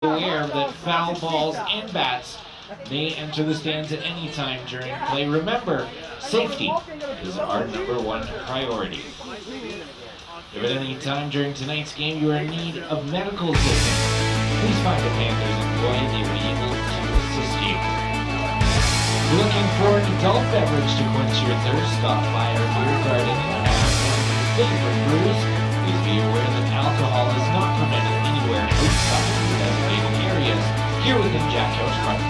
Aware that foul balls and bats may enter the stands at any time during play. Remember, safety is our #1 priority. If at any time during tonight's game you are in need of medical assistance, please find a Panthers employee. They will be able to assist you. If you're looking for an adult beverage to quench your thirst, stop by our beer garden and have one of your favorite brews. Please be aware that alcohol is not permitted anywhere outside the designated areas here within Jack House Park.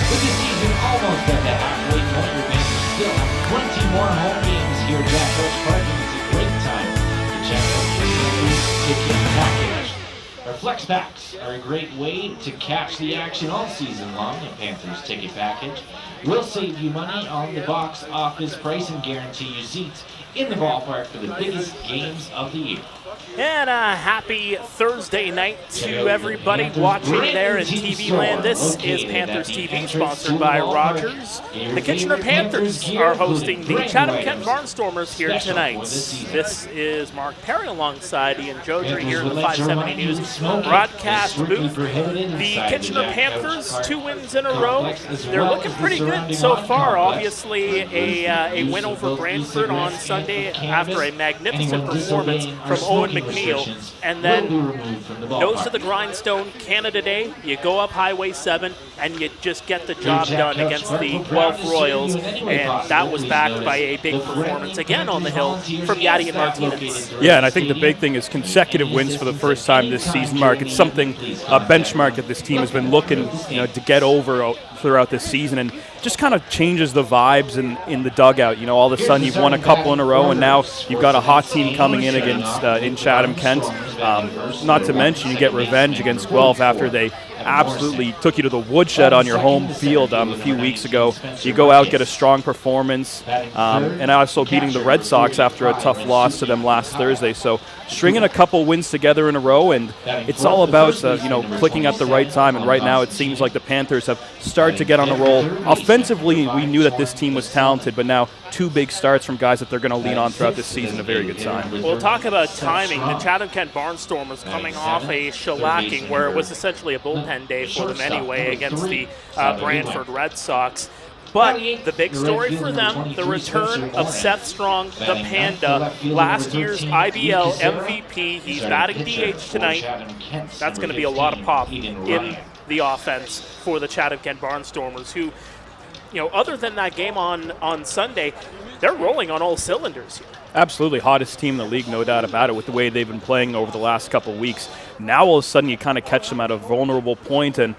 With the season almost at the halfway point, your Panthers still have 20 more home games here at Jack House Park, and it's a great time to check out your Panthers ticket package. Our Flex Packs are a great way to catch the action all season long. A Panthers ticket package will save you money on the box office price and guarantee you seats in the ballpark for the biggest games of the year. And a happy Thursday night to everybody watching there in TV land. This is Panthers TV, sponsored by Rogers. The Kitchener Panthers are hosting the Chatham-Kent Barnstormers here tonight. This is Mark Pare alongside Ian Joudrey here in the 570 News broadcast booth. The Kitchener Panthers, 2 wins in a row. They're looking pretty good so far. Obviously, a win over Brantford on Sunday after a magnificent performance from Owen McNeil, and then nose to the grindstone Canada Day. You go up Highway 7 and you just get the job done against the Guelph Royals, and that was backed by a big performance again on the hill from Yadi and Martinez. Yeah, and I think the big thing is consecutive wins for the first time this season, Mark. It's something, a benchmark that this team has been looking to get over throughout this season, and just kind of changes the vibes in the dugout. All of a sudden you've won a couple in a row, and now you've got a hot team coming in against in Chatham-Kent. Not to mention you get revenge against Guelph after they absolutely took you to the woodshed on your home field a few weeks ago. You go out, get a strong performance, and also beating the Red Sox after a tough loss to them last Thursday. So stringing a couple wins together in a row, and it's all about clicking at the right time. And right now it seems like the Panthers have started to get on a roll. Offensively, we knew that this team was talented, but now 2 big starts from guys that they're going to lean on throughout this season. A very good sign. We'll talk about timing. The Chatham-Kent Barnstormers coming off a shellacking where it was essentially a bullpen day for them anyway against the Brantford Red Sox. But the big story for them, the return of Seth Strong, the Panda, last year's IBL MVP. He's batting DH tonight. That's going to be a lot of pop in the offense for the Chatham-Kent Barnstormers, who, other than that game on Sunday, they're rolling on all cylinders here. Absolutely. Hottest team in the league, no doubt about it, with the way they've been playing over the last couple of weeks. Now all of a sudden you kind of catch them at a vulnerable point, and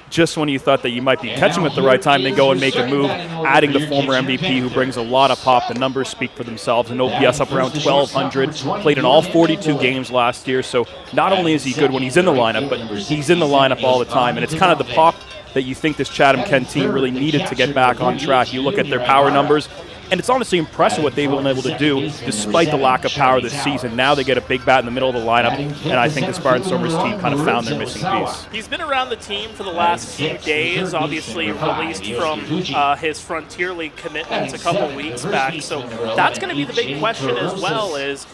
just when you thought that you might be catching them at the right time, they go and make a move, adding the former MVP who brings a lot of pop. The numbers speak for themselves. An OPS up around 1,200, played in all 42 games last year. So not only is he good when he's in the lineup, but he's in the lineup all the time. And it's kind of the pop that you think this Chatham-Kent team really needed to get back on track. You look at their power numbers, and it's honestly impressive what they've been able to do despite the lack of power this season. Now they get a big bat in the middle of the lineup, and I think this Barnstormers team kind of found their missing piece. He's been around the team for the last few days, obviously released from his Frontier League commitments a couple weeks back. So that's going to be the big question as well, is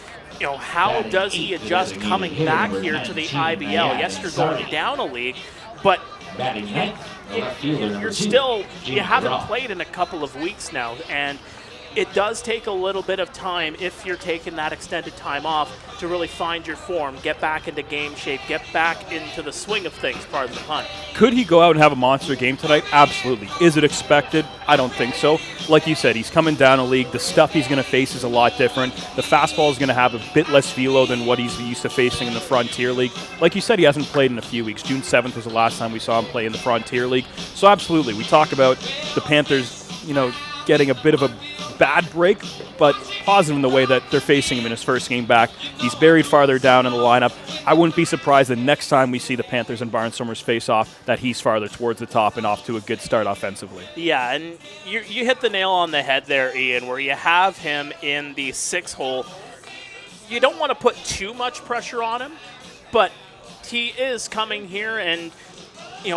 how does he adjust coming back here to the IBL? Yes, you're going down a league, but you haven't played in a couple of weeks now, and it does take a little bit of time if you're taking that extended time off to really find your form, get back into game shape, get back into the swing of things, pardon the pun. Could he go out and have a monster game tonight? Absolutely. Is it expected? I don't think so. Like you said, he's coming down a league. The stuff he's going to face is a lot different. The fastball is going to have a bit less velo than what he's used to facing in the Frontier League. Like you said, he hasn't played in a few weeks. June 7th was the last time we saw him play in the Frontier League. So absolutely, we talk about the Panthers, getting a bit of a bad break, but positive in the way that they're facing him in his first game back. He's buried farther down in the lineup. I wouldn't be surprised the next time we see the Panthers and Barnstormers face off that he's farther towards the top and off to a good start offensively. Yeah, and you hit the nail on the head there, Ian, where you have him in the 6-hole. You don't want to put too much pressure on him, but he is coming here, and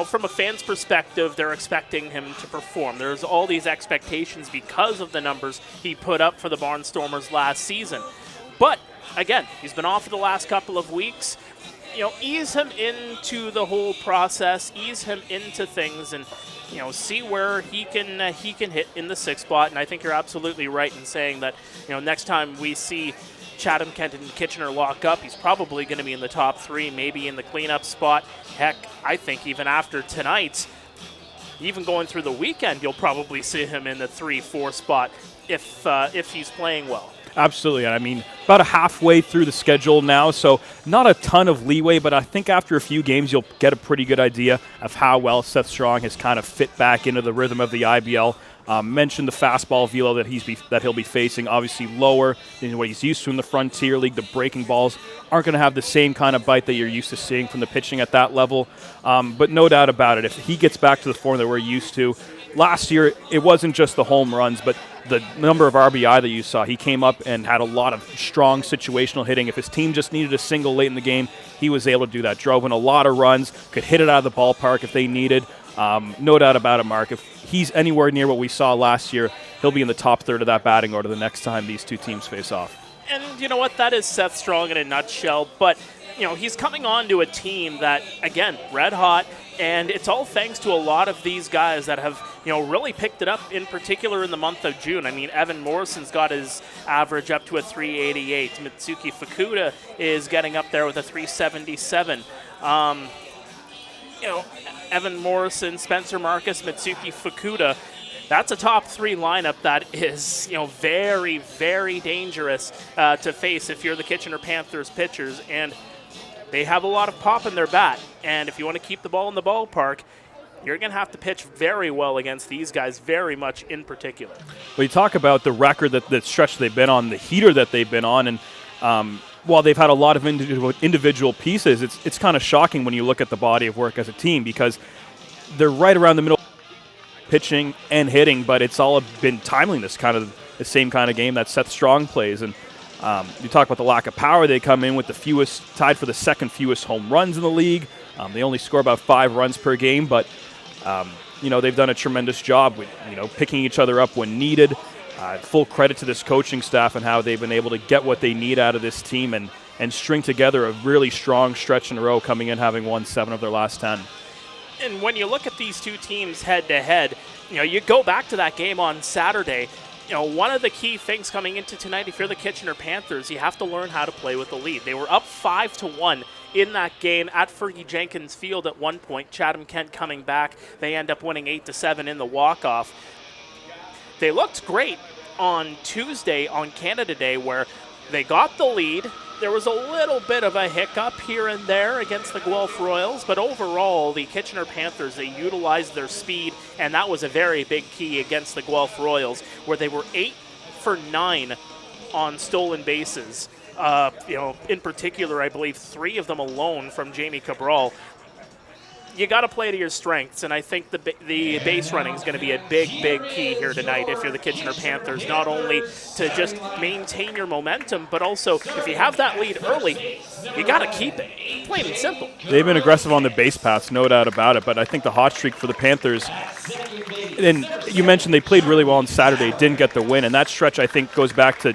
from a fan's perspective, they're expecting him to perform. There's all these expectations because of the numbers he put up for the Barnstormers last season. But, again, he's been off for the last couple of weeks. ease him into the whole process, ease him into things, and see where he can hit in the 6th spot. And I think you're absolutely right in saying that next time we see Chatham-Kent and Kitchener lock up, he's probably going to be in the top 3, maybe in the cleanup spot. Heck, I think even after tonight, even going through the weekend, you'll probably see him in the 3-4 spot if he's playing well. Absolutely. I mean, about halfway through the schedule now, so not a ton of leeway, but I think after a few games you'll get a pretty good idea of how well Seth Strong has kind of fit back into the rhythm of the IBL. Mentioned the fastball velo that he'll be facing, obviously lower than what he's used to in the Frontier League. The breaking balls aren't going to have the same kind of bite that you're used to seeing from the pitching at that level. But no doubt about it, if he gets back to the form that we're used to, last year it wasn't just the home runs, but the number of RBI that you saw. He came up and had a lot of strong situational hitting. If his team just needed a single late in the game, he was able to do that. Drove in a lot of runs, could hit it out of the ballpark if they needed. No doubt about it, Mark. If he's anywhere near what we saw last year, he'll be in the top third of that batting order the next time these two teams face off. And you know what? That is Seth Strong in a nutshell. But, he's coming on to a team that, again, red hot. And it's all thanks to a lot of these guys that have, really picked it up, in particular in the month of June. I mean, Evan Morrison's got his average up to a 388. Mitsuki Fukuda is getting up there with a 377. Evan Morrison, Spencer Marcus, Mitsuki Fukuda, that's a top 3 lineup that is, very, very dangerous to face if you're the Kitchener Panthers pitchers. And they have a lot of pop in their bat. And if you want to keep the ball in the ballpark, you're going to have to pitch very well against these guys, very much in particular. Well, you talk about the record, that stretch they've been on, the heater that they've been on, and while they've had a lot of individual pieces, it's kind of shocking when you look at the body of work as a team, because they're right around the middle, pitching and hitting, but it's all been timeliness, kind of the same kind of game that Seth Strong plays. And you talk about the lack of power. They come in with the fewest, tied for the second fewest home runs in the league. They only score about 5 runs per game, but they've done a tremendous job with picking each other up when needed. Full credit to this coaching staff and how they've been able to get what they need out of this team and string together a really strong stretch in a row, coming in having won 7 of their last 10. And when you look at these two teams head-to-head, you go back to that game on Saturday. One of the key things coming into tonight, if you're the Kitchener Panthers, you have to learn how to play with the lead. They were up 5-1 in that game at Fergie Jenkins Field at one point. Chatham-Kent coming back. They end up winning 8-7 in the walk-off. They looked great on Tuesday on Canada Day, where they got the lead. There was a little bit of a hiccup here and there against the Guelph Royals, but overall, the Kitchener Panthers, they utilized their speed, and that was a very big key against the Guelph Royals, where they were 8 for 9 on stolen bases. In particular, I believe 3 of them alone from Jamie Cabral. You got to play to your strengths, and I think the base running is going to be a big key here tonight if you're the Kitchener Panthers, not only to just maintain your momentum, but also if you have that lead early, you got to keep it. Plain and simple. They've been aggressive on the base paths, no doubt about it, but I think the hot streak for the Panthers, and you mentioned they played really well on Saturday, didn't get the win, and that stretch I think goes back to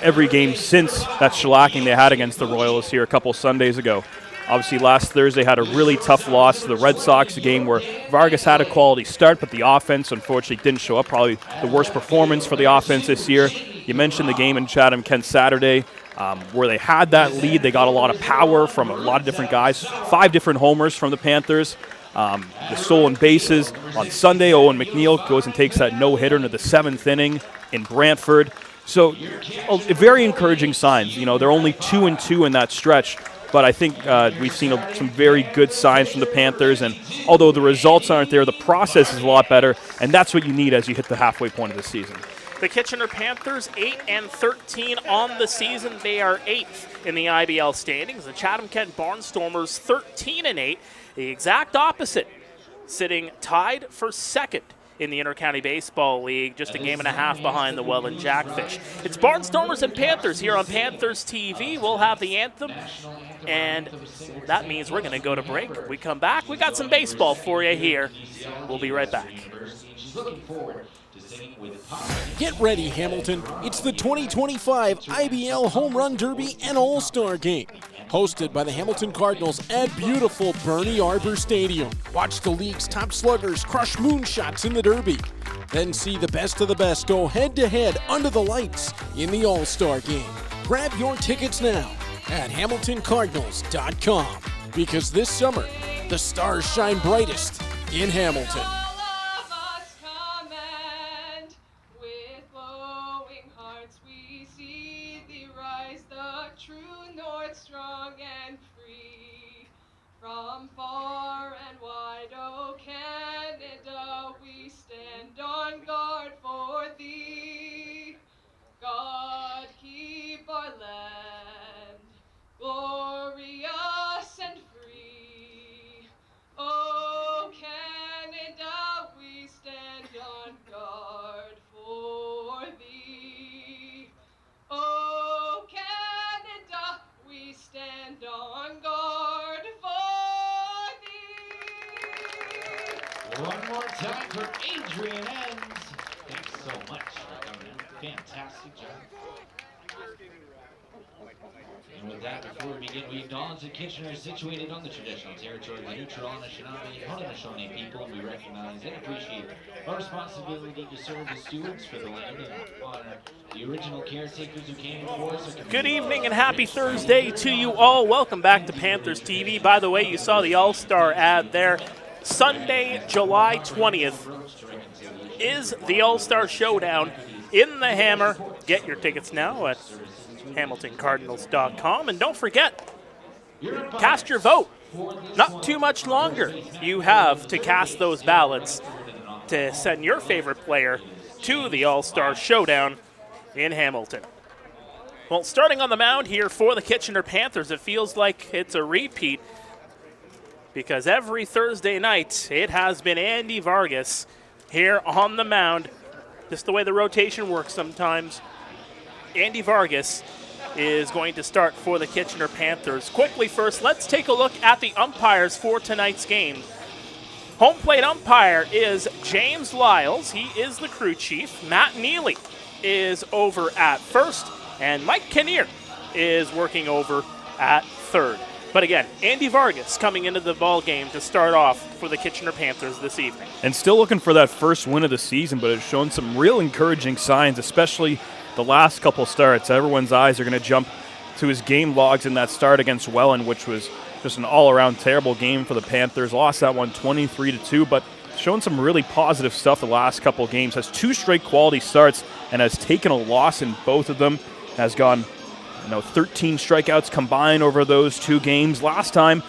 every game since that shellacking they had against the Royals here a couple Sundays ago. Obviously, last Thursday had a really tough loss to the Red Sox, a game where Vargas had a quality start, but the offense, unfortunately, didn't show up. Probably the worst performance for the offense this year. You mentioned the game in Chatham-Kent Saturday, where they had that lead. They got a lot of power from a lot of different guys, 5 different homers from the Panthers. The stolen bases. On Sunday, Owen McNeil goes and takes that no-hitter into the 7th inning in Brantford. So, very encouraging signs. They're only 2-2 in that stretch. But I think we've seen some very good signs from the Panthers, and although the results aren't there, the process is a lot better, and that's what you need as you hit the halfway point of the season. The Kitchener Panthers 8-13 on the season. They are 8th in the IBL standings. The Chatham-Kent Barnstormers 13-8, the exact opposite, sitting tied for 2nd in the Intercounty Baseball League, just a game and a half behind the Welland Jackfish. It's Barnstormers and Panthers here on Panthers TV. We'll have the anthem, and that means we're going to go to break. When we come back, we got some baseball for you here. We'll be right back. Get ready, Hamilton. It's the 2025 IBL Home Run Derby and All-Star Game. Hosted by the Hamilton Cardinals at beautiful Bernie Arbor Stadium. Watch the league's top sluggers crush moonshots in the Derby. Then see the best of the best go head-to-head under the lights in the All-Star Game. Grab your tickets now at HamiltonCardinals.com, because this summer, the stars shine brightest in Hamilton. Strong and free, from far and wide, O Canada, we stand on guard for thee. God, keep our land glorious and free. O Canada, we stand on guard for thee. O Canada, we stand on guard for thee. One more time for Adrian Enns. Thanks so much for coming in. Fantastic job. And with that, before we begin, we acknowledge that Kitchener is situated on the traditional territory of the neutral Haudenosaunee people, and we recognize and appreciate our responsibility to serve as stewards for the land and honor the original caretakers who came before us. Good evening and happy Thursday to you all. Welcome back to Panthers TV. By the way, you saw the All-Star ad there. Sunday, July 20th is the All-Star Showdown in the Hammer. Get your tickets now at HamiltonCardinals.com. And don't forget, cast your vote. Not too much longer you have to cast those ballots to send your favorite player to the All-Star Showdown in Hamilton. Well, starting on the mound here for the Kitchener Panthers, it feels like it's a repeat, because every Thursday night it has been Andy Vargas here on the mound. Just the way the rotation works sometimes. Andy Vargas is going to start for the Kitchener Panthers. Quickly first, let's take a look at the umpires for tonight's game. Home plate umpire is James Lyles. He is the crew chief. Matt Neely is over at first, and Mike Kinnear is working over at third. But again, Andy Vargas coming into the ball game to start off for the Kitchener Panthers this evening. And still looking for that first win of the season, but has shown some real encouraging signs, especially the last couple starts. Everyone's eyes are going to jump to his game logs in that start against Welland, which was just an all-around terrible game for the Panthers. Lost that one 23-2, but shown some really positive stuff the last couple games. Has 2 straight quality starts and has taken a loss in both of them. Has gone 13 strikeouts combined over those 2 games. Last time,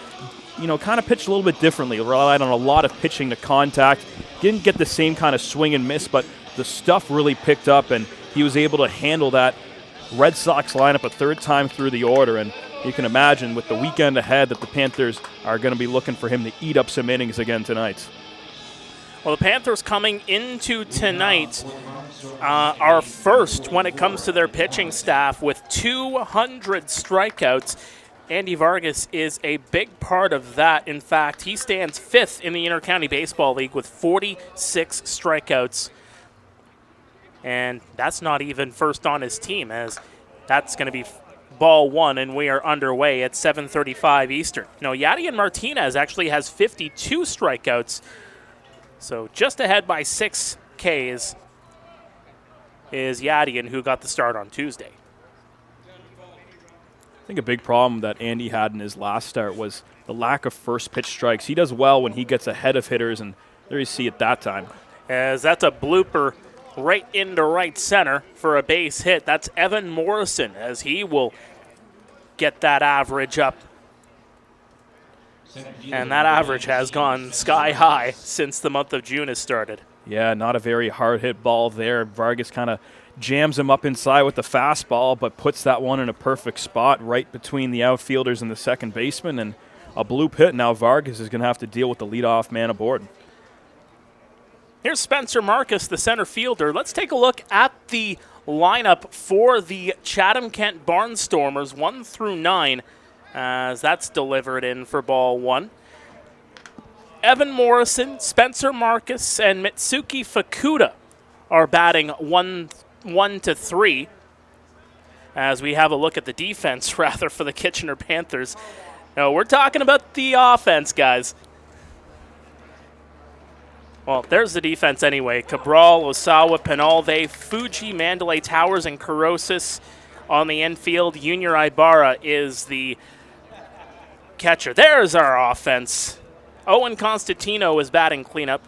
kind of pitched a little bit differently. Relied on a lot of pitching to contact. Didn't get the same kind of swing and miss, but the stuff really picked up, and he was able to handle that Red Sox lineup a third time through the order. And you can imagine with the weekend ahead that the Panthers are going to be looking for him to eat up some innings again tonight. Well, the Panthers coming into tonight are first when it comes to their pitching staff with 200 strikeouts. Andy Vargas is a big part of that. In fact, he stands 5th in the Inter-County Baseball League with 46 strikeouts. And that's not even first on his team, as that's going to be ball 1, and we are underway at 7:35 Eastern. Yadian Martinez actually has 52 strikeouts. So just ahead by 6 Ks is Yadian, who got the start on Tuesday. I think a big problem that Andy had in his last start was the lack of first pitch strikes. He does well when he gets ahead of hitters, and there you see it that time. As that's a blooper right into right center for a base hit. That's Evan Morrison, as he will get that average up. And that average has gone sky high since the month of June has started. Yeah, not a very hard hit ball there. Vargas kind of jams him up inside with the fastball, but puts that one in a perfect spot right between the outfielders and the second baseman, and a bloop hit. Now Vargas is going to have to deal with the leadoff man aboard. Here's Spencer Marcus, the center fielder. Let's take a look at the lineup for the Chatham-Kent Barnstormers, 1 through 9, as that's delivered in for ball 1. Evan Morrison, Spencer Marcus, and Mitsuki Fukuda are batting 1 to 3. as we have a look at the defense, rather, for the Kitchener Panthers. No, we're talking about the offense, guys. Well, there's the defense anyway. Cabral, Osawa, Penalve, Fuji, Mandalay, Towers, and Kurosis on the infield. Junior Ibarra is the catcher. There's our offense. Owen Constantino is batting cleanup.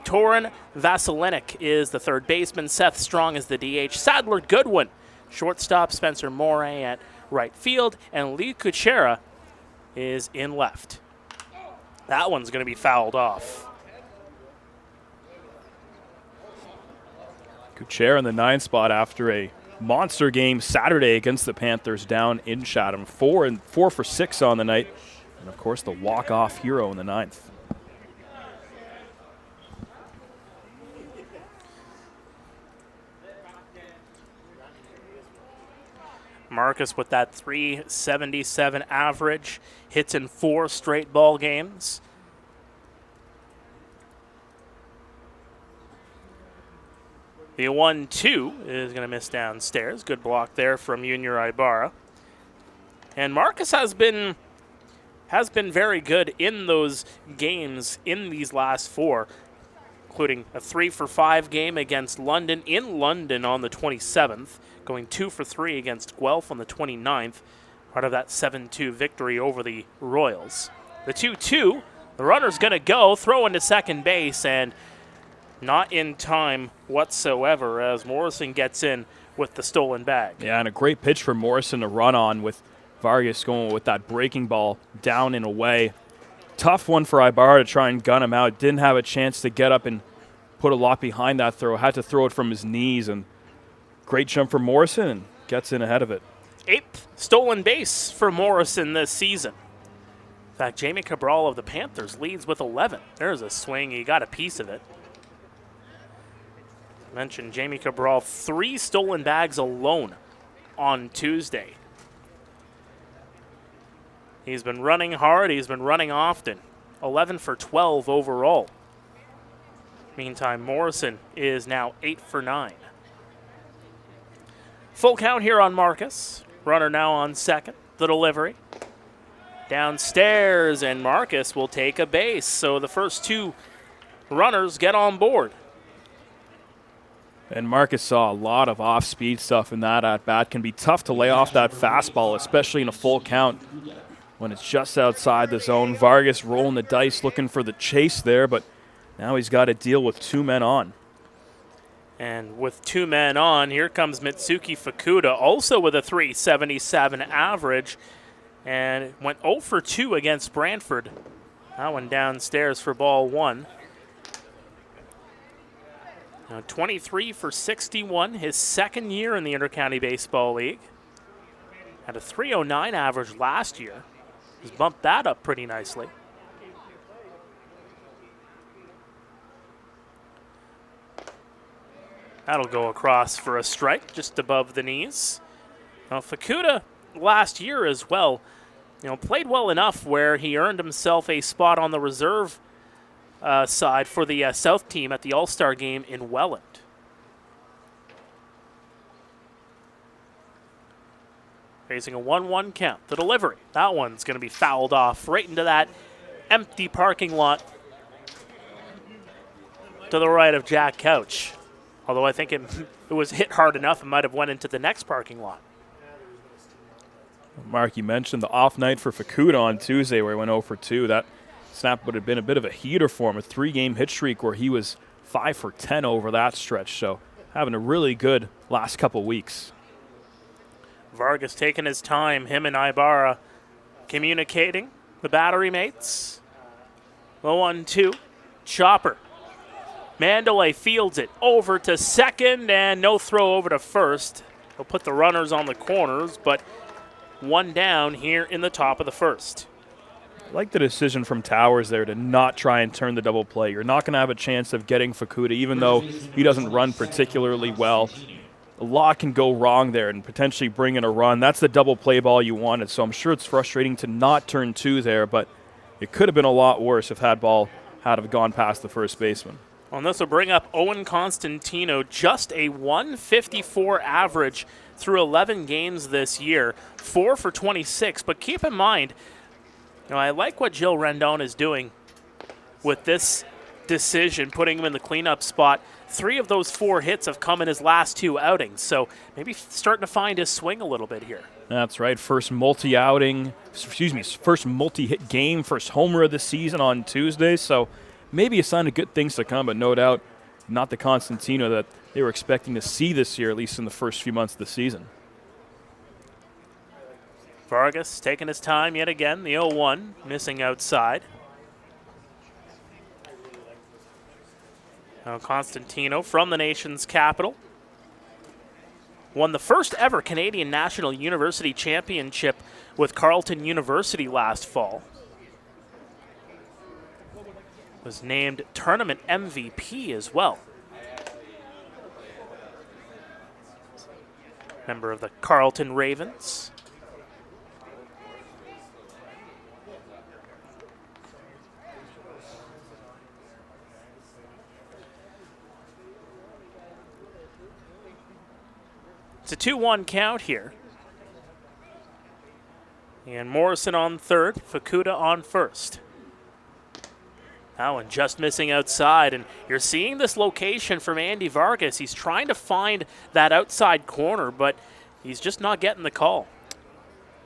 Torin Vasilinic is the third baseman. Seth Strong is the DH. Sadler Goodwin, shortstop. Spencer Moray at right field. And Lee Kuchera is in left. That one's going to be fouled off. Kuchera in the 9th spot after a monster game Saturday against the Panthers down in Chatham. 4 for 6 on the night. And, of course, the walk-off hero in the 9th. Marcus with that .377 average. Hits in 4 straight ball games. The 1-2 is going to miss downstairs. Good block there from Junior Ibarra. And Marcus has been very good in those games in these last 4, including a 3 for 5 game against London in London on the 27th, going 2 for 3 against Guelph on the 29th, part of that 7-2 victory over the Royals. The 2-2, the runner's going to go, throw into second base, and not in time whatsoever as Morrison gets in with the stolen bag. Yeah, and a great pitch for Morrison to run on with Vargas going with that breaking ball down and away. Tough one for Ibarra to try and gun him out. Didn't have a chance to get up and put a lot behind that throw. Had to throw it from his knees. And great jump for Morrison and gets in ahead of it. 8th stolen base for Morrison this season. In fact, Jamie Cabral of the Panthers leads with 11. There's a swing. He got a piece of it. I mentioned Jamie Cabral, 3 stolen bags alone on Tuesday. He's been running hard. He's been running often. 11 for 12 overall. Meantime, Morrison is now 8 for 9. Full count here on Marcus. Runner now on second. The delivery. Downstairs, and Marcus will take a base. So the first 2 runners get on board. And Marcus saw a lot of off-speed stuff in that at-bat. Can be tough to lay off that fastball, especially in a full count when it's just outside the zone. Vargas rolling the dice, looking for the chase there, but now he's got to deal with 2 men on. And with 2 men on, here comes Mitsuki Fukuda, also with a .377 average, and went 0 for 2 against Brantford. That one downstairs for ball 1. Now 23 for 61, his second year in the Intercounty Baseball League. Had a .309 average last year. He's bumped that up pretty nicely. That'll go across for a strike just above the knees. Now Fukuda last year as well, played well enough where he earned himself a spot on the reserve side for the South team at the All-Star game in Welland. Facing a 1-1 count. The delivery. That one's going to be fouled off right into that empty parking lot to the right of Jack Couch. Although I think it was hit hard enough, it might have went into the next parking lot. Mark, you mentioned the off night for Fukuda on Tuesday where he went 0 for 2. That snap would have been a bit of a heater for him, a 3-game hit streak where he was 5 for 10 over that stretch. So having a really good last couple weeks. Vargas taking his time, him and Ibarra communicating, the battery mates. The 1-2, chopper. Mandalay fields it over to second, and no throw over to first. He'll put the runners on the corners, but 1 down here in the top of the first. I like the decision from Towers there to not try and turn the double play. You're not going to have a chance of getting Fukuda, even though he doesn't run particularly well. A lot can go wrong there and potentially bring in a run. That's the double play ball you wanted, so I'm sure it's frustrating to not turn 2 there, but it could have been a lot worse if that ball had have gone past the first baseman. Well, this will bring up Owen Constantino, just a 154 average through 11 games this year, 4 for 26. But keep in mind, I like what Jill Rendon is doing with this decision, putting him in the cleanup spot. 3 of those 4 hits have come in his last 2 outings, so maybe starting to find his swing a little bit here. That's right. First first multi-hit game, first homer of the season on Tuesday. So maybe a sign of good things to come, but no doubt not the Constantino that they were expecting to see this year, at least in the first few months of the season. Vargas taking his time yet again. The 0-1, missing outside. Now Constantino from the nation's capital won the first ever Canadian National University Championship with Carleton University last fall. Was named tournament MVP as well. Member of the Carleton Ravens. It's a 2-1 count here. And Morrison on third, Fukuda on first. That one just missing outside, and you're seeing this location from Andy Vargas. He's trying to find that outside corner, but he's just not getting the call.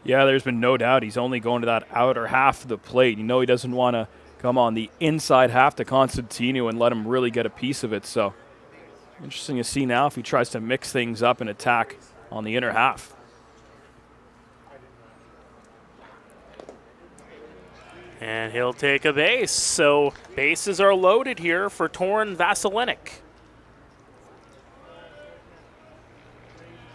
Yeah, there's been no doubt he's only going to that outer half of the plate. You know he doesn't want to come on the inside half to Constantino and let him really get a piece of it, so interesting to see now if he tries to mix things up and attack on the inner half. And he'll take a base. So bases are loaded here for Torin Vasilinic.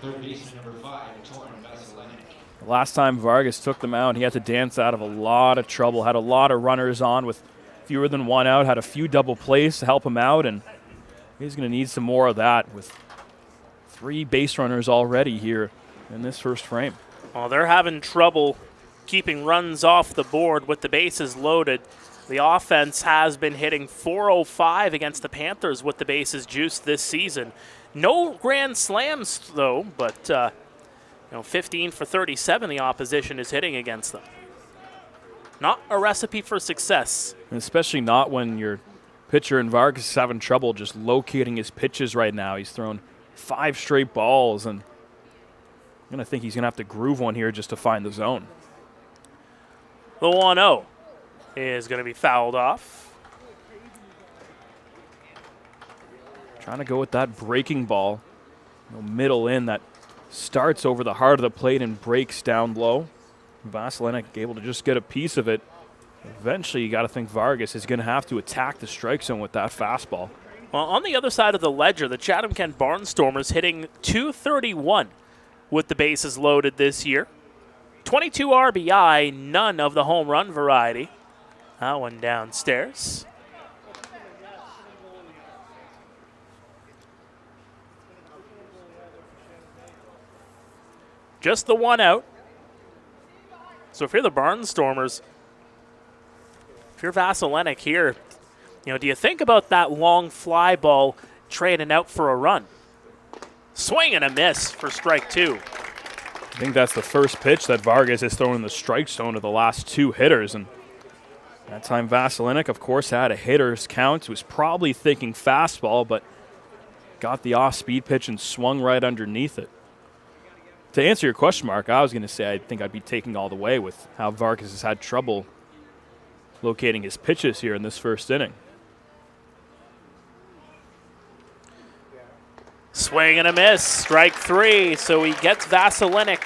Third baseman number 5, Torin Vasilinic. Last time Vargas took them out, he had to dance out of a lot of trouble, had a lot of runners on with fewer than 1 out, had a few double plays to help him out, and he's going to need some more of that with 3 base runners already here in this first frame. Well, they're having trouble keeping runs off the board with the bases loaded. The offense has been hitting .405 against the Panthers with the bases juiced this season. No grand slams, though, but 15 for 37 the opposition is hitting against them. Not a recipe for success. And especially not when your pitcher in Vargas is having trouble just locating his pitches right now. He's thrown 5 straight balls, and I'm going to think he's going to have to groove one here just to find the zone. The 1-0 is going to be fouled off. Trying to go with that breaking ball. Middle in that starts over the heart of the plate and breaks down low. Vasilinic able to just get a piece of it. Eventually, you got to think Vargas is going to have to attack the strike zone with that fastball. Well, on the other side of the ledger, the Chatham-Kent Barnstormers hitting .231 with the bases loaded this year. 22 RBI, none of the home run variety. That one downstairs. Just the 1 out. So if you're the Barnstormers, if you're Vasilinic here, do you think about that long fly ball trading out for a run? Swing and a miss for strike 2. I think that's the first pitch that Vargas has thrown in the strike zone of the last 2 hitters. And that time Vasilinic, of course, had a hitter's count. He was probably thinking fastball, but got the off-speed pitch and swung right underneath it. To answer your question, Mark, I was going to say I think I'd be taking all the way with how Vargas has had trouble locating his pitches here in this first inning. Swing and a miss, strike 3. So he gets Vasilinic,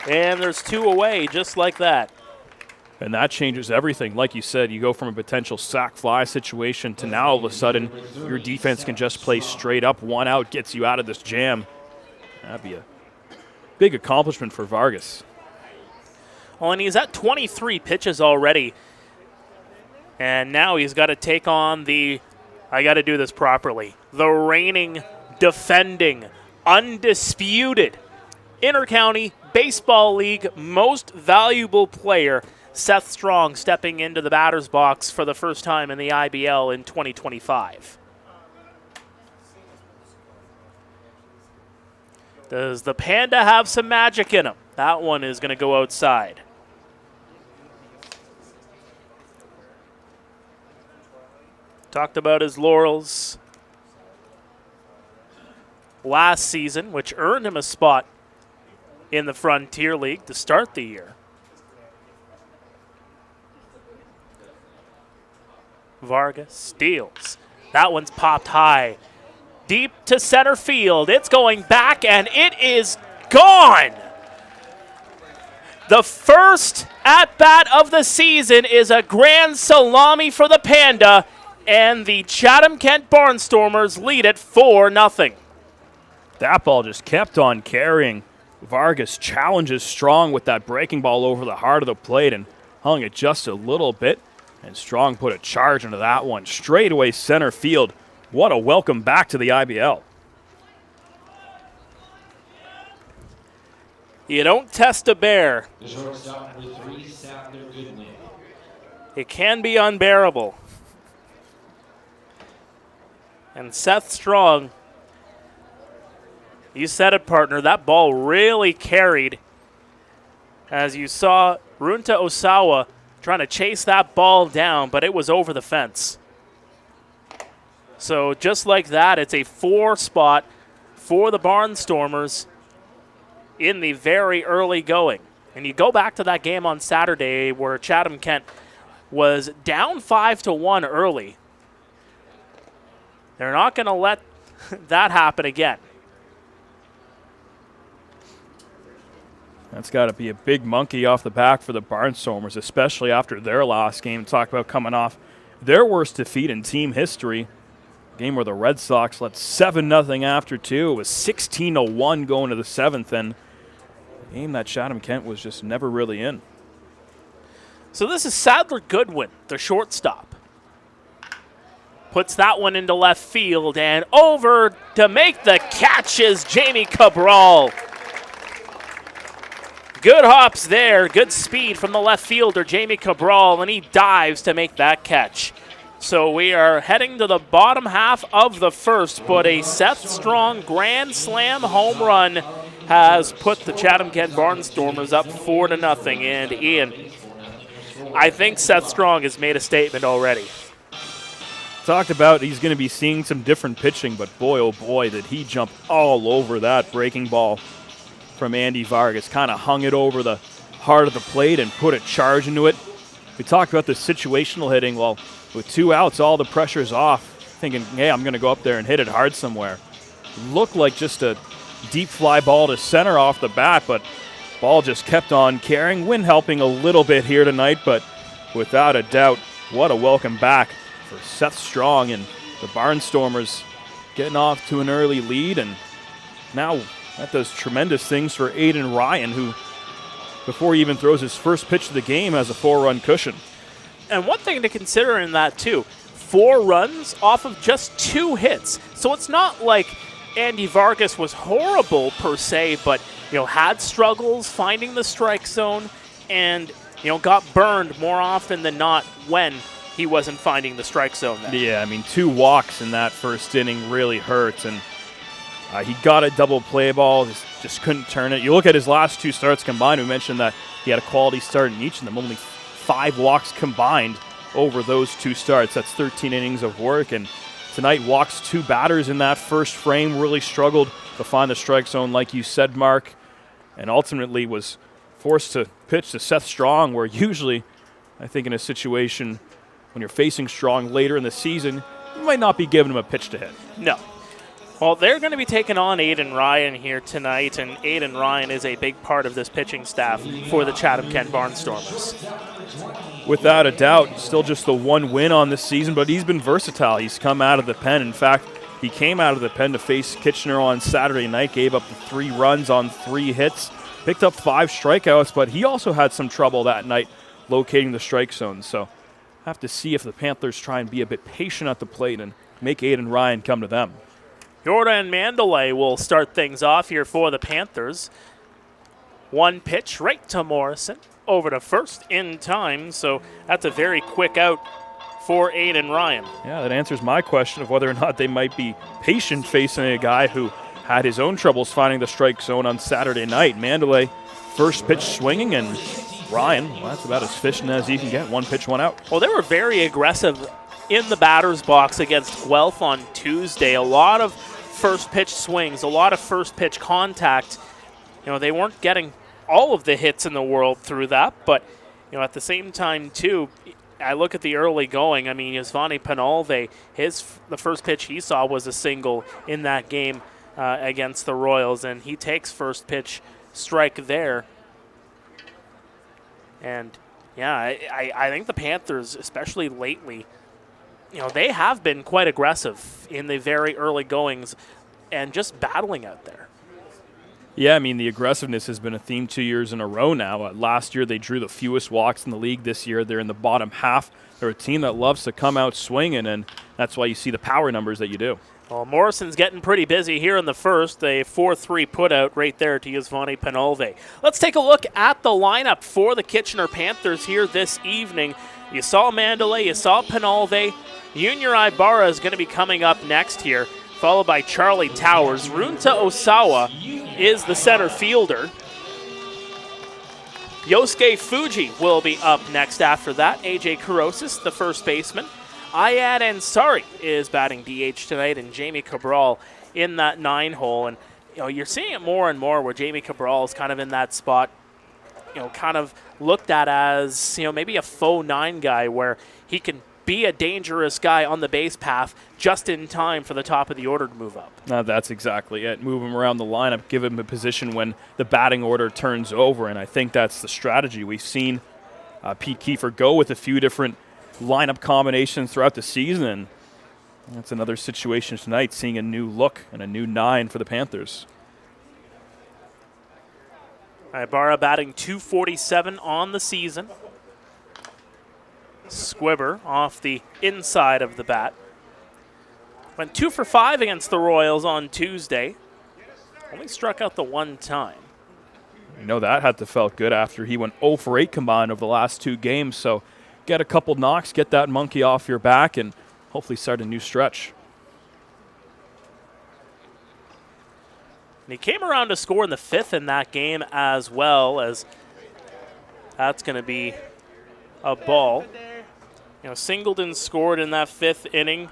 and there's 2 away, just like that. And that changes everything. Like you said, you go from a potential sac fly situation to now all of a sudden your defense can just play straight up. 1 out gets you out of this jam. That'd be a big accomplishment for Vargas. Well, and he's at 23 pitches already. And now he's got to take on I got to do this properly, the reigning, defending, undisputed Intercounty Baseball League most valuable player, Seth Strong, stepping into the batter's box for the first time in the IBL in 2025. Does the Panda have some magic in him? That one is going to go outside. Talked about his laurels last season, which earned him a spot in the Frontier League to start the year. Vargas steals. That one's popped high. Deep to center field. It's going back, and it is gone. The first at-bat of the season is a grand salami for the Panda, and the Chatham-Kent Barnstormers lead it 4-0. That ball just kept on carrying. Vargas challenges Strong with that breaking ball over the heart of the plate and hung it just a little bit. And Strong put a charge into that one. Straightaway center field. What a welcome back to the IBL. You don't test a bear. It can be unbearable. And Seth Strong, you said it, partner, that ball really carried. As you saw Runta Osawa trying to chase that ball down, but it was over the fence. So just like that, it's a 4 spot for the Barnstormers in the very early going. And you go back to that game on Saturday where Chatham-Kent was down 5-1 early. They're not going to let that happen again. That's got to be a big monkey off the back for the Barnstormers, especially after their last game. Talk about coming off their worst defeat in team history. A game where the Red Sox led 7-0 after 2. It was 16-1 going to the 7th, and a game that Chatham-Kent was just never really in. So this is Sadler Goodwin, the shortstop. Puts that one into left field, and over to make the catch is Jamie Cabral. Good hops there, good speed from the left fielder, Jamie Cabral, and he dives to make that catch. So we are heading to the bottom half of the first, but a Seth Strong grand slam home run has put the Chatham-Kent Barnstormers up 4-0. And Ian, I think Seth Strong has made a statement already. Talked about he's going to be seeing some different pitching, but boy, oh boy, did he jump all over that breaking ball from Andy Vargas. Kind of hung it over the heart of the plate and put a charge into it. We talked about the situational hitting. Well, with 2 outs, all the pressure's off. Thinking, hey, I'm going to go up there and hit it hard somewhere. Looked like just a deep fly ball to center off the bat, but ball just kept on carrying. Wind helping a little bit here tonight, but without a doubt, what a welcome back for Seth Strong and the Barnstormers getting off to an early lead. And now that does tremendous things for Aiden Ryan, who, before he even throws his first pitch of the game, has a 4-run cushion. And one thing to consider in that, too, 4 runs off of just 2 hits. So it's not like Andy Vargas was horrible per se, but, had struggles finding the strike zone and, got burned more often than not when he wasn't finding the strike zone there. Yeah, 2 walks in that first inning really hurts, and he got a double play ball, just couldn't turn it. You look at his last 2 starts combined, we mentioned that he had a quality start in each of them, only 5 walks combined over those 2 starts. That's 13 innings of work, and tonight walks 2 batters in that first frame, really struggled to find the strike zone, like you said, Mark, and ultimately was forced to pitch to Seth Strong, where usually, I think in a situation when you're facing Strong later in the season, you might not be giving him a pitch to hit. No. Well, they're going to be taking on Aiden Ryan here tonight, and Aiden Ryan is a big part of this pitching staff for the Chatham-Kent Barnstormers. Without a doubt, still just the 1 win on this season, but he's been versatile. He's come out of the pen. In fact, he came out of the pen to face Kitchener on Saturday night, gave up 3 runs on 3 hits, picked up 5 strikeouts, but he also had some trouble that night locating the strike zone. So have to see if the Panthers try and be a bit patient at the plate and make Aiden Ryan come to them. Jordan Mandalay will start things off here for the Panthers. 1 pitch right to Morrison, over to first in time, so that's a very quick out for Aiden Ryan. Yeah, that answers my question of whether or not they might be patient facing a guy who had his own troubles finding the strike zone on Saturday night. Mandalay first pitch swinging, and Ryan, well, that's about as efficient as he can get. One pitch, one out. Well, they were very aggressive in the batter's box against Guelph on Tuesday. A lot of first pitch swings, a lot of first pitch contact. You know, they weren't getting all of the hits in the world through that, but, you know, at the same time, too, I look at the early going. I mean, Yasvani Penalve, the first pitch he saw was a single in that game against the Royals, and he takes first pitch strike there. And, yeah, I think the Panthers, especially lately, you know, they have been quite aggressive in the very early goings and just battling out there. Yeah, I mean, the aggressiveness has been a theme 2 years in a row now. Last year, they drew the fewest walks in the league. This year, they're in the bottom half. They're a team that loves to come out swinging, and that's why you see the power numbers that you do. Well, Morrison's getting pretty busy here in the first. A 4-3 putout right there to Yasvani Penalve. Let's take a look at the lineup for the Kitchener Panthers here this evening. You saw Mandalay, you saw Penalve. Junior Ibarra is going to be coming up next here, followed by Charlie Towers. Runta Osawa is the center fielder. Yosuke Fuji will be up next after that. AJ Kurosis, the first baseman. Ayad Ansari is batting DH tonight, and Jamie Cabral in that 9-hole. And, you know, you're seeing it more and more where Jamie Cabral is kind of in that spot, you know, kind of looked at as, you know, maybe a faux 9 guy where he can be a dangerous guy on the base path just in time for the top of the order to move up. That's exactly it. Move him around the lineup, give him a position when the batting order turns over, and I think that's the strategy. We've seen Pete Kiefer go with a few different lineup combinations throughout the season, and that's another situation tonight, seeing a new look and a new 9 for the Panthers. Ibarra batting .247 on the season. Squibber off the inside of the bat. Went 2 for 5 against the Royals on Tuesday. Only struck out the one time. You know, that had to felt good after he went 0 for 8 combined over the last 2 games. So get a couple knocks, get that monkey off your back, and hopefully start a new stretch. And he came around to score in the 5th in that game as well, as that's going to be a ball. You know, Singleton scored in that 5th inning,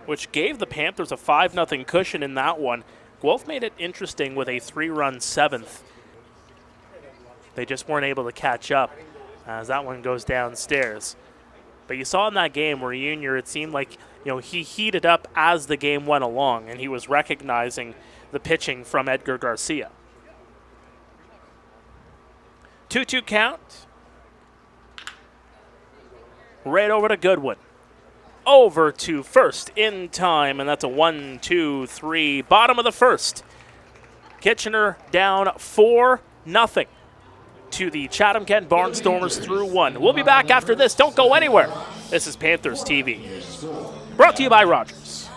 which gave the Panthers a 5-0 cushion in that one. Guelph made it interesting with a 3-run 7th. They just weren't able to catch up as that one goes downstairs. But you saw in that game where Junior, it seemed like, you know, he heated up as the game went along, and he was recognizing the pitching from Edgar Garcia. 2-2 count. Right over to Goodwin. Over to first in time, and that's a 1-2-3. Bottom of the first. Kitchener down 4-0 to the Chatham-Kent Barnstormers through 1. We'll be back after this. Don't go anywhere. This is Panthers TV. Brought to you by Rogers.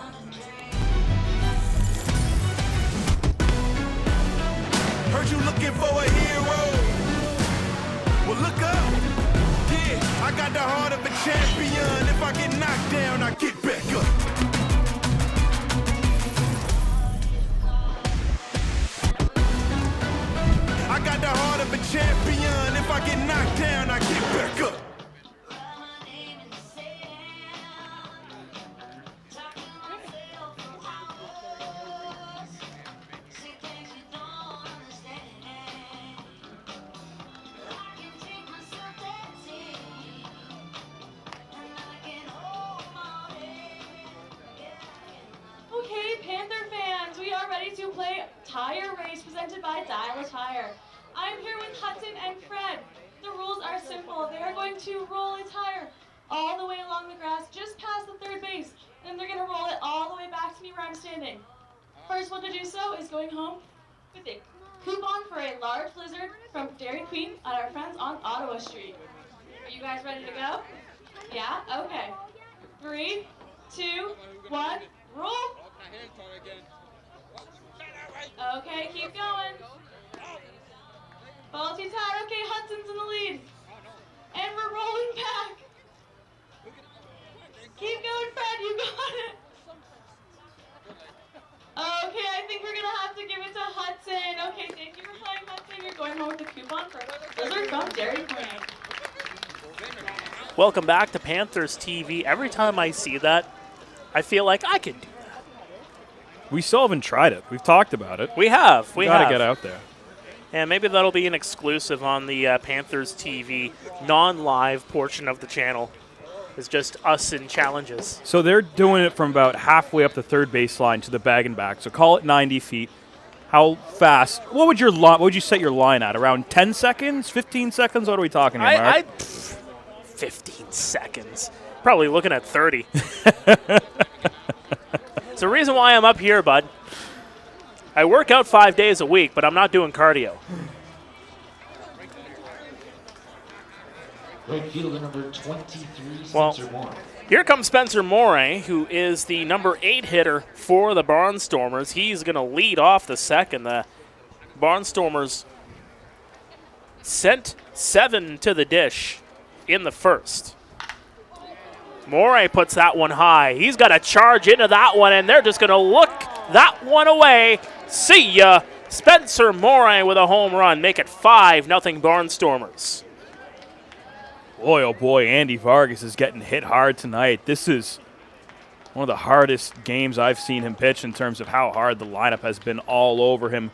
Heard you looking for a hero. Well, look up. Yeah, I got the heart of a champion. If I get knocked down, I get back up. I got the heart of a champion. If I get knocked down, I get back up. To play Tire Race presented by Dial a Tire. I'm here with Hudson and Fred. The rules are simple. They are going to roll a tire all the way along the grass, just past the third base. Then they're going to roll it all the way back to me where I'm standing. First one to do so is going home with a coupon for a large blizzard from Dairy Queen at our friends on Ottawa Street. Are you guys ready to go? Yeah? Okay. 3, 2, 1, roll. Okay, keep going. Ball too tight. Okay, Hudson's in the lead. And we're rolling back. Keep going, Fred. You got it. Okay, I think we're going to have to give it to Hudson. Okay, thank you for playing, Hudson. You're going home with a coupon for Blizzard from Dairy Queen. Welcome back to Panthers TV. Every time I see that, I feel like I could do that. We still haven't tried it. We've talked about it. We have. We got to get out there. And maybe that'll be an exclusive on the Panthers TV non-live portion of the channel. It's just us in challenges. So they're doing it from about halfway up the third baseline to the bag and back. So call it 90 feet. How fast? What would you set your line at? Around 10 seconds? 15 seconds? What are we talking here, Mark? 15 seconds. Probably looking at 30. It's the reason why I'm up here, bud. I work out 5 days a week, but I'm not doing cardio. Right fielder number 23, Well, Spencer Moore. Here comes Spencer Moore, who is the number 8 hitter for the Barnstormers. He's going to lead off the second. The Barnstormers sent 7 to the dish in the first. Moore puts that one high. He's got to charge into that one, and they're just going to look that one away. See ya. Spencer Moore with a home run. Make it 5-0 Barnstormers. Boy, oh boy, Andy Vargas is getting hit hard tonight. This is one of the hardest games I've seen him pitch in terms of how hard the lineup has been all over him.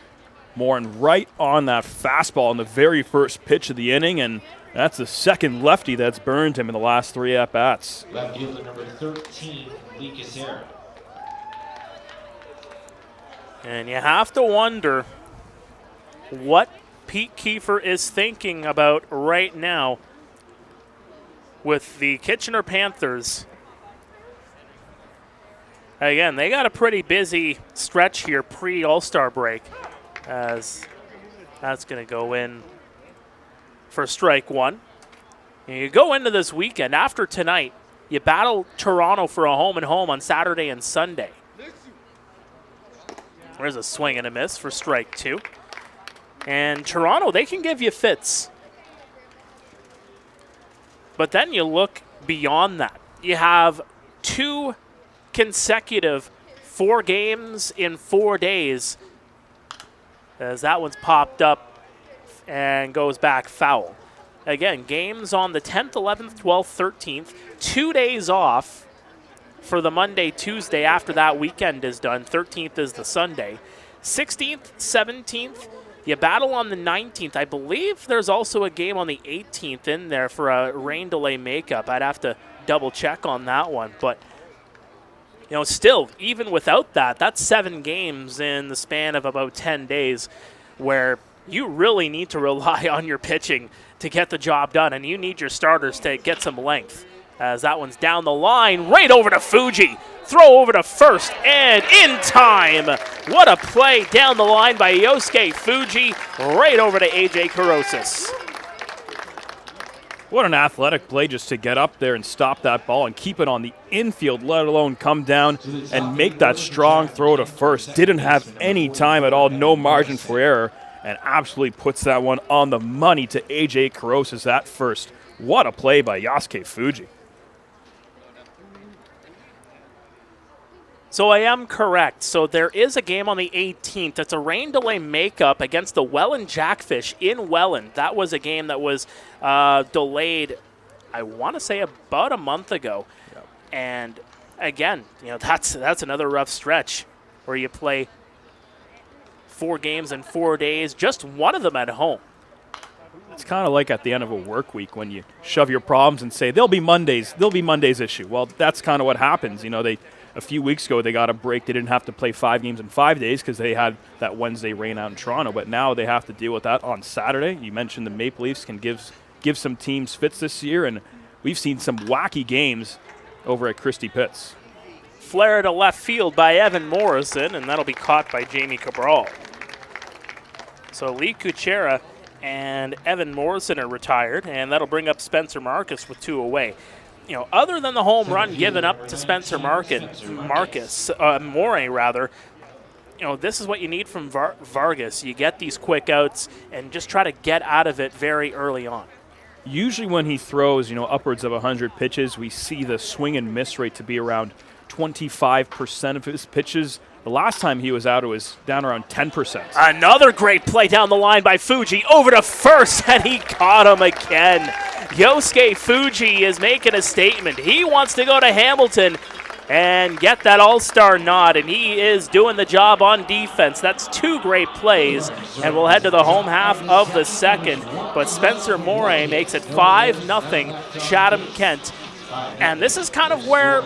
Moore right on that fastball in the very first pitch of the inning, and that's the second lefty that's burned him in the last 3 at-bats. Left fielder number 13, Kitchener. And you have to wonder what Pete Kiefer is thinking about right now with the Kitchener Panthers. Again, they got a pretty busy stretch here pre-All-Star break, as that's going to go in for strike one. And you go into this weekend, after tonight, you battle Toronto for a home and home on Saturday and Sunday. There's a swing and a miss for strike 2. And Toronto, they can give you fits. But then you look beyond that. You have 2 consecutive 4 games in 4 days, as that one's popped up and goes back foul. Again, games on the 10th, 11th, 12th, 13th. 2 days off for the Monday, Tuesday after that weekend is done. 13th is the Sunday. 16th, 17th, you battle on the 19th. I believe there's also a game on the 18th in there for a rain delay makeup. I'd have to double check on that one. But, you know, still, even without that, that's 7 games in the span of about 10 days where you really need to rely on your pitching to get the job done, and you need your starters to get some length. As that one's down the line, right over to Fuji. Throw over to first, and in time. What a play down the line by Yosuke Fuji, right over to AJ Karosis. What an athletic play just to get up there and stop that ball and keep it on the infield, let alone come down and make that strong throw to first. Didn't have any time at all, no margin for error, and absolutely puts that one on the money to AJ Karosis at first. What a play by Yosuke Fuji. So I am correct. So there is a game on the 18th. It's a rain delay makeup against the Welland Jackfish in Welland. That was a game that was delayed, I want to say, about a month ago. Yep. And again, you know, that's another rough stretch where you play 4 games in 4 days, just one of them at home. It's kind of like at the end of a work week when you shove your problems and say, there'll be Monday's issue. Well, that's kind of what happens. You know, a few weeks ago, they got a break. They didn't have to play 5 games in 5 days because they had that Wednesday rain out in Toronto. But now they have to deal with that on Saturday. You mentioned the Maple Leafs can give some teams fits this year, and we've seen some wacky games over at Christie Pitts. Flare to left field by Evan Morrison, and that'll be caught by Jamie Cabral. So Lee Kuchera and Evan Morrison are retired, and that'll bring up Spencer Marcus with 2 away. You know, other than the home run given up to Spencer Moore, you know, this is what you need from Vargas. You get these quick outs and just try to get out of it very early on. Usually when he throws, you know, upwards of 100 pitches, we see the swing and miss rate to be around 25% of his pitches. The last time he was out, it was down around 10%. Another great play down the line by Fuji, over to first, and he caught him again. Yosuke Fuji is making a statement. He wants to go to Hamilton and get that all-star nod, and he is doing the job on defense. That's 2 great plays, and we'll head to the home half of the second. But Spencer Moray makes it 5-0 Chatham-Kent. And this is kind of where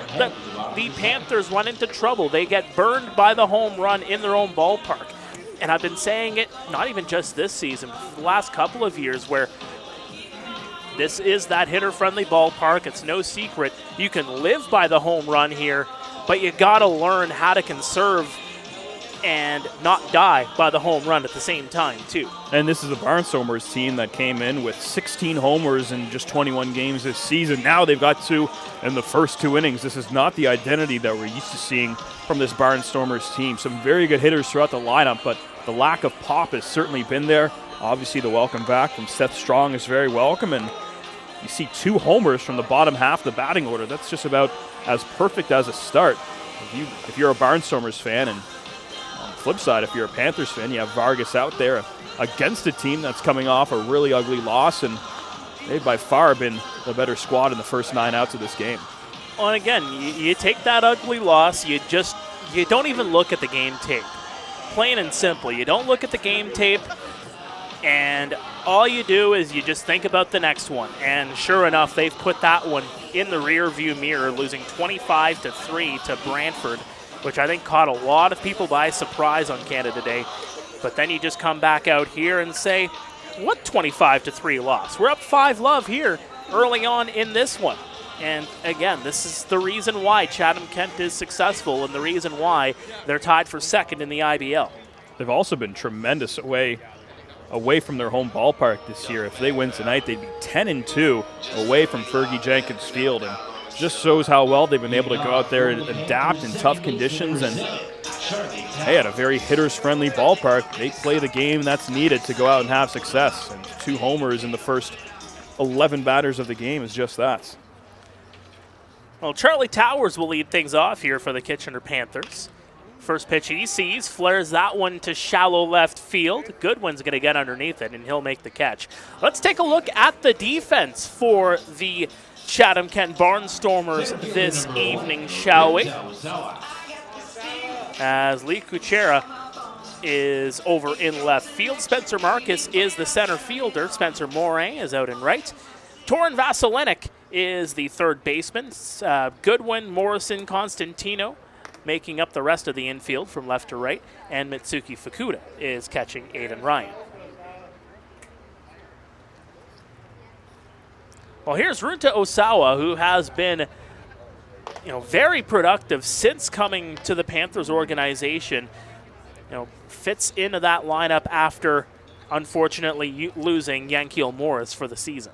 the Panthers run into trouble. They get burned by the home run in their own ballpark. And I've been saying it not even just this season, but the last couple of years, where this is that hitter-friendly ballpark. It's no secret. You can live by the home run here, but you got to learn how to conserve and not die by the home run at the same time, too. And this is a Barnstormers team that came in with 16 homers in just 21 games this season. Now they've got 2 in the first 2 innings. This is not the identity that we're used to seeing from this Barnstormers team. Some very good hitters throughout the lineup, but the lack of pop has certainly been there. Obviously, the welcome back from Seth Strong is very welcome, and you see 2 homers from the bottom half of the batting order. That's just about as perfect as a start. If you're a Barnstormers fan, and on the flip side, if you're a Panthers fan, you have Vargas out there against a team that's coming off a really ugly loss, and they've by far been the better squad in the first 9 outs of this game. Well, and again, you take that ugly loss, you don't even look at the game tape. Plain and simple, you don't look at the game tape, and all you do is you just think about the next one. And sure enough, they've put that one in the rear view mirror, losing 25-3 to Brantford, which I think caught a lot of people by surprise on Canada Day. But then you just come back out here and say, what 25-3 loss? We're up 5-love here early on in this one. And again, this is the reason why Chatham-Kent is successful and the reason why they're tied for second in the IBL. They've also been tremendous away from their home ballpark this year. If they win tonight, they'd be 10-2 away from Fergie Jenkins Field, and just shows how well they've been able to go out there and adapt in tough conditions. And hey, at a very hitters-friendly ballpark, they play the game that's needed to go out and have success. And 2 homers in the first 11 batters of the game is just that. Well, Charlie Towers will lead things off here for the Kitchener Panthers. First pitch he sees, flares that one to shallow left field. Goodwin's going to get underneath it, and he'll make the catch. Let's take a look at the defense for the Chatham-Kent Barnstormers this evening, shall we? As Lee Kuchera is over in left field. Spencer Marcus is the center fielder. Spencer Moray is out in right. Torin Vasilinek is the third baseman. Goodwin, Morrison, Constantino making up the rest of the infield from left to right, and Mitsuki Fukuda is catching Aiden Ryan. Well, here's Runta Osawa, who has been very productive since coming to the Panthers organization. Fits into that lineup after, unfortunately, losing Yankiel Morris for the season.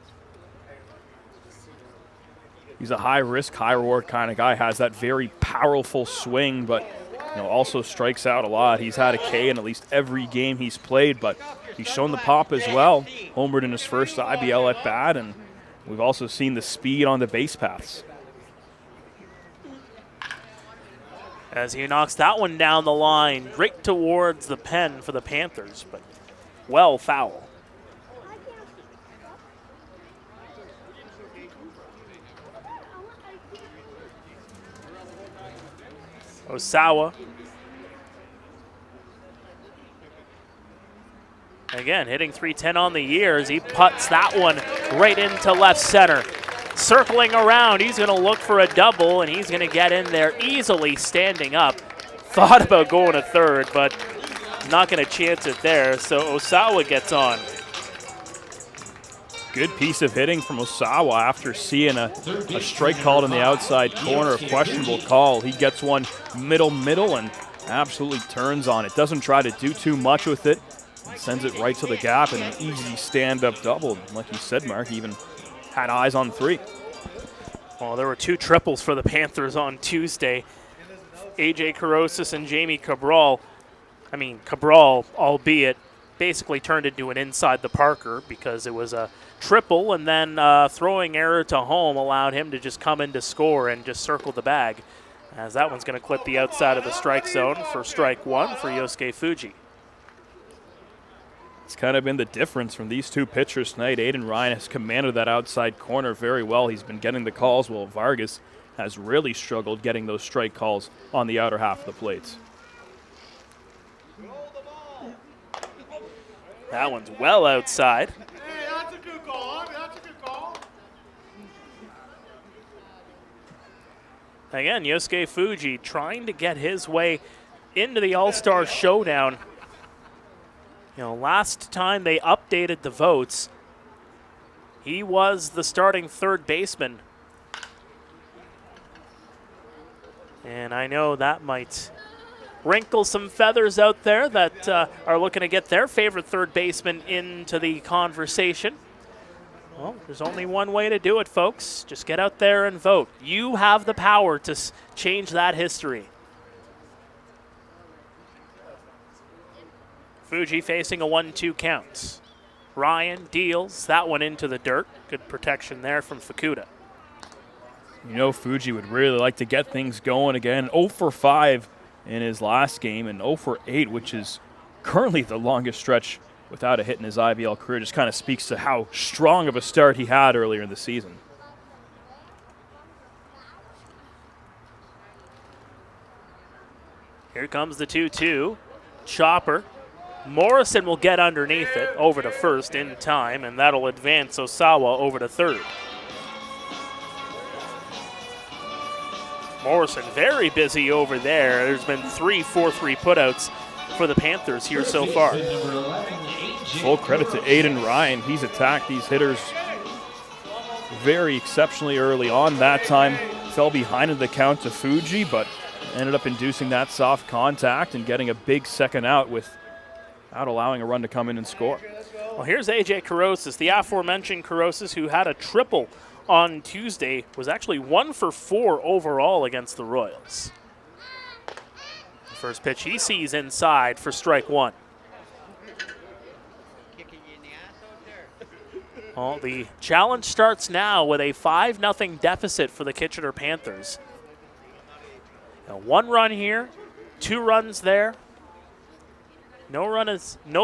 He's a high-risk, high-reward kind of guy, has that very powerful swing, but also strikes out a lot. He's had a K in at least every game he's played, but he's shown the pop as well. Homered in his first IBL at bat, and we've also seen the speed on the base paths. As he knocks that one down the line, right towards the pen for the Panthers, but well foul. Osawa. Again, hitting .310 on the year as he putts that one right into left center. Circling around, he's going to look for a double, and he's going to get in there easily standing up. Thought about going to third, but not going to chance it there, so Osawa gets on. Good piece of hitting from Osawa after seeing a strike called in the outside corner, a questionable call. He gets one middle, and absolutely turns on it. Doesn't try to do too much with it. Sends it right to the gap, and an easy stand-up double. Like you said, Mark, even had eyes on 3. Well, there were 2 triples for the Panthers on Tuesday. A.J. Carosis and Jamie Cabral. Cabral, albeit, basically turned into an inside the Parker because it was a triple, and then throwing error to home allowed him to just come in to score and just circle the bag. as that one's going to clip the outside of the strike zone for strike one for Yosuke Fuji. It's kind of been the difference from these two pitchers tonight. Aiden Ryan has commanded that outside corner very well. He's been getting the calls, while Vargas has really struggled getting those strike calls on the outer half of the plates. That one's well outside. Hey, that's a good call. That's a good call. Again, Yosuke Fuji trying to get his way into the All-Star Showdown. You know, last time they updated the votes, he was the starting third baseman. And I know that might wrinkle some feathers out there that are looking to get their favorite third baseman into the conversation. Well, there's only one way to do it, folks. Just get out there and vote. You have the power to change that history. Fuji facing a 1-2 count. Ryan deals that one into the dirt. Good protection there from Fukuda. You know, Fuji would really like to get things going again. 0 for 5 in his last game, and 0 for 8, which is currently the longest stretch without a hit in his IVL career. Just kind of speaks to how strong of a start he had earlier in the season. Here comes the 2-2. Chopper. Morrison will get underneath it over to first in time, and that'll advance Osawa over to third. Morrison very busy over there. There's been 3 4-3 putouts for the Panthers here so far. Full credit to Aiden Ryan. He's attacked these hitters very exceptionally early on. That time fell behind in the count to Fuji, but ended up inducing that soft contact and getting a big second out without allowing a run to come in and score. Well, here's AJ Carosis, the aforementioned Carosis, who had a triple on Tuesday, was actually 1 for 4 overall against the Royals. The first pitch he sees inside for strike one. Well, the challenge starts now with a 5-0 deficit for the Kitchener Panthers. Now, 1 run here, 2 runs there. No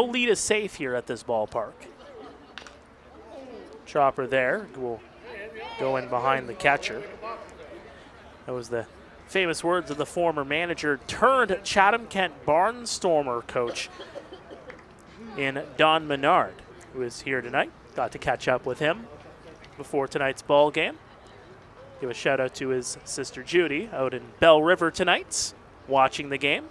lead is safe here at this ballpark. Chopper there will go in behind the catcher. That was the famous words of the former manager turned Chatham-Kent Barnstormer coach in Don Menard, who is here tonight. Got to catch up with him before tonight's ball game. Give a shout out to his sister Judy out in Bell River tonight, watching the game.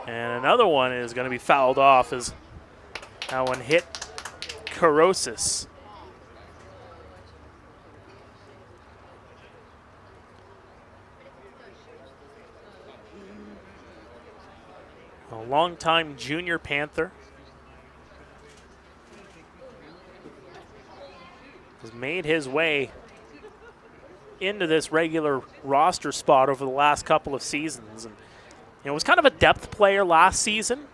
And another one is going to be fouled off as that one hit Carosis. A longtime junior Panther. Has made his way into this regular roster spot over the last couple of seasons. And you know, was kind of a depth player last season.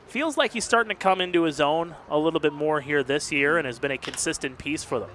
Feels like he's starting to come into his own a little bit more here this year and has been a consistent piece for them.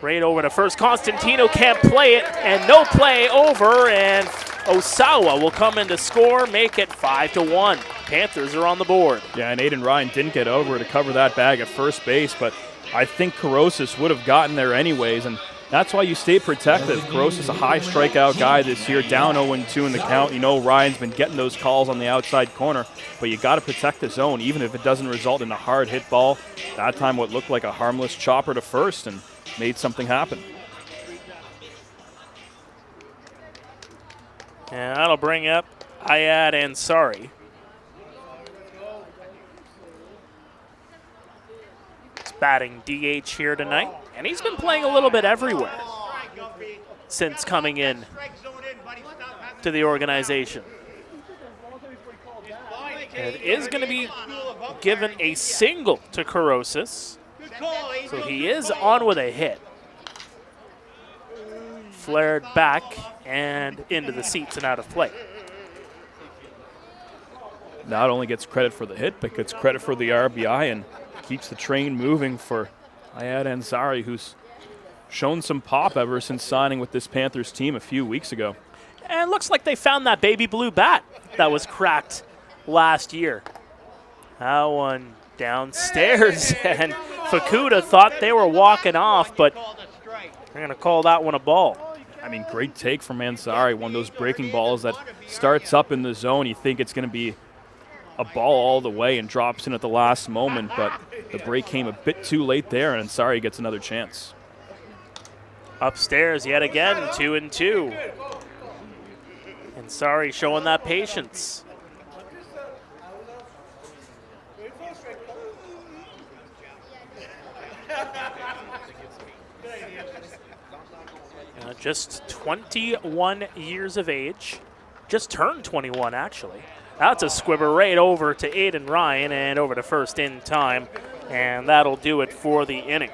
Right over to first. Constantino can't play it, and no play over, and Osawa will come in to score, make it 5-1. Panthers are on the board. Yeah, and Aiden Ryan didn't get over to cover that bag at first base, but I think Carosis would have gotten there anyways, and that's why you stay protective. Carosis is a high strikeout guy this year, down 0-2 in the count. You know Ryan's been getting those calls on the outside corner, but you got to protect the zone, even if it doesn't result in a hard hit ball. That time what looked like a harmless chopper to first and made something happen. And that'll bring up Ayad Ansari. He's batting DH here tonight, and he's been playing a little bit everywhere since coming in to the organization. And it is going to be given a single to Carosis, so he is on with a hit. Flared back and into the seats and out of play. not only gets credit for the hit, but gets credit for the RBI and keeps the train moving for Ayad Ansari, who's shown some pop ever since signing with this Panthers team a few weeks ago. And it looks like they found that baby blue bat that was cracked last year. That one downstairs, and Fukuda thought they were walking off, but they're going to call that one a ball. I mean, great take from Ansari, one of those breaking balls that starts up in the zone. You think it's going to be a ball all the way and drops in at the last moment, but the break came a bit too late there, and Ansari gets another chance. Upstairs yet again, 2-2. Ansari showing that patience. Just 21 years of age. Just turned 21, actually. That's a squibber right over to Aiden Ryan and over to first in time. And that'll do it for the inning.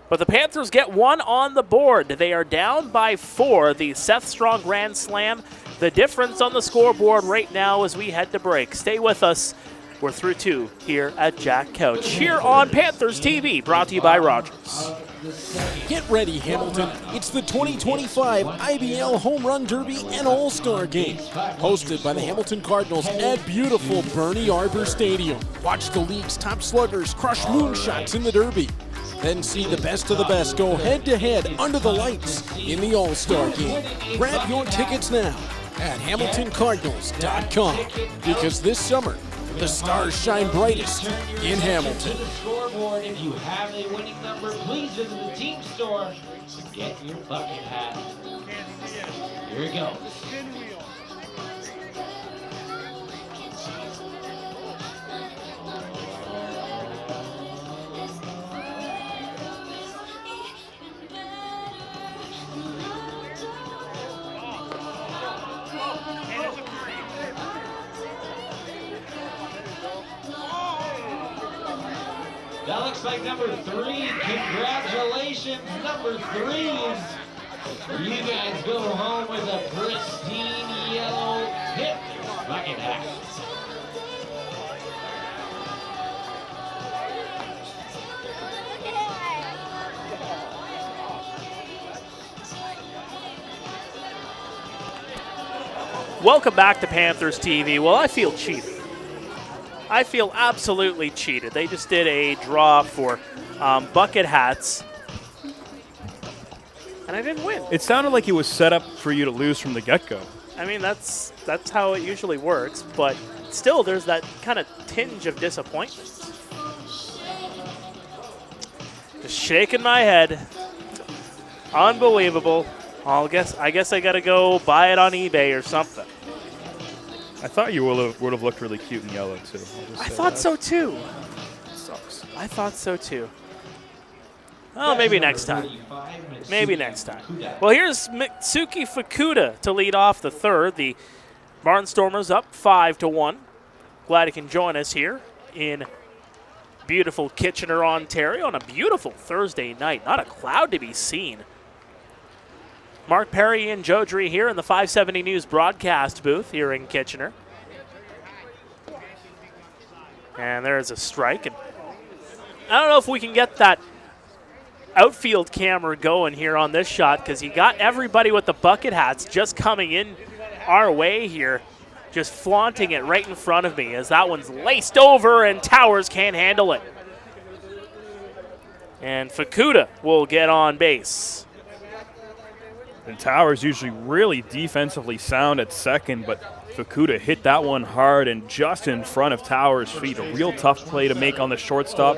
But the Panthers get one on the board. They are down by 4. The Seth Strong Grand Slam. The difference on the scoreboard right now as we head to break. Stay with us. We're through 2 here at Jack Couch. Here on Panthers TV, brought to you by Rogers. Get ready, Hamilton. It's the 2025 IBL Home Run Derby and All-Star Game, hosted by the Hamilton Cardinals at beautiful Bernie Arbor Stadium. Watch the league's top sluggers crush moonshots in the Derby. Then see the best of the best go head-to-head under the lights in the All-Star Game. Grab your tickets now at HamiltonCardinals.com, because this summer, the stars shine brightest in Hamilton. Scoreboard. If you have a winning number, please visit the team store to get your bucket hat. Here we go. That looks like number 3. Congratulations, number 3s. You guys go home with a pristine yellow hip bucket hat. Welcome back to Panthers TV. Well, I feel cheated. I feel absolutely cheated. They just did a draw for bucket hats, and I didn't win. It sounded like it was set up for you to lose from the get-go. I mean, that's how it usually works, but still there's that kind of tinge of disappointment. Just shaking my head. Unbelievable. I guess I got to go buy it on eBay or something. I thought you would have looked really cute in yellow, too. I thought so, too. Sucks. I thought so, too. Oh, maybe next time. Maybe next time. Well, here's Mitsuki Fukuda to lead off the third. The Barnstormers up 5-1. Glad he can join us here in beautiful Kitchener, Ontario on a beautiful Thursday night. Not a cloud to be seen. Mark Pare and Joudrey here in the 570 News broadcast booth here in Kitchener. And there's a strike. And I don't know if we can get that outfield camera going here on this shot, because you got everybody with the bucket hats just coming in our way here, just flaunting it right in front of me as that one's laced over and Towers can't handle it. And Fukuda will get on base. And Towers usually really defensively sound at second, but Fukuda hit that one hard and just in front of Towers' feet. A real tough play to make on the shortstop.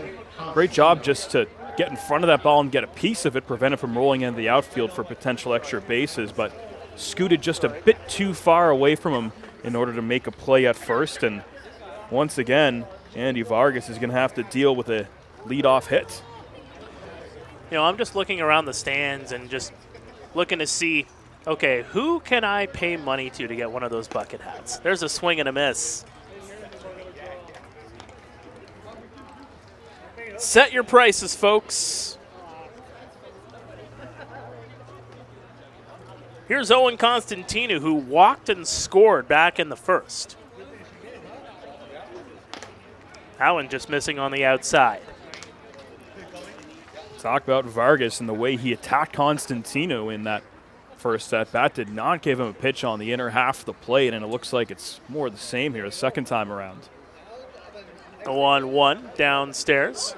Great job just to get in front of that ball and get a piece of it, prevent it from rolling into the outfield for potential extra bases, but scooted just a bit too far away from him in order to make a play at first. And once again, Andy Vargas is going to have to deal with a leadoff hit. You know, I'm just looking around the stands and just looking to see, okay, who can I pay money to get one of those bucket hats? There's a swing and a miss. Set your prices, folks. Here's Owen Constantino, who walked and scored back in the first. Allen just missing on the outside. Talk about Vargas and the way he attacked Constantino in that first at bat. Did not give him a pitch on the inner half of the plate, and it looks like it's more the same here the second time around. The 1-1 downstairs.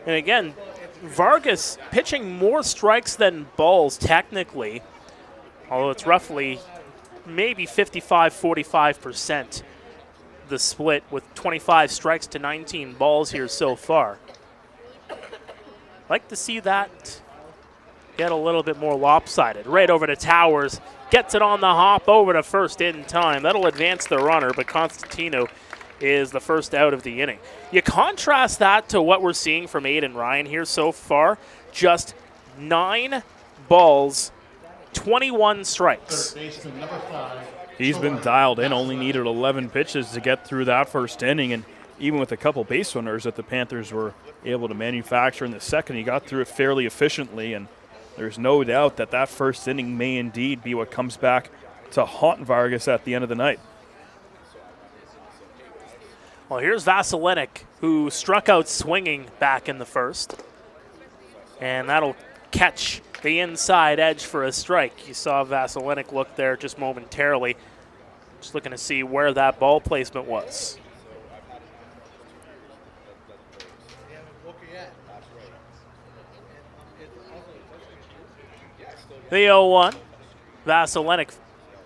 And again, Vargas pitching more strikes than balls technically, although it's roughly maybe 55-45% the split with 25 strikes to 19 balls here so far. Like to see that get a little bit more lopsided. Right over to Towers, gets it on the hop over to first in time. That'll advance the runner, but Constantino is the first out of the inning. You contrast that to what we're seeing from Aiden Ryan here so far. Just 9 balls, 21 strikes. He's been dialed in, only needed 11 pitches to get through that first inning, and even with a couple base runners that the Panthers were able to manufacture in the second, he got through it fairly efficiently, and there's no doubt that that first inning may indeed be what comes back to haunt Vargas at the end of the night. Well, here's Vasilinek, who struck out swinging back in the first, and that'll catch the inside edge for a strike. You saw Vasilinek look there just momentarily, just looking to see where that ball placement was. The 0-1. Vasilinek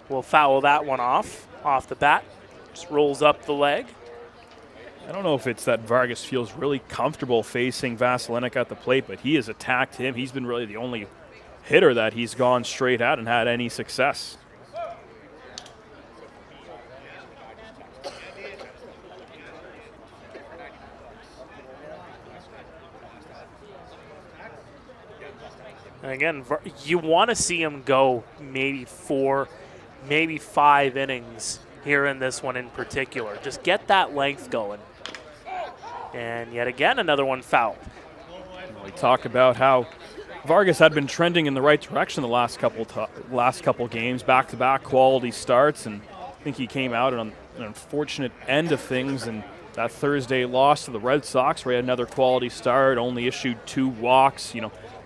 will foul that one off the bat. Just rolls up the leg. I don't know if it's that Vargas feels really comfortable facing Vasilinek at the plate, but he has attacked him. He's been really the only hitter that he's gone straight at and had any success. And again, you want to see him go maybe 4, maybe 5 innings here in this one in particular. Just get that length going. And yet again, another one fouled. We talk about how Vargas had been trending in the right direction the last couple games, back-to-back quality starts, and I think he came out on an unfortunate end of things, and that Thursday loss to the Red Sox where he had another quality start, only issued 2 walks,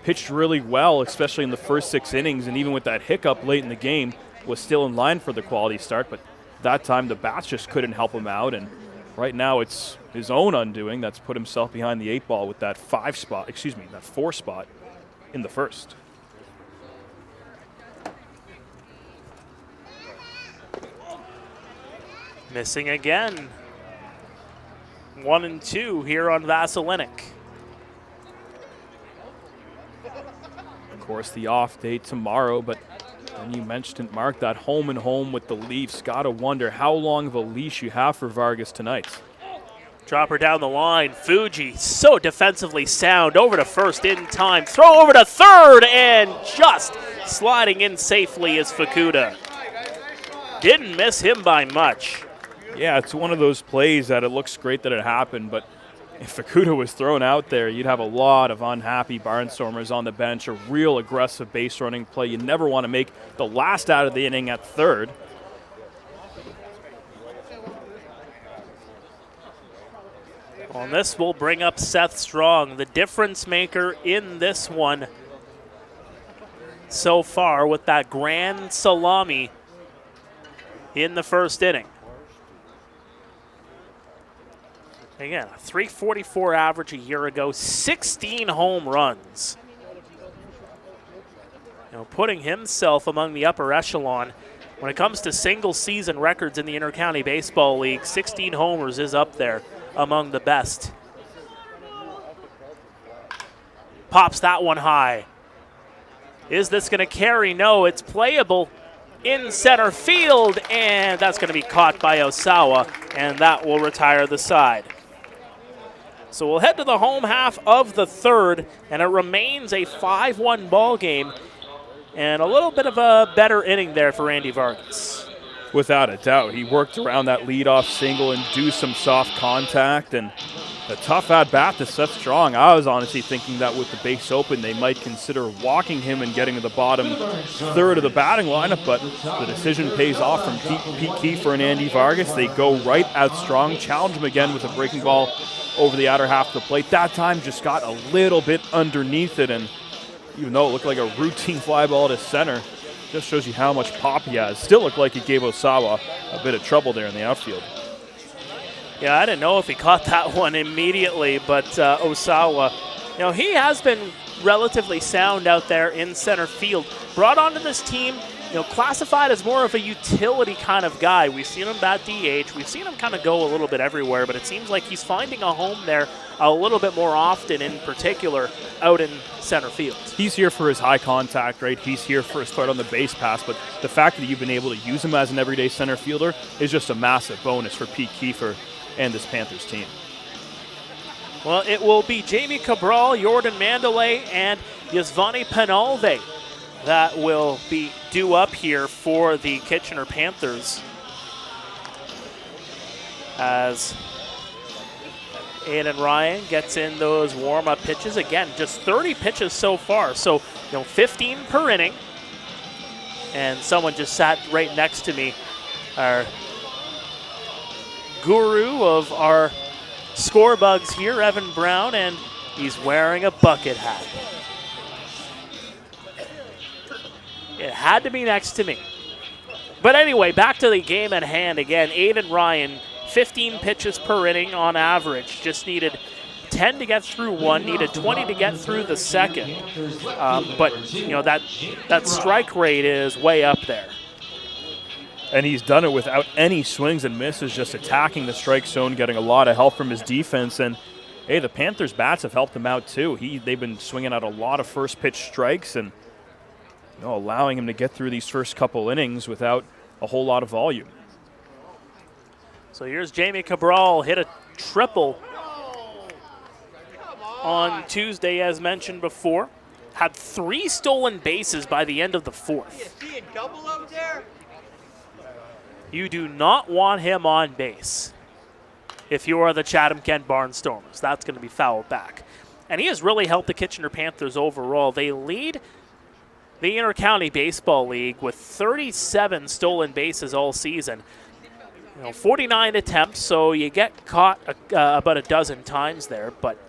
pitched really well, especially in the first 6 innings, and even with that hiccup late in the game, was still in line for the quality start, but that time the bats just couldn't help him out, and right now it's his own undoing that's put himself behind the 8 ball with that 4 spot in the first. Missing again. 1 and 2 here on Vasilinek. Of course, the off day tomorrow, but when you mentioned it, Mark, that home and home with the Leafs, gotta wonder how long of a leash you have for Vargas tonight. Dropper down the line. Fuji, so defensively sound. Over to first in time. Throw over to third, and just sliding in safely is Fukuda. Didn't miss him by much. Yeah, it's one of those plays that it looks great that it happened, but if Fukuda was thrown out there, you'd have a lot of unhappy Barnstormers on the bench, a real aggressive base running play. You never want to make the last out of the inning at third. On this, we'll bring up Seth Strong, the difference maker in this one so far with that grand salami in the first inning. Again, a .344 average a year ago, 16 home runs. Putting himself among the upper echelon. When it comes to single season records in the Intercounty Baseball League, 16 homers is up there among the best. Pops that one high. Is this going to carry? No, it's playable in center field, and that's going to be caught by Osawa, and that will retire the side. So we'll head to the home half of the third, and it remains a 5-1 ball game, and a little bit of a better inning there for Randy Vargas. Without a doubt. He worked around that leadoff single, induced some soft contact, and A tough at-bat to Seth Strong. I was honestly thinking that with the base open, they might consider walking him and getting to the bottom third of the batting lineup, but the decision pays off from Pete Kiefer and Andy Vargas. They go right at Strong, challenge him again with a breaking ball over the outer half of the plate. That time just got a little bit underneath it, and even though it looked like a routine fly ball to center, just shows you how much pop he has. Still looked like he gave Osawa a bit of trouble there in the outfield. Yeah, I didn't know if he caught that one immediately, but Osawa, he has been relatively sound out there in center field. Brought onto this team, classified as more of a utility kind of guy. We've seen him bat DH. We've seen him kind of go a little bit everywhere, but it seems like he's finding a home there a little bit more often, in particular out in center field. He's here for his high contact, right? He's here for his start on the base pass, but the fact that you've been able to use him as an everyday center fielder is just a massive bonus for Pete Kiefer and this Panthers team. Well, it will be Jamie Cabral, Jordan Mandalay, and Yasvani Penalve that will be due up here for the Kitchener Panthers, as Aiden Ryan gets in those warm-up pitches. Again, just 30 pitches so far, so 15 per inning. And someone just sat right next to me, our guru of our score bugs here, Evan Brown, and he's wearing a bucket hat. It had to be next to me. But anyway, back to the game at hand again. Aiden Ryan, 15 pitches per inning on average. Just needed 10 to get through one, needed 20 to get through the second. But that strike rate is way up there. And he's done it without any swings and misses, just attacking the strike zone, getting a lot of help from his defense. And, hey, the Panthers' bats have helped him out, too. They've been swinging out a lot of first-pitch strikes and allowing him to get through these first couple innings without a whole lot of volume. So here's Jamie Cabral, hit a triple on Tuesday, as mentioned before. Had 3 stolen bases by the end of the fourth. You do not want him on base if you are the Chatham-Kent Barnstormers. That's going to be fouled back. And he has really helped the Kitchener Panthers overall. They lead the Intercounty Baseball League with 37 stolen bases all season. 49 attempts, so you get caught about a dozen times there, but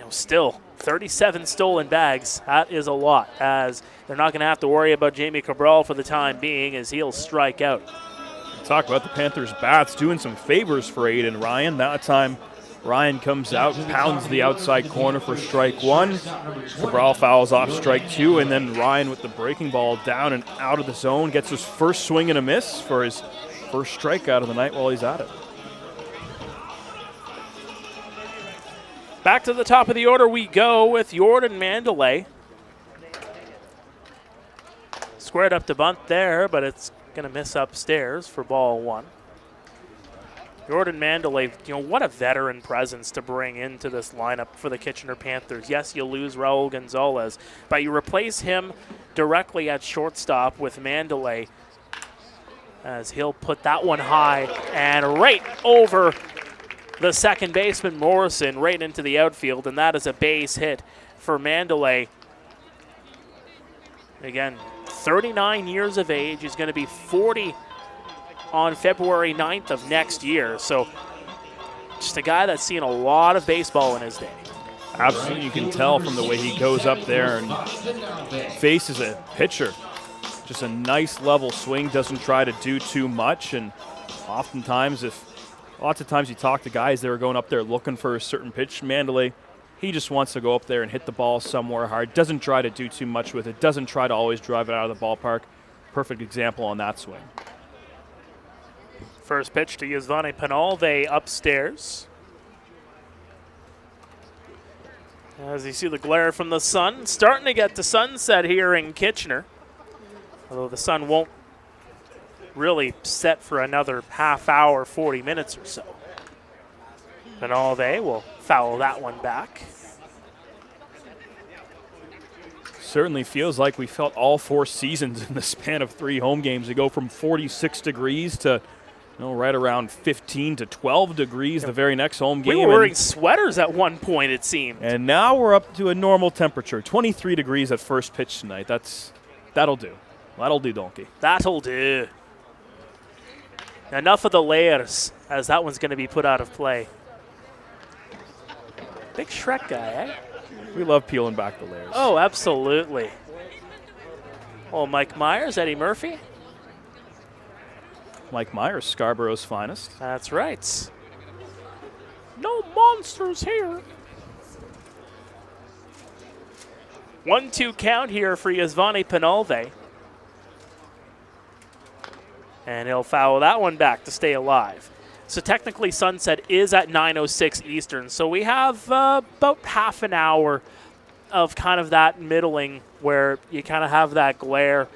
still 37 stolen bags. That is a lot, as they're not going to have to worry about Jamie Cabral for the time being, as he'll strike out. Talk about the Panthers' bats doing some favors for Aiden Ryan. That time, Ryan comes out, pounds the outside corner for strike one. Cabral fouls off strike two, and then Ryan with the breaking ball down and out of the zone gets his first swing and a miss for his first strikeout of the night while he's at it. Back to the top of the order we go with Jordan Mandalay. Squared up to bunt there, but it's going to miss upstairs for ball one. Jordan Mandalay, what a veteran presence to bring into this lineup for the Kitchener Panthers. Yes, you lose Raul Gonzalez, but you replace him directly at shortstop with Mandalay, as he'll put that one high and right over the second baseman Morrison, right into the outfield, and that is a base hit for Mandalay. Again, 39 years of age. He's going to be 40 on February 9th of next year. So just a guy that's seen a lot of baseball in his day. Absolutely, you can tell from the way he goes up there and faces a pitcher. Just a nice level swing, doesn't try to do too much, and lots of times you talk to guys that are going up there looking for a certain pitch. Mandalay, he just wants to go up there and hit the ball somewhere hard. Doesn't try to do too much with it. Doesn't try to always drive it out of the ballpark. Perfect example on that swing. First pitch to Yasvani Penalve upstairs. As you see the glare from the sun, starting to get to sunset here in Kitchener. Although the sun won't really set for another half hour, 40 minutes or so. Penalve will foul that one back. Certainly feels like we felt all 4 seasons in the span of 3 home games. We go from 46 degrees to right around 15 to 12 degrees the very next home game. We were wearing sweaters at one point, it seemed. And now we're up to a normal temperature, 23 degrees at first pitch tonight. That'll do. That'll do, donkey. That'll do. Enough of the layers, as that one's going to be put out of play. Big Shrek guy, eh? We love peeling back the layers. Oh, absolutely. Oh, Mike Myers, Eddie Murphy. Mike Myers, Scarborough's finest. That's right. No monsters here. 1-2 count here for Yasvani Penalve. And he'll foul that one back to stay alive. So technically sunset is at 9:06 Eastern. So we have about half an hour of kind of that middling where you kind of have that glare.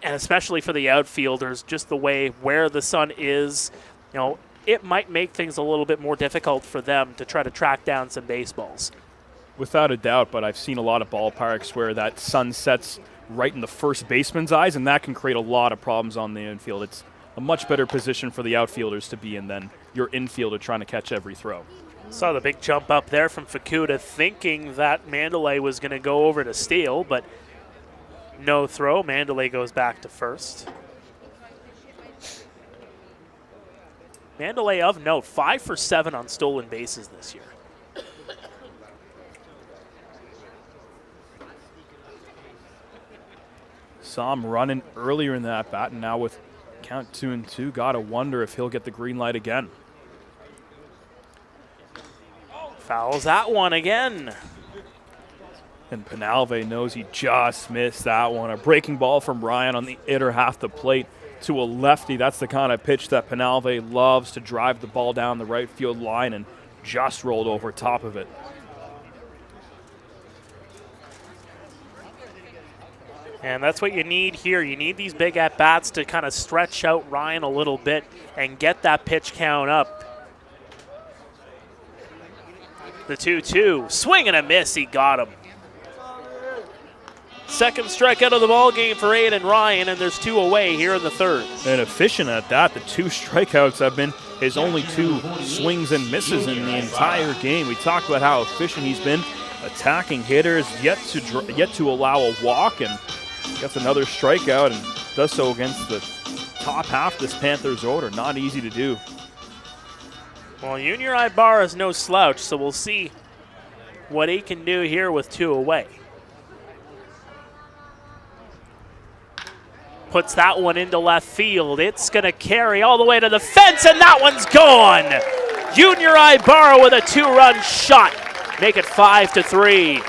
And especially for the outfielders, just the way where the sun is, it might make things a little bit more difficult for them to try to track down some baseballs. Without a doubt, but I've seen a lot of ballparks where that sun sets right in the first baseman's eyes, and that can create a lot of problems on the infield. It's a much better position for the outfielders to be in than your infielder trying to catch every throw. Saw the big jump up there from Fukuda, thinking that Mandalay was going to go over to steal, but no throw. Mandalay goes back to first. Mandalay of note, 5 for 7 on stolen bases this year. Saw him running earlier in that bat, and now with count 2-2, gotta wonder if he'll get the green light again. Fouls that one again. And Penalve knows he just missed that one. A breaking ball from Ryan on the inner half the plate to a lefty. That's the kind of pitch that Penalve loves, to drive the ball down the right field line, and just rolled over top of it. And that's what you need here. You need these big at-bats to kind of stretch out Ryan a little bit and get that pitch count up. The 2-2. Swing and a miss. He got him. Second strikeout of the ball game for Aiden Ryan, and there's 2 away here in the third. And efficient at that. The 2 strikeouts have been his only 2 swings and misses in the entire game. We talked about how efficient he's been attacking hitters, yet to allow a walk, and gets another strikeout, and does so against the top half of this Panthers order. Not easy to do. Well, Junior Ibarra is no slouch, so we'll see what he can do here with 2 away. Puts that one into left field. It's going to carry all the way to the fence, and that one's gone. Junior Ibarra with a 2-run shot. Make it 5-3.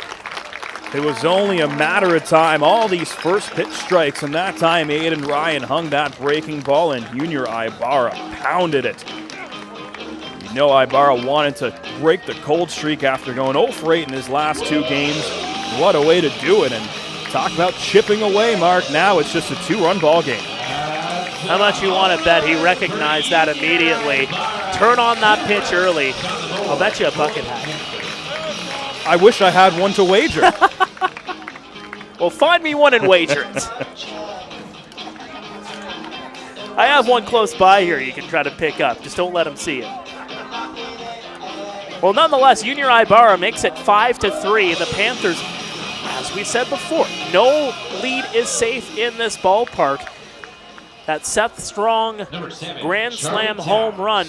It was only a matter of time. All these first pitch strikes, and that time Aiden Ryan hung that breaking ball, and Junior Ibarra pounded it. You know, Ibarra wanted to break the cold streak after going 0 for 8 in his last 2 games. What a way to do it. And talk about chipping away, Mark. Now it's just a 2-run ball game. How much you want to bet he recognized that immediately? Turn on that pitch early. I'll bet you a bucket hat. I wish I had one to wager. Well, find me one and wager it. I have one close by here you can try to pick up. Just don't let him see it. Well, nonetheless, Junior Ibarra makes it 5-3, and the Panthers, as we said before, no lead is safe in this ballpark. That Seth Strong grand slam home run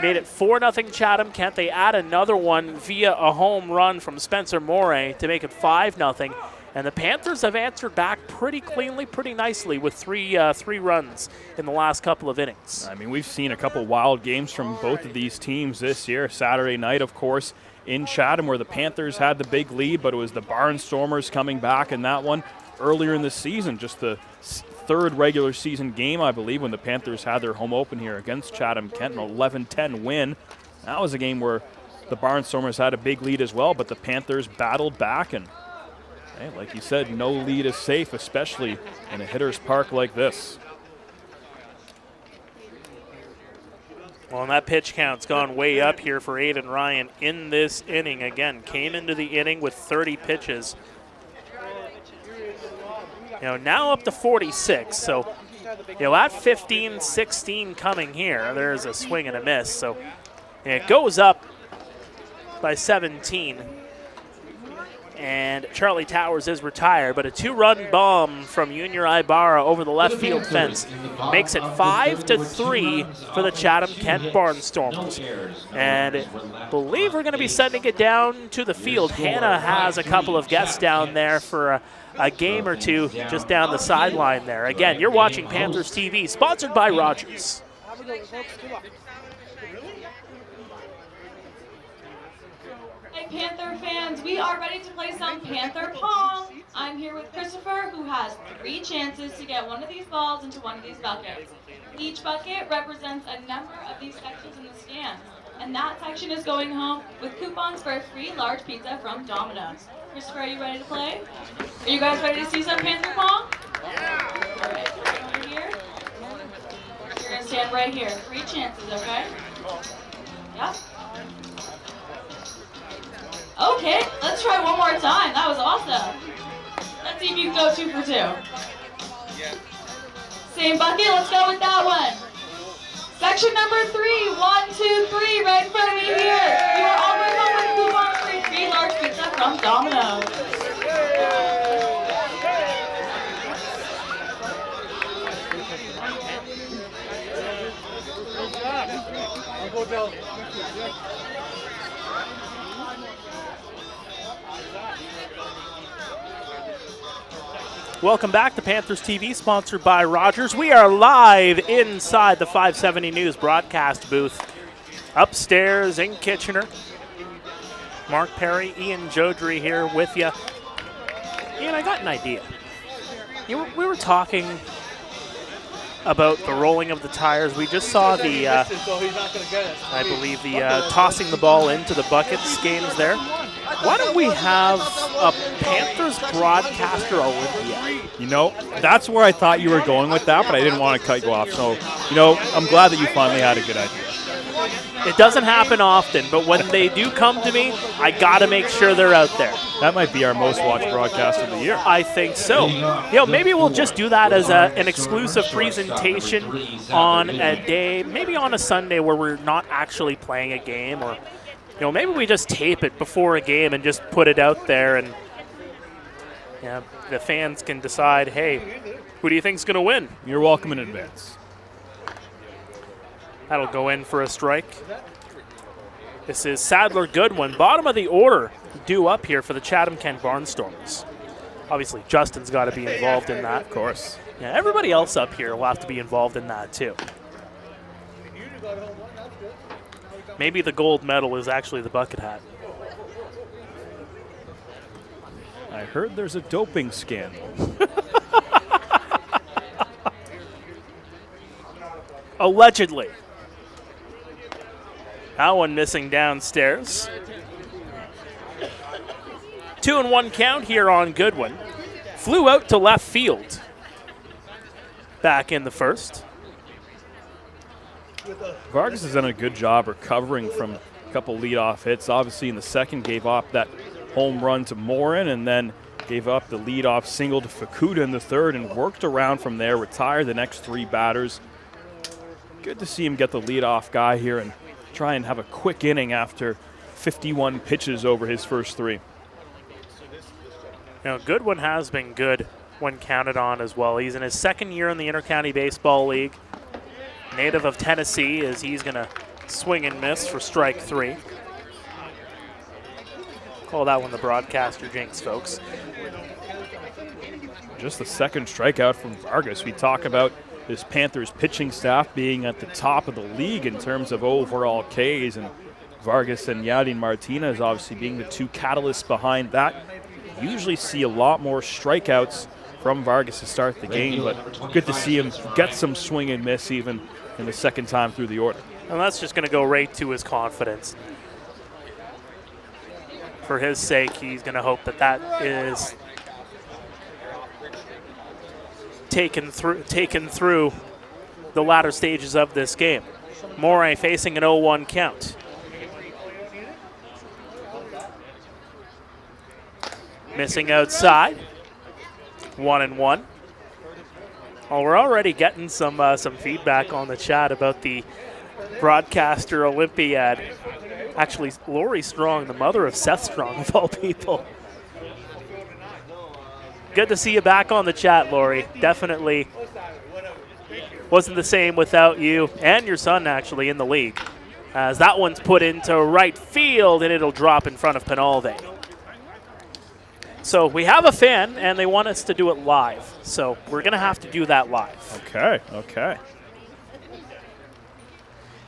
made it 4-0 Chatham-Kent. They add another one via a home run from Spencer Morey to make it 5-0. And the Panthers have answered back pretty cleanly, pretty nicely with three runs in the last couple of innings. I mean, we've seen a couple wild games from both of these teams this year. Saturday night, of course, in Chatham, where the Panthers had the big lead, but it was the Barnstormers coming back in that one earlier in the season, just the third regular season game, I believe, when the Panthers had their home open here against Chatham-Kent, an 11-10 win. That was a game where the Barnstormers had a big lead as well, but the Panthers battled back, and hey, like you said, no lead is safe, especially in a hitter's park like this. Well, and that pitch count's gone way up here for Aiden Ryan in this inning. Again, came into the inning with 30 pitches. Now up to 46, so at 15-16 coming here, there's a swing and a miss. So it goes up by 17. And Charlie Towers is retired, but a 2-run bomb from Junior Ibarra over the left field fence makes it 5-3 for the Chatham-Kent Barnstormers. And I believe we're going to be sending it down to the field. Hannah has a couple of guests down there for a game or two just down the sideline there. Again, you're watching Panthers TV, sponsored by Rogers. Panther fans, we are ready to play some Panther Pong. I'm here with Christopher, who has 3 chances to get one of these balls into one of these buckets. Each bucket represents a number of these sections in the stands, and that section is going home with coupons for a free large pizza from Domino's. Christopher, are you ready to play? Are you guys ready to see some Panther Pong? Yeah! All right, over here. You're going to stand right here. 3 chances, okay? Yep. Okay, let's try one more time. That was awesome. Let's see if you can go 2 for 2. Same bucket, let's go with that one. Section number 3, 1, 2, 3, right in front of me here. You are all going home with coupons for a free large pizza from Domino's. Welcome back to Panthers TV, sponsored by Rogers. We are live inside the 570 News broadcast booth upstairs in Kitchener. Mark Pare, Ian Joudrey here with you. Ian, I got an idea. We were talking about the rolling of the tires. We just saw the, I believe, the tossing the ball into the buckets games there. Why don't we have a Panthers broadcaster Olympia? You know, that's where I thought you were going with that, but I didn't want to cut you off. So, you know, I'm glad that you finally had a good idea. It doesn't happen often, but when they do come to me, I got to make sure they're out there. That might be our most watched broadcast of the year. I think so. You know, maybe we'll just do that as an exclusive presentation on a day, maybe on a Sunday where we're not actually playing a game, or you know, maybe we just tape it before a game and just put it out there, and yeah, the fans can decide, hey, who do you think's going to win? You're welcome in advance. That'll go in for a strike. This is Sadler Goodwin, bottom of the order, due up here for the Chatham-Kent Barnstormers. Obviously, Justin's got to be involved in that. Of course. Yeah, everybody else up here will have to be involved in that too. Maybe the gold medal is actually the bucket hat. I heard there's a doping scandal. Allegedly. That one missing downstairs. 2-1 count here on Goodwin. Flew out to left field. Back in the first. Vargas has done a good job recovering from a couple leadoff hits. Obviously in the second gave up that home run to Morin, and then gave up the leadoff single to Fukuda in the third, and worked around from there, retired the next 3 batters. Good to see him get the leadoff guy here and try and have a quick inning after 51 pitches over his first 3. You know, Goodwin has been good when counted on as well. He's in his second year in the Intercounty Baseball League. Native of Tennessee, as he's going to swing and miss for strike 3. Call that one the broadcaster jinx, folks. Just the second strikeout from Vargas. We talk about this Panthers pitching staff being at the top of the league in terms of overall Ks, and Vargas and Yadin Martinez obviously being the 2 catalysts behind that. Usually see a lot more strikeouts from Vargas to start the game, but good to see him get some swing and miss even in the second time through the order. And that's just going to go right to his confidence. For his sake, he's going to hope that that is taken through the latter stages of this game. Moray facing an 0-1 count. Missing outside. 1-1. Well, we're already getting some feedback on the chat about the broadcaster Olympiad. Actually, Lori Strong, the mother of Seth Strong, of all people. Good to see you back on the chat, Lori. Definitely wasn't the same without you and your son, actually, in the league. As that one's put into right field, and it'll drop in front of Penalve. So we have a fan, and they want us to do it live. So we're going to have to do that live. Okay.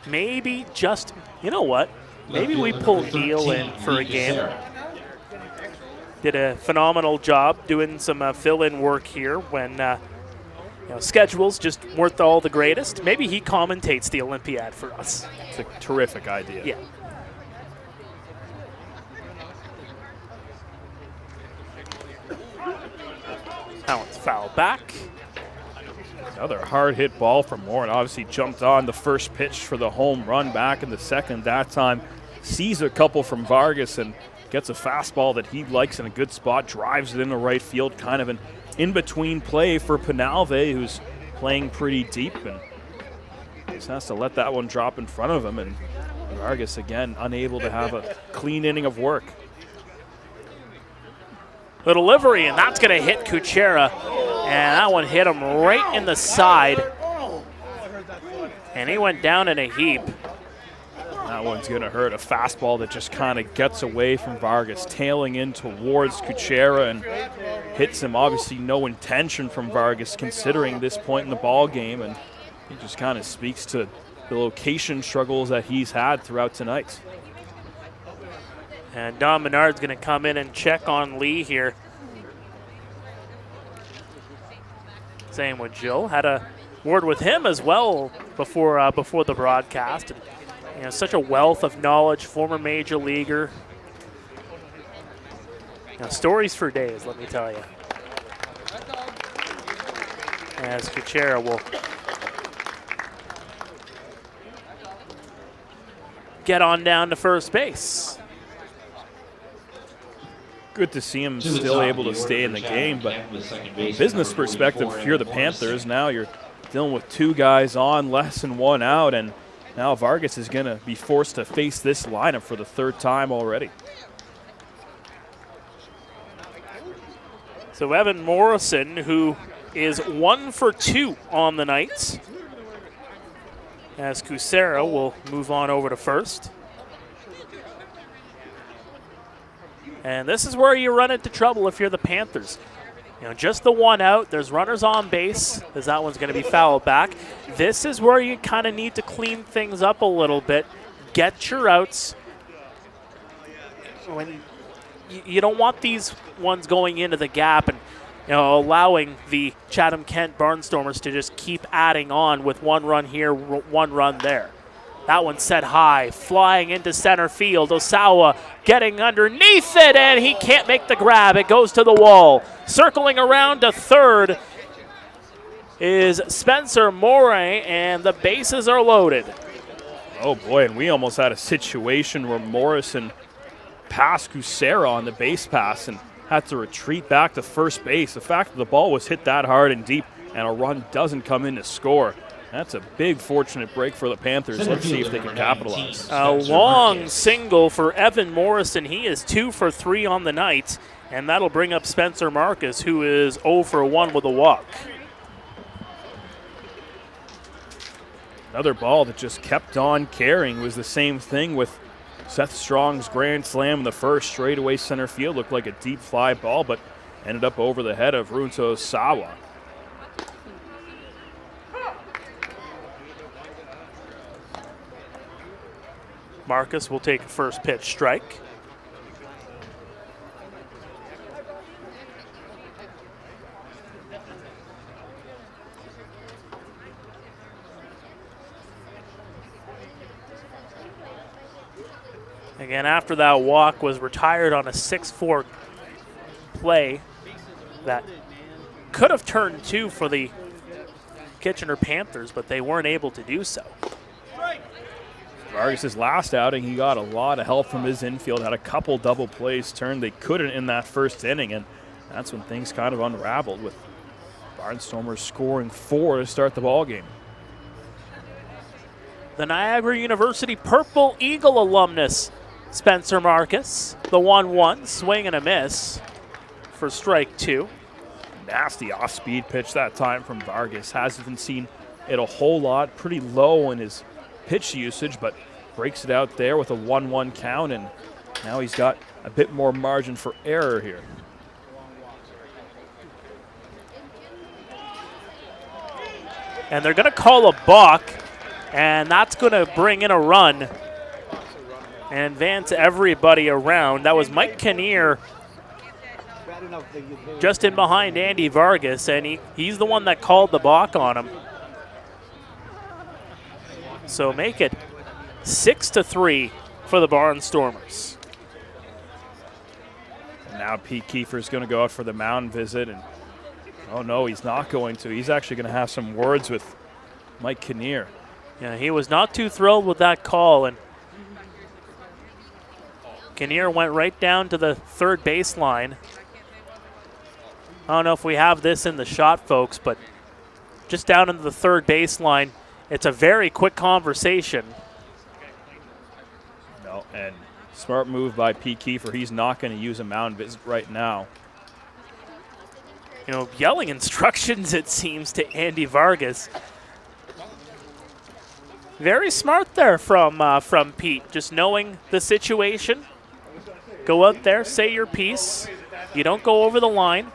Maybe just, you know what? Maybe we pull Neil in for a game. Did a phenomenal job doing some fill-in work here when schedules just weren't all the greatest. Maybe he commentates the Olympiad for us. It's a terrific idea. Yeah. That one's fouled back. Another hard hit ball from Moore, and obviously jumped on the first pitch for the home run back in the second. That time sees a couple from Vargas and gets a fastball that he likes in a good spot, drives it into right field, kind of an in-between play for Penalve, who's playing pretty deep and just has to let that one drop in front of him. And Vargas, again, unable to have a clean inning of work. The delivery, and that's going to hit Kuchera. And that one hit him right in the side. And he went down in a heap. That one's going to hurt. A fastball that just kind of gets away from Vargas, tailing in towards Kuchera and hits him. Obviously no intention from Vargas considering this point in the ball game, and he just kind of speaks to the location struggles that he's had throughout tonight. And Don Menard's going to come in and check on Lee here. Same with Joe. Had a word with him as well before the broadcast. And, such a wealth of knowledge, former major leaguer. Stories for days, let me tell you. As Kuchera will get on down to first base. Good to see him still able to stay in the game, but business perspective, if you're the Panthers, now you're dealing with two guys on, less than one out, and now Vargas is going to be forced to face this lineup for the third time already. So Evan Morrison, who is 1 for 2 on the night, as Kuchera will move on over to first. And this is where you run into trouble if you're the Panthers. Just the one out. There's runners on base, as that one's going to be fouled back. This is where you kind of need to clean things up a little bit. Get your outs. When you don't want these ones going into the gap and allowing the Chatham-Kent Barnstormers to just keep adding on with one run here, one run there. That one set high, flying into center field. Osawa getting underneath it, and he can't make the grab. It goes to the wall. Circling around to third is Spencer Moray, and the bases are loaded. Oh boy, and we almost had a situation where Morrison passed Kuchera on the base pass and had to retreat back to first base. The fact that the ball was hit that hard and deep and a run doesn't come in to score, that's a big fortunate break for the Panthers. Let's see if they can capitalize. A long single for Evan Morrison. He is 2 for 3 on the night, and that'll bring up Spencer Marcus, who is 0 for 1 with a walk. Another ball that just kept on carrying was the same thing with Seth Strong's grand slam in the first. Straightaway center field looked like a deep fly ball, but ended up over the head of Runto Osawa. Marcus will take a first pitch strike. Again, after that walk, was retired on a 6-4 play that could have turned 2 for the Kitchener Panthers, but they weren't able to do so. Vargas' last outing, he got a lot of help from his infield, had a couple double plays turned. They couldn't in that first inning, and that's when things kind of unraveled with Barnstormers scoring 4 to start the ball game. The Niagara University Purple Eagle alumnus, Spencer Marcus. The 1-1, swing and a miss for strike 2. Nasty off-speed pitch that time from Vargas. Hasn't seen it a whole lot. Pretty low in his pitch usage, but breaks it out there with a 1-1 count, and now he's got a bit more margin for error here. And they're going to call a balk, and that's going to bring in a run and advance everybody around. That was Mike Kinnear just in behind Andy Vargas, and he's the one that called the balk on him. So make it 6-3 for the Barnstormers. Now Pete Kiefer's going to go out for the mound visit, and oh no, he's not going to. He's actually going to have some words with Mike Kinnear. Yeah, he was not too thrilled with that call, and Kinnear went right down to the third baseline. I don't know if we have this in the shot, folks, but just down into the third baseline, it's a very quick conversation. No, and smart move by Pete Kiefer. He's not going to use a mound visit right now. You know, yelling instructions, it seems, to Andy Vargas. Very smart there from Pete, just knowing the situation. Go out there, say your piece. You don't go over the line.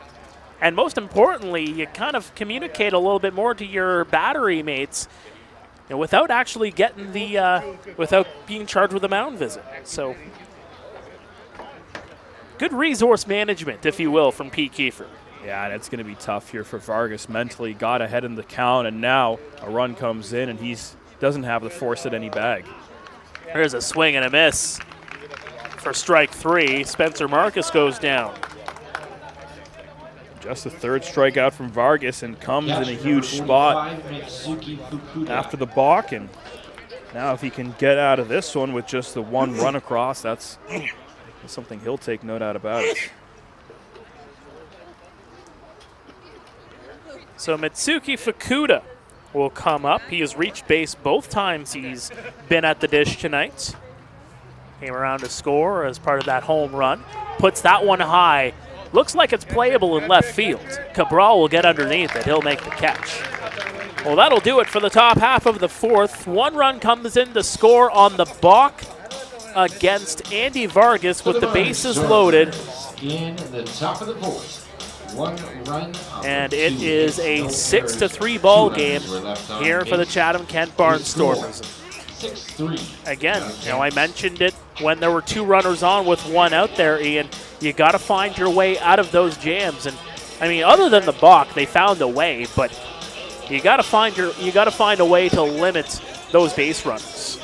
And most importantly, you kind of communicate a little bit more to your battery mates, you know, without actually getting without being charged with a mound visit. So, good resource management, if you will, from Pete Kiefer. Yeah, and it's going to be tough here for Vargas. Mentally got ahead in the count, and now a run comes in, and he doesn't have the force at any bag. There's a swing and a miss for strike 3. Spencer Marcus goes down. Just the third strikeout from Vargas, and comes in a huge spot after the balk. And now if he can get out of this one with just the one run across, that's something he'll take no doubt about it. So Mitsuki Fukuda will come up. He has reached base both times he's been at the dish tonight. Came around to score as part of that home run. Puts that one high. Looks like it's playable in left field. Cabral will get underneath it. He'll make the catch. Well, that'll do it for the top half of the fourth. One run comes in to score on the balk against Andy Vargas with the bases loaded. In the top of the fourth. One run. And it is a 6-3 ball game here for the Chatham-Kent Barnstormers. 6-3. Again, you know, I mentioned it when there were 2 runners on with 1 out there, Ian. You got to find your way out of those jams, and I mean, other than the balk, they found a way, but you got to find a way to limit those base runners.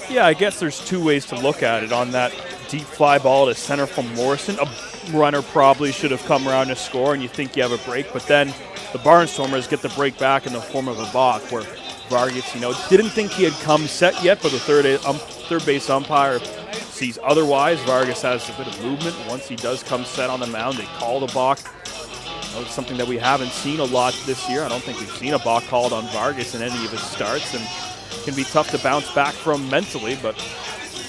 Yeah, I guess there's 2 ways to look at it. On that deep fly ball to center from Morrison, a runner probably should have come around to score, and you think you have a break, but then the Barnstormers get the break back in the form of a balk, where Vargas, you know, didn't think he had come set yet, but the third base umpire sees otherwise. Vargas has a bit of movement. Once he does come set on the mound, they call the balk. It's something that we haven't seen a lot this year. I don't think we've seen a balk called on Vargas in any of his starts, and it can be tough to bounce back from mentally, but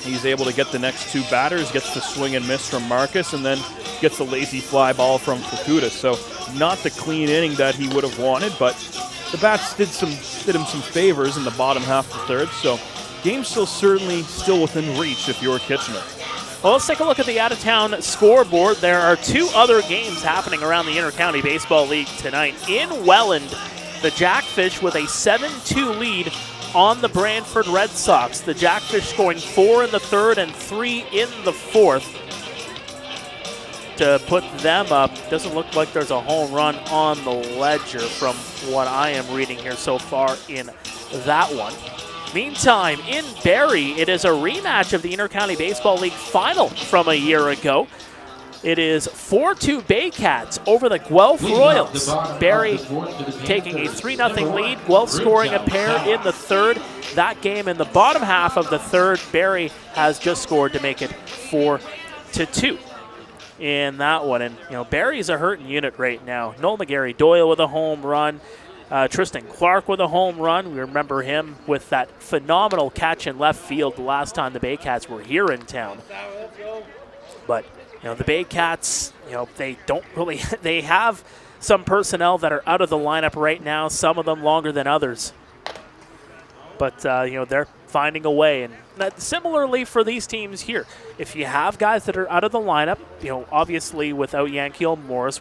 he's able to get the next 2 batters, gets the swing and miss from Marcus, and then gets the lazy fly ball from Fukuda. So not the clean inning that he would have wanted, but the bats did him some favors in the bottom half of the third, so game still within reach if you're Kitchener. Well, let's take a look at the out-of-town scoreboard. There are 2 other games happening around the Inter-County Baseball League tonight. In Welland, the Jackfish with a 7-2 lead on the Brantford Red Sox. The Jackfish scoring 4 in the third and 3 in the fourth to put them up. Doesn't look like there's a home run on the ledger from what I am reading here so far in that one. Meantime, in Barrie, it is a rematch of the Inter-County Baseball League final from a year ago. It is 4-2 Baycats over the Guelph Royals. Barrie taking a 3-0 lead. Guelph scoring a pair in the third. That game in the bottom half of the third, Barrie has just scored to make it 4-2. in that one. And, Barrie's a hurting unit right now. Noel McGarry Doyle with a home run. Tristan Clark with a home run. We remember him with that phenomenal catch in left field the last time the Baycats were here in town. But, the Baycats, they don't really, they have some personnel that are out of the lineup right now, some of them longer than others. But, they're finding a way. And similarly for these teams here, if you have guys that are out of the lineup, obviously without Yankeel Morris,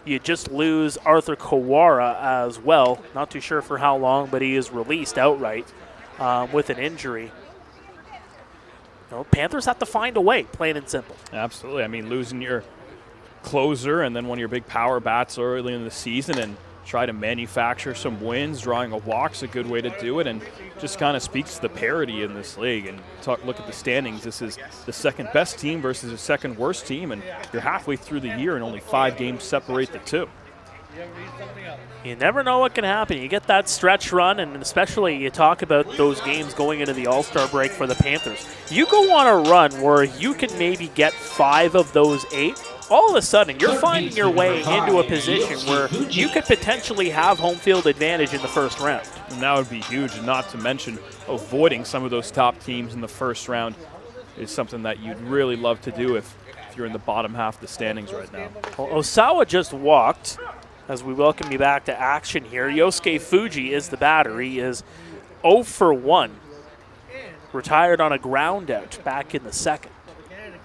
you just lose Arthur Kawara as well. Not too sure for how long, but he is released outright with an injury. Panthers have to find a way, plain and simple. Absolutely. I mean, losing your closer and then one of your big power bats early in the season and try to manufacture some wins, drawing a walk's a good way to do it, and just kind of speaks to the parity in this league. And look at the standings. This is the second best team versus the second worst team, and you're halfway through the year and only 5 games separate the two. You never know what can happen. You get that stretch run, and especially you talk about those games going into the All-Star break for the Panthers. You go on a run where you can maybe get 5 of those 8. All of a sudden, you're finding your way into a position where you could potentially have home field advantage in the first round. And that would be huge, and not to mention avoiding some of those top teams in the first round is something that you'd really love to do if you're in the bottom half of the standings right now. Well, Osawa just walked as we welcome you back to action here. Yosuke Fuji is the batter. He is 0 for 1. Retired on a ground out back in the second.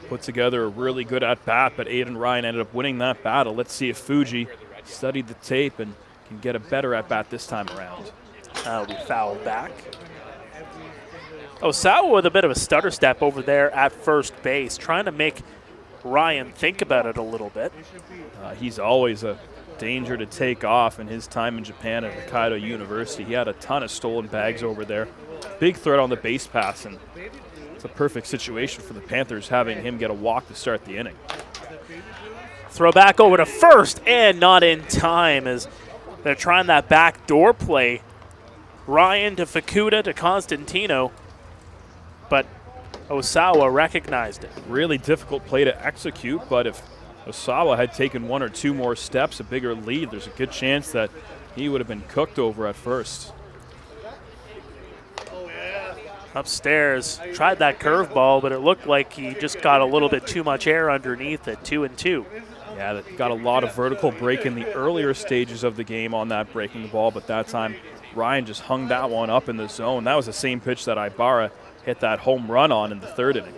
Put together a really good at-bat, but Aiden Ryan ended up winning that battle. Let's see if Fuji studied the tape and can get a better at-bat this time around. That'll be fouled back. Osawa with a bit of a stutter step over there at first base, trying to make Ryan think about it a little bit. He's always a danger to take off in his time in Japan at Hokkaido University. He had a ton of stolen bags over there. Big threat on the base pass, and it's a perfect situation for the Panthers, having him get a walk to start the inning. Throw back over to first, and not in time as they're trying that backdoor play. Ryan to Fukuda to Constantino, but Osawa recognized it. Really difficult play to execute, but if Osawa had taken 1 or 2 more steps, a bigger lead, there's a good chance that he would have been cooked over at first. Upstairs, tried that curveball, but it looked like he just got a little bit too much air underneath it, 2-2. Yeah, that got a lot of vertical break in the earlier stages of the game on that breaking ball, but that time Ryan just hung that one up in the zone. That was the same pitch that Ibarra hit that home run on in the third inning.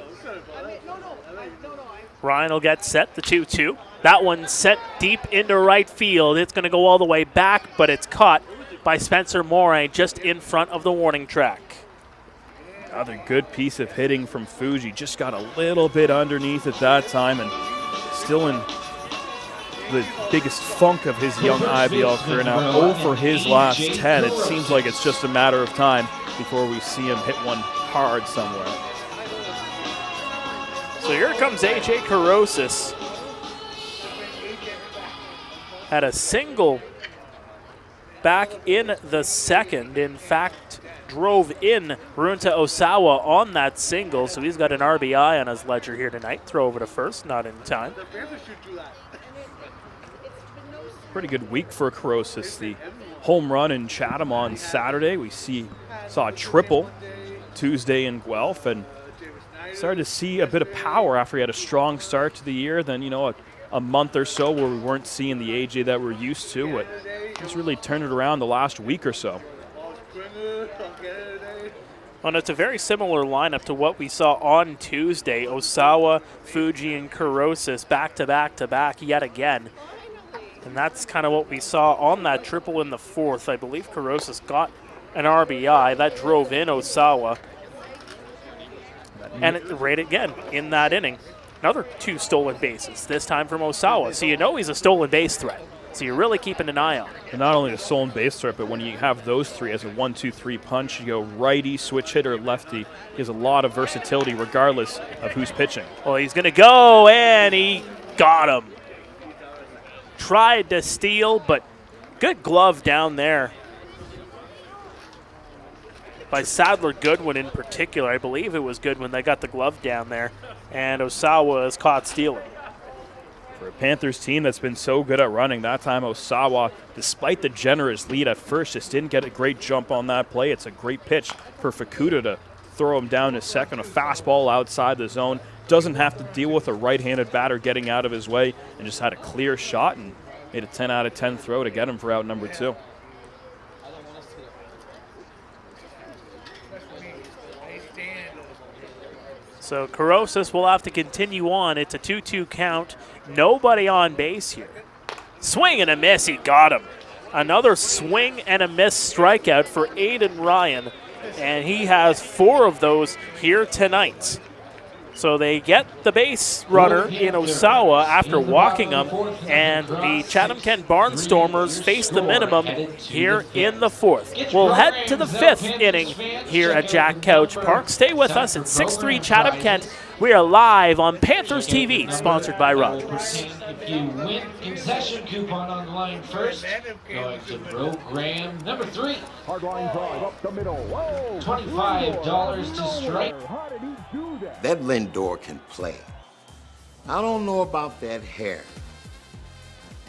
Ryan will get set, the 2-2. That one set deep into right field. It's going to go all the way back, but it's caught by Spencer Moray just in front of the warning track. Another good piece of hitting from Fuji. Just got a little bit underneath at that time, and still in the biggest funk of his young IBL career now. 0 for his last 10. It seems like it's just a matter of time before we see him hit one hard somewhere. So here comes A.J. Carosis. Had a single back in the second. In fact, drove in Runta Osawa on that single, so he's got an RBI on his ledger here tonight. Throw over to first, not in time. Pretty good week for Carosis. The home run in Chatham on Saturday. We saw a triple Tuesday in Guelph, and started to see a bit of power after he had a strong start to the year. Then, a month or so where we weren't seeing the AJ that we're used to, but he's really turned it around the last week or so. Well, it's a very similar lineup to what we saw on Tuesday. Osawa, Fuji, and Carosis back to back yet again. And that's kind of what we saw on that triple in the fourth. I believe Carosis got an RBI. That drove in Osawa. And right again in that inning, another 2 stolen bases, this time from Osawa. So he's a stolen base threat. So you're really keeping an eye on it. And not only a stolen base threat, but when you have those 3 as a 1-2-3 punch, you go righty, switch hitter, lefty. He has a lot of versatility regardless of who's pitching. Well, he's going to go, and he got him. Tried to steal, but good glove down there by Sadler Goodwin in particular. I believe it was Goodwin that got the glove down there, and Osawa is caught stealing. For a Panthers team that's been so good at running, that time Osawa, despite the generous lead at first, just didn't get a great jump on that play. It's a great pitch for Fukuda to throw him down to second. A fastball outside the zone. Doesn't have to deal with a right-handed batter getting out of his way, and just had a clear shot and made a 10 out of 10 throw to get him for out number 2. So Carosis will have to continue on. It's a 2-2 count. Nobody on base here. Swing and a miss. He got him. Another swing and a miss strikeout for Aiden Ryan. And he has 4 of those here tonight. So they get the base runner in Osawa after walking him, and the Chatham-Kent Barnstormers face the minimum here in the 4th. We'll head to the 5th inning here at Jack Couch Park. Stay with us at 6-3 Chatham-Kent. We are live on Panthers TV, sponsored by Rogers. If you win concession coupon on the line first, going to program number 3. Hardline drive up the middle. Whoa. $25 to strike. How did he do that? That Lindor can play. I don't know about that hair.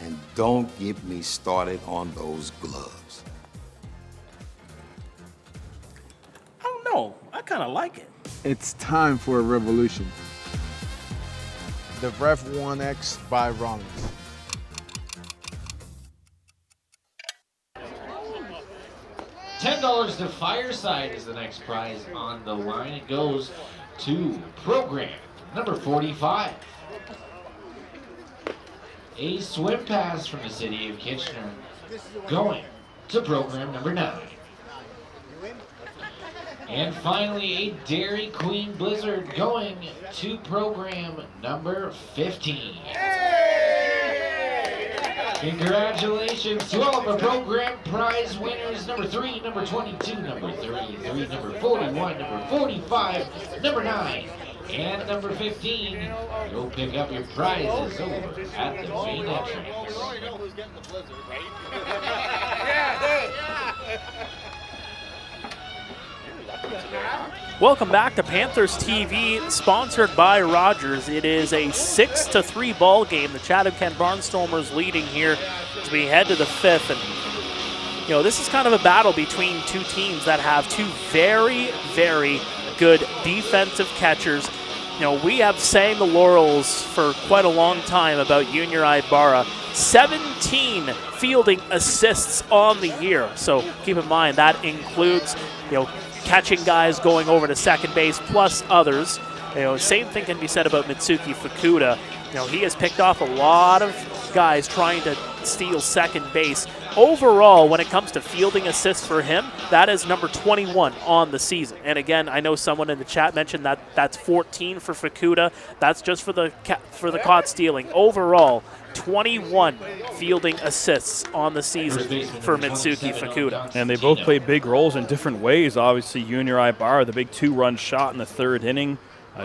And don't get me started on those gloves. I don't know. I kind of like it. It's time for a revolution. The Rev 1X by Rollins. $10 to Fireside is the next prize on the line. It goes to program number 45. A swim pass from the city of Kitchener going to program number 9. And finally, a Dairy Queen Blizzard going to program number 15. Congratulations to all of our program prize winners. Number 3, number 22, number 33, number 41, number 45, number 9, and number 15. Go pick up your prizes over at the main entrance. Welcome back to Panthers TV, sponsored by Rogers. It is a 6-3 ball game. The Chatham-Kent Barnstormers leading here as we head to the 5th. And, you know, this is kind of a battle between two teams that have two very, very good defensive catchers. You know, we have sang the laurels for quite a long time about Junior Ibarra. 17 fielding assists on the year. So keep in mind that includes, you know, catching guys going over to second base plus others. You know, same thing can be said about Mitsuki Fukuda. You know, he has picked off a lot of guys trying to steal second base. Overall, when it comes to fielding assists for him, that is number 21 on the season. And again, I know someone in the chat mentioned that that's 14 for Fukuda. That's just for the caught stealing. Overall, 21 fielding assists on the season for Mitsuki Fukuda. And they both play big roles in different ways. Obviously, Junior Ibarra, the big 2-run shot in the 3rd inning,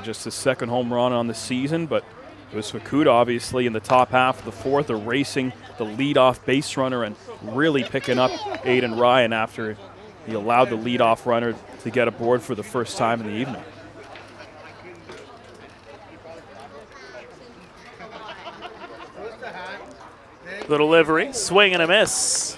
just his 2nd home run on the season. But it was Fukuda, obviously, in the top half of the 4th, erasing the leadoff base runner and really picking up Aiden Ryan after he allowed the leadoff runner to get aboard for the first time in the evening. The delivery, swing and a miss.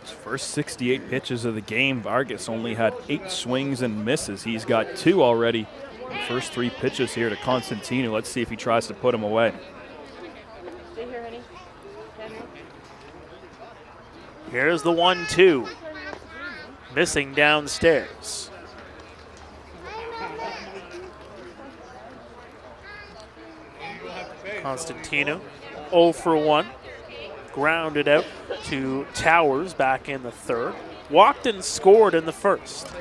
His first 68 pitches of the game, Vargas only had 8 swings and misses. He's got 2 already. The first 3 pitches here to Constantino. Let's see if he tries to put him away. Here's the 1-2. Missing downstairs. Constantino 0 for 1. Grounded out to Towers back in the 3rd. Walked and scored in the 1st.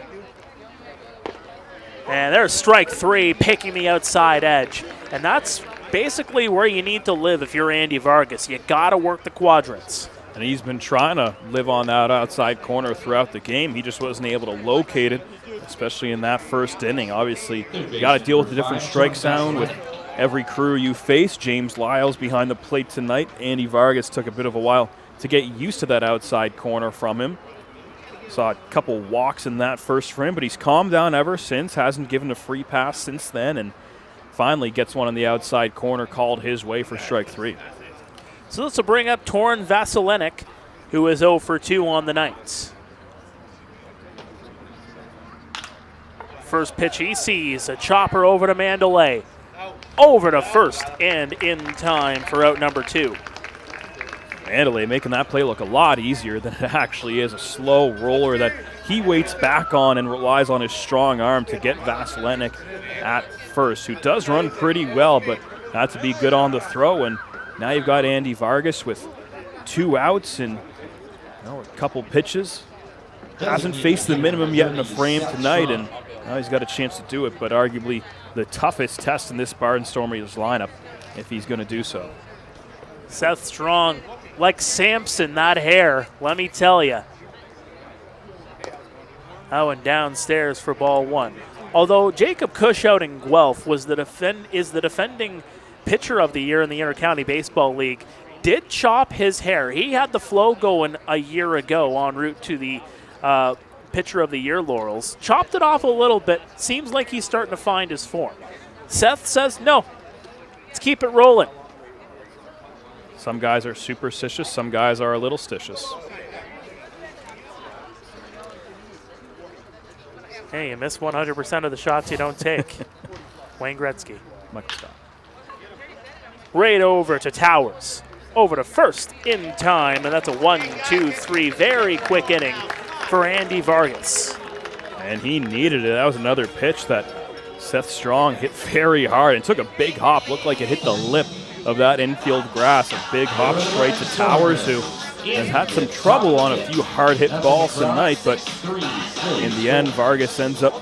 And there's strike 3, picking the outside edge. And that's basically where you need to live if you're Andy Vargas. You got to work the quadrants. And he's been trying to live on that outside corner throughout the game. He just wasn't able to locate it, especially in that 1st inning. Obviously, you got to deal with the different strike zone with every crew you face. James Lyles behind the plate tonight. Andy Vargas took a bit of a while to get used to that outside corner from him. Saw a couple walks in that first frame, but he's calmed down ever since, hasn't given a free pass since then, and finally gets one on the outside corner called his way for strike 3. So this will bring up Torin Vasilenik, who is 0 for 2 on the night. First pitch he sees, a chopper over to Mandalay. Over to first and in time for out number 2. Mandalay making that play look a lot easier than it actually is. A slow roller that he waits back on and relies on his strong arm to get Vasilenik at first, who does run pretty well, but had to be good on the throw. And now you've got Andy Vargas with 2 outs and a couple pitches. Hasn't faced the minimum yet in the frame tonight, and now he's got a chance to do it, but arguably the toughest test in this Barnstormers lineup if he's going to do so. Seth Strong, like Samson, that hair, let me tell you. Oh, and downstairs for ball 1. Although Jacob Cush out in Guelph is the defending pitcher of the year in the Intercounty Baseball League, did chop his hair. He had the flow going a year ago en route to the pitcher of the year laurels. Chopped it off a little bit. Seems like he's starting to find his form. Seth says, no, let's keep it rolling. Some guys are superstitious, some guys are a little stitious. Hey, you miss 100% of the shots you don't take. Wayne Gretzky. Right over to Towers. Over to first in time, and that's a 1-2-3 very quick inning for Andy Vargas. And he needed it. That was another pitch that Seth Strong hit very hard and took a big hop. Looked like it hit the lip of that infield grass. A big hop straight to Towers, who has had some trouble on a few hard-hit balls tonight, but in the end, Vargas ends up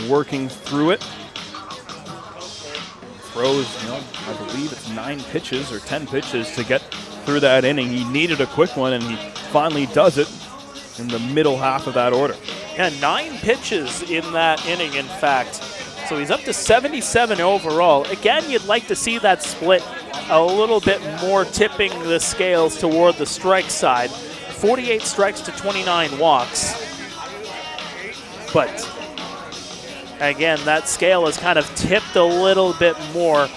working through it. Throws, I believe it's 9 pitches or 10 pitches to get through that inning. He needed a quick one, and he finally does it in the middle half of that order. Yeah, 9 pitches in that inning, in fact. So he's up to 77 overall. Again, you'd like to see that split a little bit more, tipping the scales toward the strike side. 48 strikes to 29 walks. But again, that scale is kind of tipped a little bit more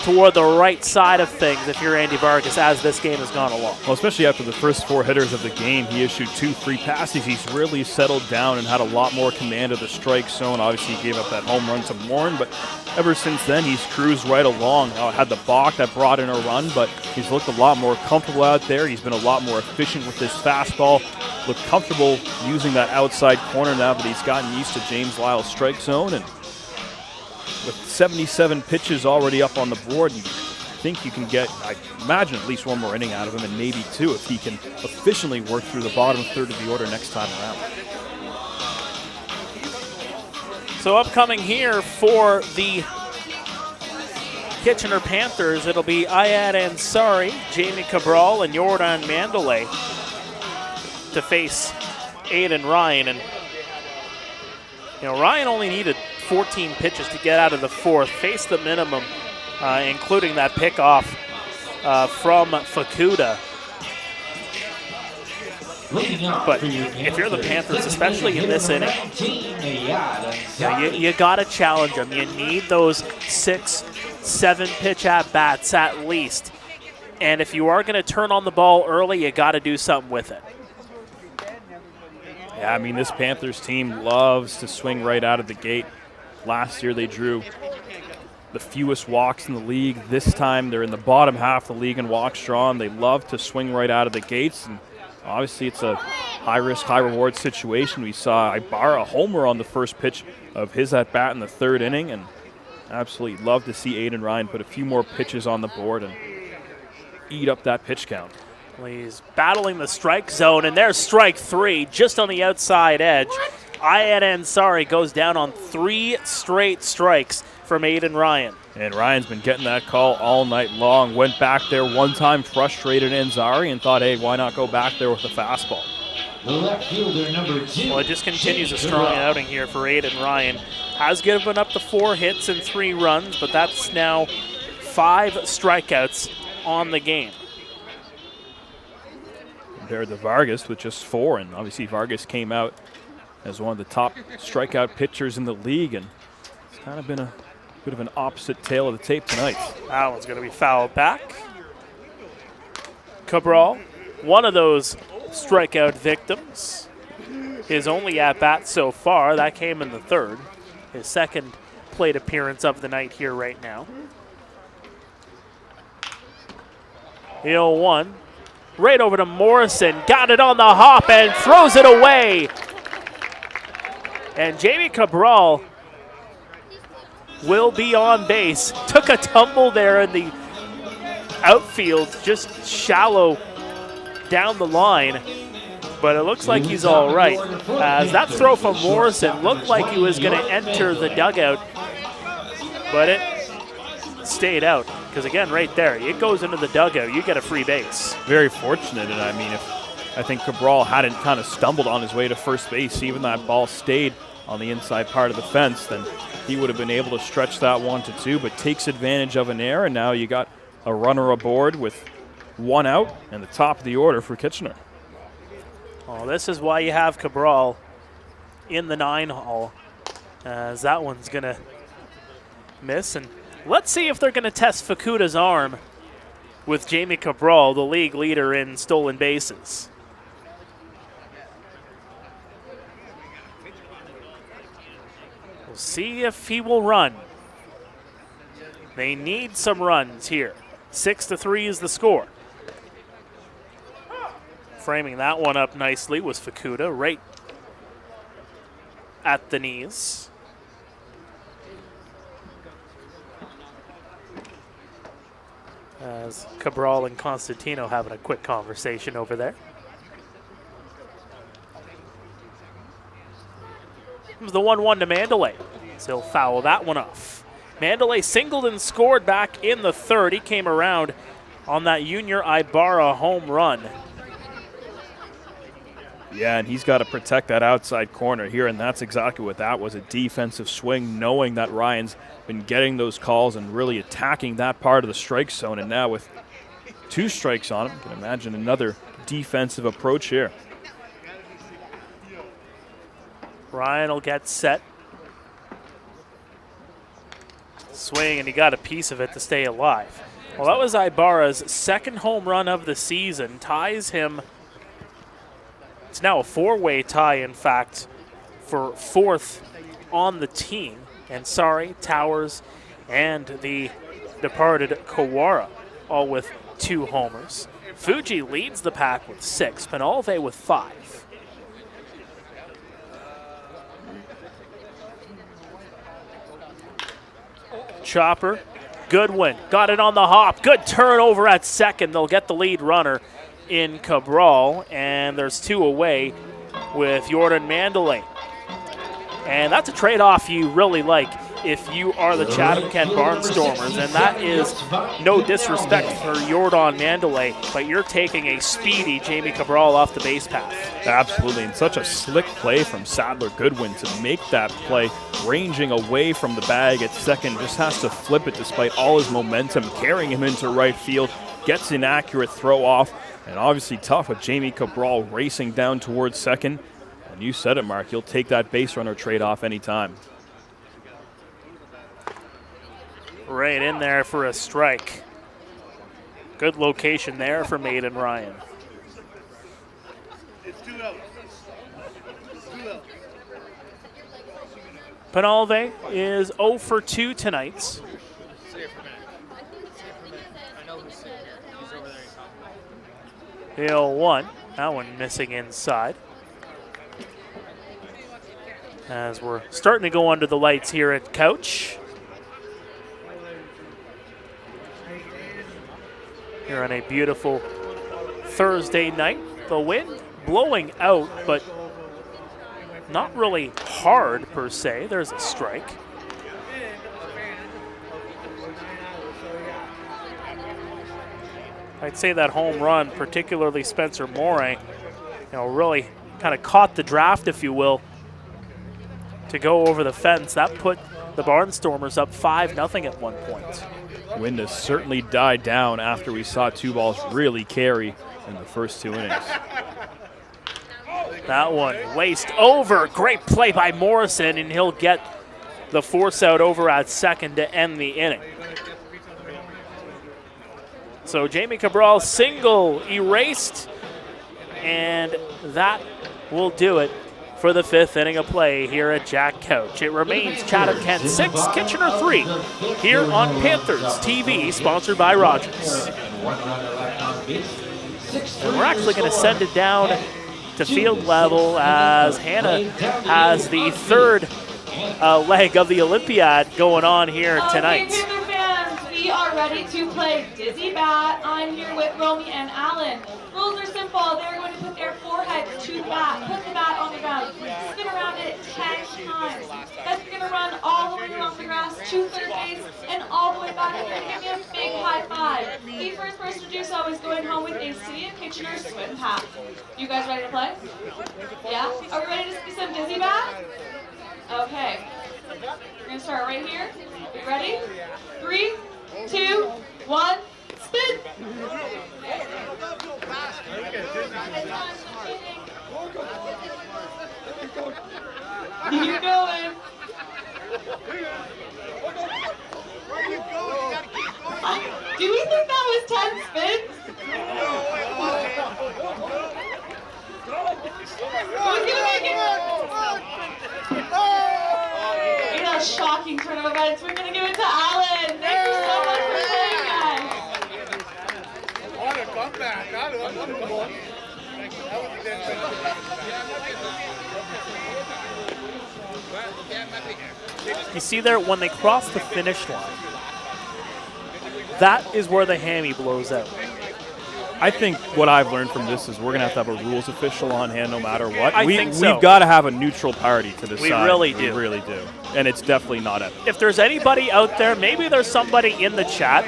toward the right side of things if you're Andy Vargas as this game has gone along. Well, especially after the first 4 hitters of the game, he issued 2 free passes. He's really settled down and had a lot more command of the strike zone. Obviously, he gave up that home run to Morin, but ever since then, he's cruised right along. Had the balk that brought in a run, but he's looked a lot more comfortable out there. He's been a lot more efficient with his fastball. Looked comfortable using that outside corner now that he's gotten used to James Lyle's strike zone. And with 77 pitches already up on the board, you think you can get, I imagine, at least 1 more inning out of him, and maybe 2 if he can efficiently work through the bottom third of the order next time around. So upcoming here for the Kitchener Panthers, it'll be Ayad Ansari, Jamie Cabral, and Jordan Mandalay to face Aiden Ryan. And Ryan only needed 14 pitches to get out of the 4th, faced the minimum, including that pickoff from Fukuda. But if you're the Panthers, especially in this inning, you got to challenge them. You need those 6-7 pitch at-bats at least. And if you are going to turn on the ball early, you got to do something with it. Yeah, I mean, this Panthers team loves to swing right out of the gate. Last year they drew the fewest walks in the league. This time they're in the bottom half of the league in walks drawn. They love to swing right out of the gates, and obviously it's a high-risk, high-reward situation. We saw Ibarra homer on the first pitch of his at-bat in the 3rd inning, and absolutely love to see Aiden Ryan put a few more pitches on the board and eat up that pitch count. He's battling the strike zone, and there's strike 3 just on the outside edge. Ayad Ansari goes down on 3 straight strikes from Aiden Ryan. And Ryan's been getting that call all night long. Went back there one time, frustrated Ansari, and thought, hey, why not go back there with the fastball? The left fielder, number 2. Well, it just continues a strong outing here for Aiden Ryan. Has given up the 4 hits and 3 runs, but that's now 5 strikeouts on the game. compared to Vargas with just 4. And obviously Vargas came out as one of the top strikeout pitchers in the league, and it's kind of been a bit of an opposite tale of the tape tonight. That one's going to be fouled back. Cabral, one of those strikeout victims. His only at-bat so far, that came in the 3rd. His 2nd plate appearance of the night here right now. 0-1. Right over to Morrison. Got it on the hop and throws it away. And Jamie Cabral will be on base. Took a tumble there in the outfield, just shallow down the line. But it looks like he's all right. As that throw from Morrison looked like he was going to enter the dugout, but it stayed out. Because again, right there, it goes into the dugout. You get a free base. Very fortunate, and I mean, if I think Cabral hadn't kind of stumbled on his way to first base, even that ball stayed on the inside part of the fence, then he would have been able to stretch that 1-2, but takes advantage of an error, and now you got a runner aboard with 1 out and the top of the order for Kitchener. Oh, this is why you have Cabral in the 9 hole, as that one's going to miss. And let's see if they're going to test Fukuda's arm with Jamie Cabral, the league leader in stolen bases. We'll see if he will run. They need some runs here. 6-3 is the score. Framing that one up nicely was Fukuda, right at the knees. As Cabral and Constantino having a quick conversation over there. Comes the 1-1 to Mandalay. So he'll foul that one off. Mandalay singled and scored back in the 3rd. He came around on that Junior Ibarra home run. Yeah, and he's got to protect that outside corner here, and that's exactly what that was, a defensive swing, knowing that Ryan's been getting those calls and really attacking that part of the strike zone. And now with 2 strikes on him, you can imagine another defensive approach here. Ryan will get set. Swing, and he got a piece of it to stay alive. Well, that was Ibarra's 2nd home run of the season, ties him. It's now a 4-way tie, in fact, for 4th on the team. And sorry, Towers and the departed Kawara, all with 2 homers. Fuji leads the pack with 6, Penalve with 5. Chopper, Goodwin, got it on the hop. Good turnover at 2nd. They'll get the lead runner in Cabral, and there's 2 away with Jordan Mandalay. And that's a trade-off you really like if you are the Chatham-Kent Barnstormers, and that is no disrespect for Jordan Mandalay, but you're taking a speedy Jamie Cabral off the base path. Absolutely, and such a slick play from Sadler Goodwin to make that play, ranging away from the bag at 2nd, just has to flip it despite all his momentum, carrying him into right field, gets an accurate throw off, and obviously tough with Jamie Cabral racing down towards 2nd. And you said it, Mark, you'll take that base runner trade-off anytime. Right in there for a strike. Good location there for Maiden Ryan. It's 2 outs. 2 outs. Penalve is 0 for 2 tonight. 0-1. That one missing inside. As we're starting to go under the lights here at Couch. Here on a beautiful Thursday night. The wind blowing out, but not really hard per se. There's a strike. I'd say that home run, particularly Spencer Moray, really kind of caught the draft, if you will, to go over the fence. That put the Barnstormers up 5-0 at one point. Wind has certainly died down after we saw 2 balls really carry in the first 2 innings. That one laced over. Great play by Morrison, and he'll get the force out over at second to end the inning. So Jamie Cabral single erased, and that will do it for the 5th inning of play here at Jack Couch. It remains Chatham-Kent 6, Kitchener 3 here on Panthers TV, sponsored by Rogers. And we're actually going to send it down to field level as Hannah has the 3rd leg of the Olympiad going on here tonight. Okay, Panther fans, we are ready to play Dizzy Bat. I'm here with Romy and Alan. Rules are simple. They're going to put their foreheads to the bat, put the bat on the ground, spin around it 10 times. Then you're going to run all the way along the grass to third base and all the way back. You're going to give me a big high five. The first person to do so is going home with a City of Kitchener swim hat. You guys ready to play? Yeah? Are we ready to see some Dizzy Bat? Okay. We're going to start right here. You ready? 3, 2, 1, spin! Keep going. Do we think that was 10 spins? Who's gonna make it? In a shocking turn of events, we're gonna give it to Alan. Thank you so much for playing, guys. What a comeback. You see there, when they cross the finish line, that is where the hammy blows out. I think what I've learned from this is we're going to have a rules official on hand no matter what. I think so. We've got to have a neutral party to decide. We really do. We really do. And it's definitely not it. If there's anybody out there, maybe there's somebody in the chat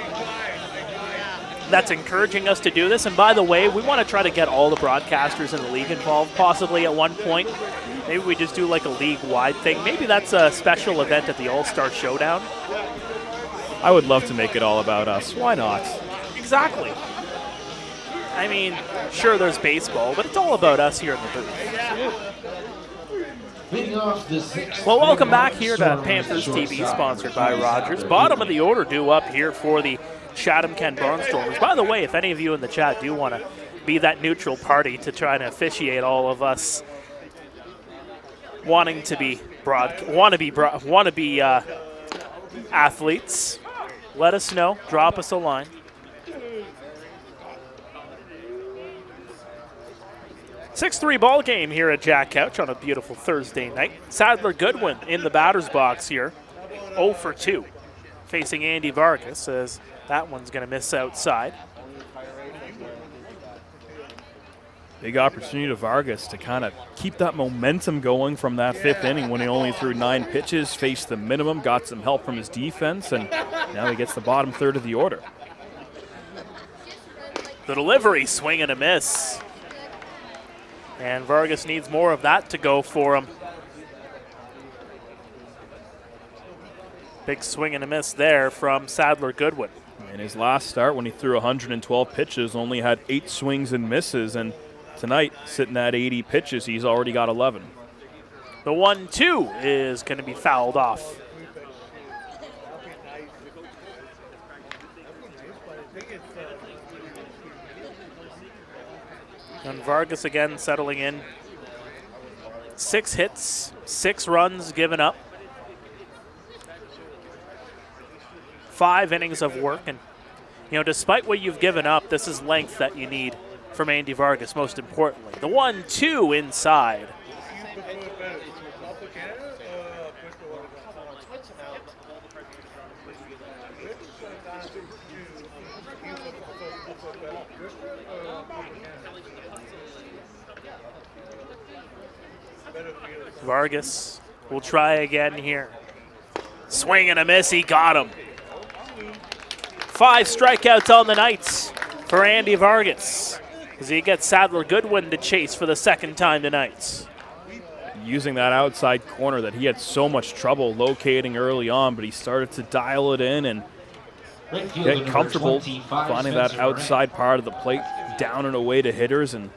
that's encouraging us to do this. And by the way, we want to try to get all the broadcasters in the league involved, possibly at one point. Maybe we just do like a league-wide thing. Maybe that's a special event at the All-Star Showdown. I would love to make it all about us. Why not? Exactly. I mean, sure, there's baseball, but it's all about us here in the booth. Well, welcome back here to Panthers TV, sponsored by Rogers. Bottom of the order due up here for the Chatham-Kent Barnstormers. By the way, if any of you in the chat do want to be that neutral party to try and officiate all of us wanting to be athletes, let us know. Drop us a line. 6-3 ball game here at Jack Couch on a beautiful Thursday night. Sadler Goodwin in the batter's box here, 0 for 2, facing Andy Vargas, as that one's going to miss outside. Big opportunity to Vargas to kind of keep that momentum going from that 5th inning when he only threw 9 pitches, faced the minimum, got some help from his defense, and now he gets the bottom third of the order. The delivery, swing and a miss. And Vargas needs more of that to go for him. Big swing and a miss there from Sadler Goodwin. In his last start, when he threw 112 pitches, only had 8 swings and misses, and tonight, sitting at 80 pitches, he's already got 11. The 1-2 is going to be fouled off. And Vargas again settling in. 6 hits, 6 runs given up. 5 innings of work. And, you know, despite what you've given up, this is length that you need from Andy Vargas, most importantly. The 1-2 inside. Vargas will try again here. Swing and a miss, he got him. 5 strikeouts on the night for Andy Vargas as he gets Sadler Goodwin to chase for the 2nd time tonight. Using that outside corner that he had so much trouble locating early on, but he started to dial it in, and Right fielder get comfortable 25, finding that Spencer Murray. outside part of the plate, down and away to hitters. And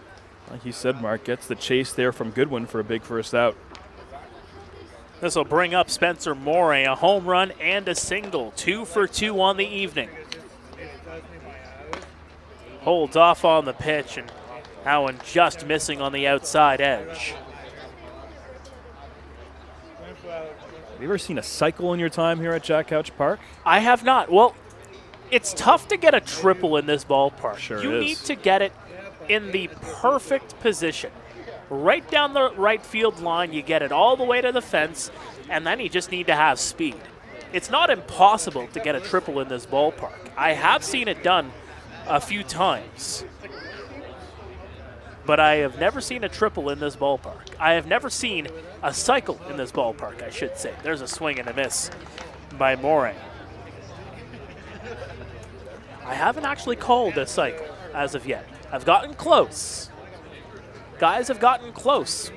like you said, Mark, gets the chase there from Goodwin for a big first out. This will bring up Spencer Morey, a home run and a single. 2 for 2 on the evening. Holds off on the pitch, and Howen just missing on the outside edge. Have you ever seen a cycle in your time here at Jack Couch Park? I have not. Well, it's tough to get a triple in this ballpark. Sure you is. need to get it in the perfect position. Right down the right field line, you get it all the way to the fence, and then you just need to have speed. It's not impossible to get a triple in this ballpark. I have seen it done a few times, but I have never seen a triple in this ballpark. I have never seen a cycle in this ballpark, I should say. There's a swing and a miss by Morey. I haven't actually called a cycle as of yet. I've gotten close. Guys have gotten close.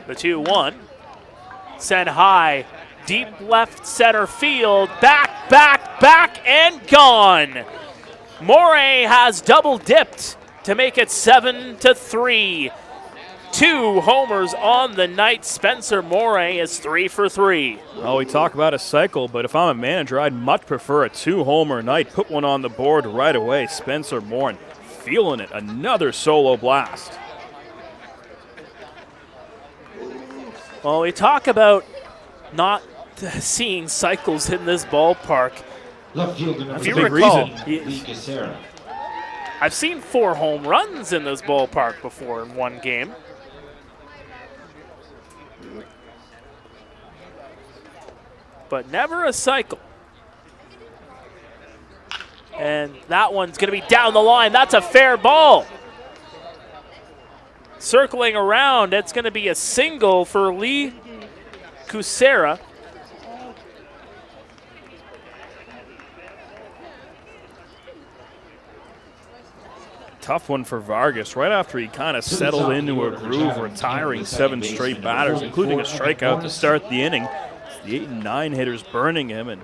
The 2-1. Sent high. Deep left center field. Back, back, back, and gone. Morey has double dipped to make it 7-3. 2 homers on the night. Spencer Morey is 3 for 3. Well, we talk about a cycle, but if I'm a manager, I'd much prefer a 2-homer night. Put one on the board right away. Spencer Morey feeling it. Another solo blast. Well, we talk about not seeing cycles in this ballpark. Left fielder number If you 3, recall, Lee Casera. I've seen 4 home runs in this ballpark before in one game. But never a cycle. And that one's going to be down the line. That's a fair ball. Circling around, it's going to be a single for Lee Casera. Tough one for Vargas right after he kind of settled into a groove, retiring 7 straight batters, including a strikeout to start the inning. It's the 8 and 9 hitters burning him, and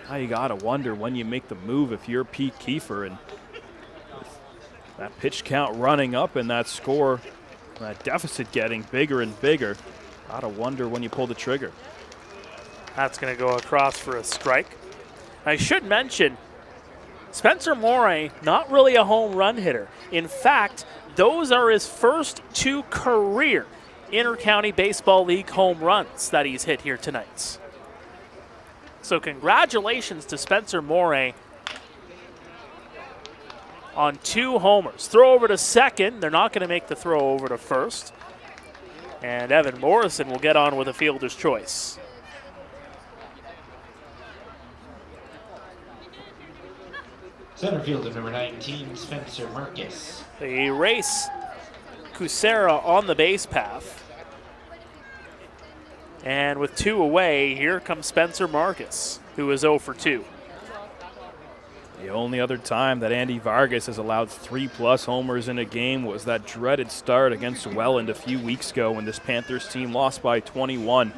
now you got to wonder when you make the move if you're Pete Kiefer. And that pitch count running up and that score, that deficit getting bigger and bigger, got to wonder when you pull the trigger. That's going to go across for a strike. I should mention, Spencer Morey, not really a home run hitter. In fact, those are his first 2 career Inter-County Baseball League home runs that he's hit here tonight. So congratulations to Spencer Morey on 2 homers. Throw over to second. They're not going to make the throw over to first. And Evan Morrison will get on with a fielder's choice. Center fielder number 19, Spencer Marcus. They erase Casera on the base path. And with 2 away, here comes Spencer Marcus, who is 0 for 2. The only other time that Andy Vargas has allowed 3+ homers in a game was that dreaded start against Welland a few weeks ago when this Panthers team lost by 21.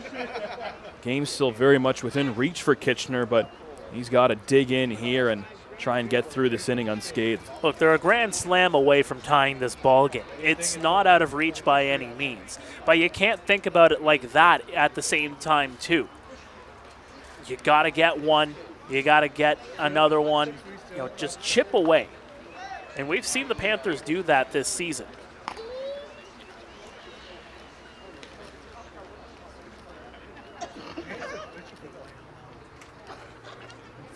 Game's still very much within reach for Kitchener, but he's got to dig in here and try and get through this inning unscathed. Look, they're a grand slam away from tying this ball game. It's not out of reach by any means, but you can't think about it like that at the same time too. You got to get one. You got to get another one. You know, just chip away. And we've seen the Panthers do that this season. In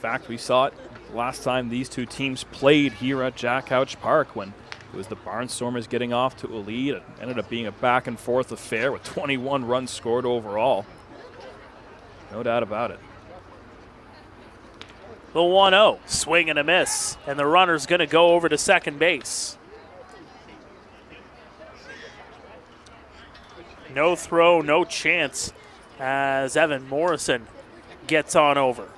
fact, we saw it last time these 2 teams played here at Jack Couch Park when it was the Barnstormers getting off to a lead. It ended up being a back-and-forth affair with 21 runs scored overall. No doubt about it. The 1-0, swing and a miss, and the runner's going to go over to second base. No throw, no chance as Evan Morrison gets on over.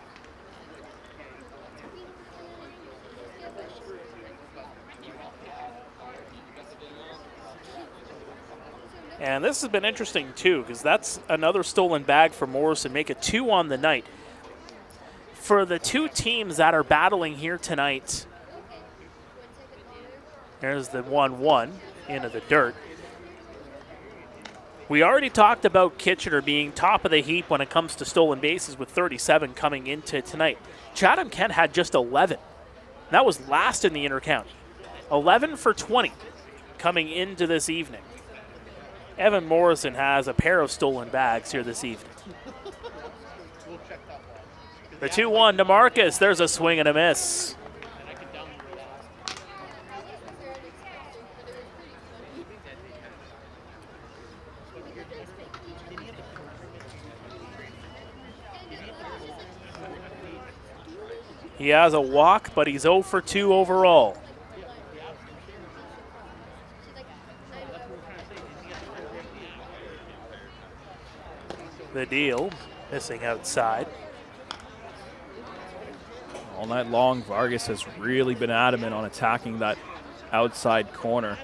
And this has been interesting, too, because that's another stolen bag for Morrison, make it 2 on the night. For the two teams that are battling here tonight, there's the 1-1 into the dirt. We already talked about Kitchener being top of the heap when it comes to stolen bases with 37 coming into tonight. Chatham-Kent had just 11. That was last in the inter-county. 11 for 20 coming into this evening. Evan Morrison has a pair of stolen bags here this evening. The 2-1 to Marcus. There's a swing and a miss. He has a walk, but he's 0 for 2 overall. The deal, missing outside. All night long, Vargas has really been adamant on attacking that outside corner,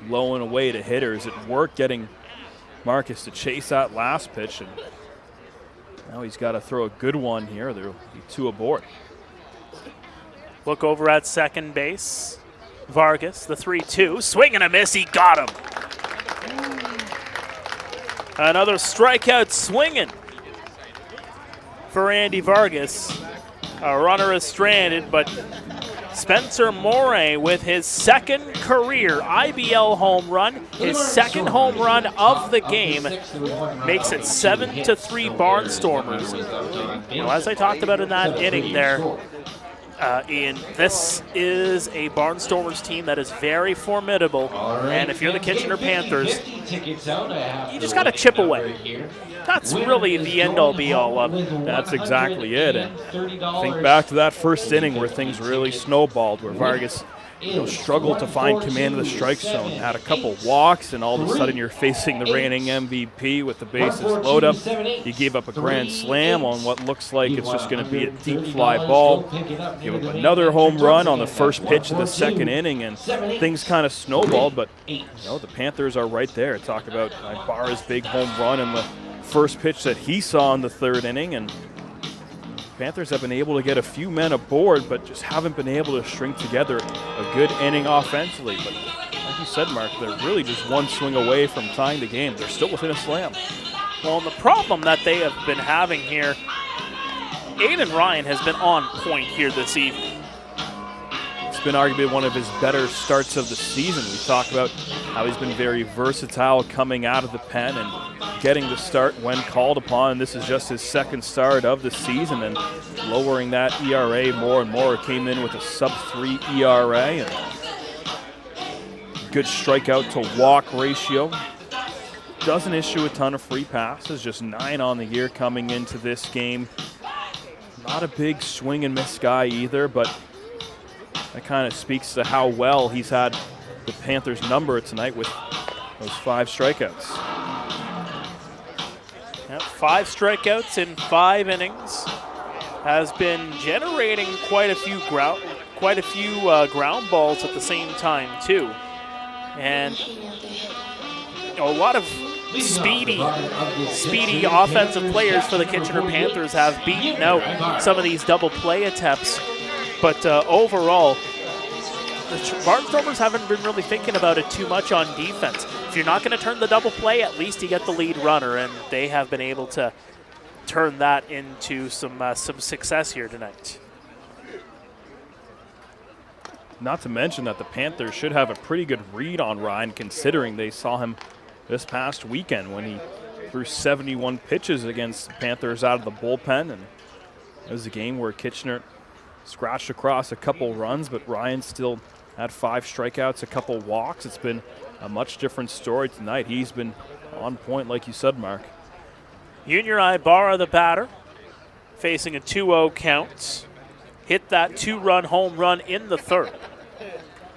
blowing away to hitters. It worked getting Marcus to chase that last pitch, and now he's got to throw a good one here. There will be 2 aboard. Look over at second base. Vargas, the 3-2. Swing and a miss. He got him. Another strikeout swinging for Andy Vargas. A runner is stranded, but Spencer Moray with his second career IBL home run, his second home run of the game, makes it 7-3 Barnstormers. As I talked about in that inning there, Ian, this is a Barnstormers team that is very formidable, and if you're the Kitchener Panthers, you just got to chip away. That's really the end-all, be-all of it. That's exactly it. And think back to that first inning where things really snowballed, where Vargas struggled to find command of the strike zone, had a couple walks, and all of a sudden you're facing the reigning MVP with the bases load up. You gave up a grand slam on what looks like it's just going to be a deep fly ball. Give up another home run on the first pitch of the second inning, and things kind of snowballed, but the Panthers are right there. Talk about Ibarra's big home run and the first pitch that he saw in the third inning, and Panthers have been able to get a few men aboard, but just haven't been able to string together a good inning offensively. But like you said, Mark, they're really just one swing away from tying the game. They're still within a slam. Well, and the problem that they have been having here, Aiden Ryan has been on point here this evening. It's been arguably one of his better starts of the season. We talk about how he's been very versatile coming out of the pen and getting the start when called upon. This is just his second start of the season, and lowering that ERA more and more. Came in with a sub-3 ERA and good strikeout to walk ratio. Doesn't issue a ton of free passes, just 9 on the year coming into this game. Not a big swing and miss guy either, but that kind of speaks to how well he's had the Panthers' number tonight with those 5 strikeouts. Yep, 5 strikeouts in 5 innings. Has been generating quite a few ground balls at the same time too, and a lot of speedy offensive players for the Kitchener Panthers have beaten out some of these double play attempts. But overall, the Barnstormers haven't been really thinking about it too much on defense. If you're not going to turn the double play, at least you get the lead runner, and they have been able to turn that into some success here tonight. Not to mention that the Panthers should have a pretty good read on Ryan, considering they saw him this past weekend when he threw 71 pitches against the Panthers out of the bullpen, and it was a game where Kitchener scratched across a couple runs, but Ryan still had 5 strikeouts, a couple walks. It's been a much different story tonight. He's been on point, like you said, Mark. Junior Ibarra, the batter, facing a 2-0 count. Hit that 2-run home run in the third.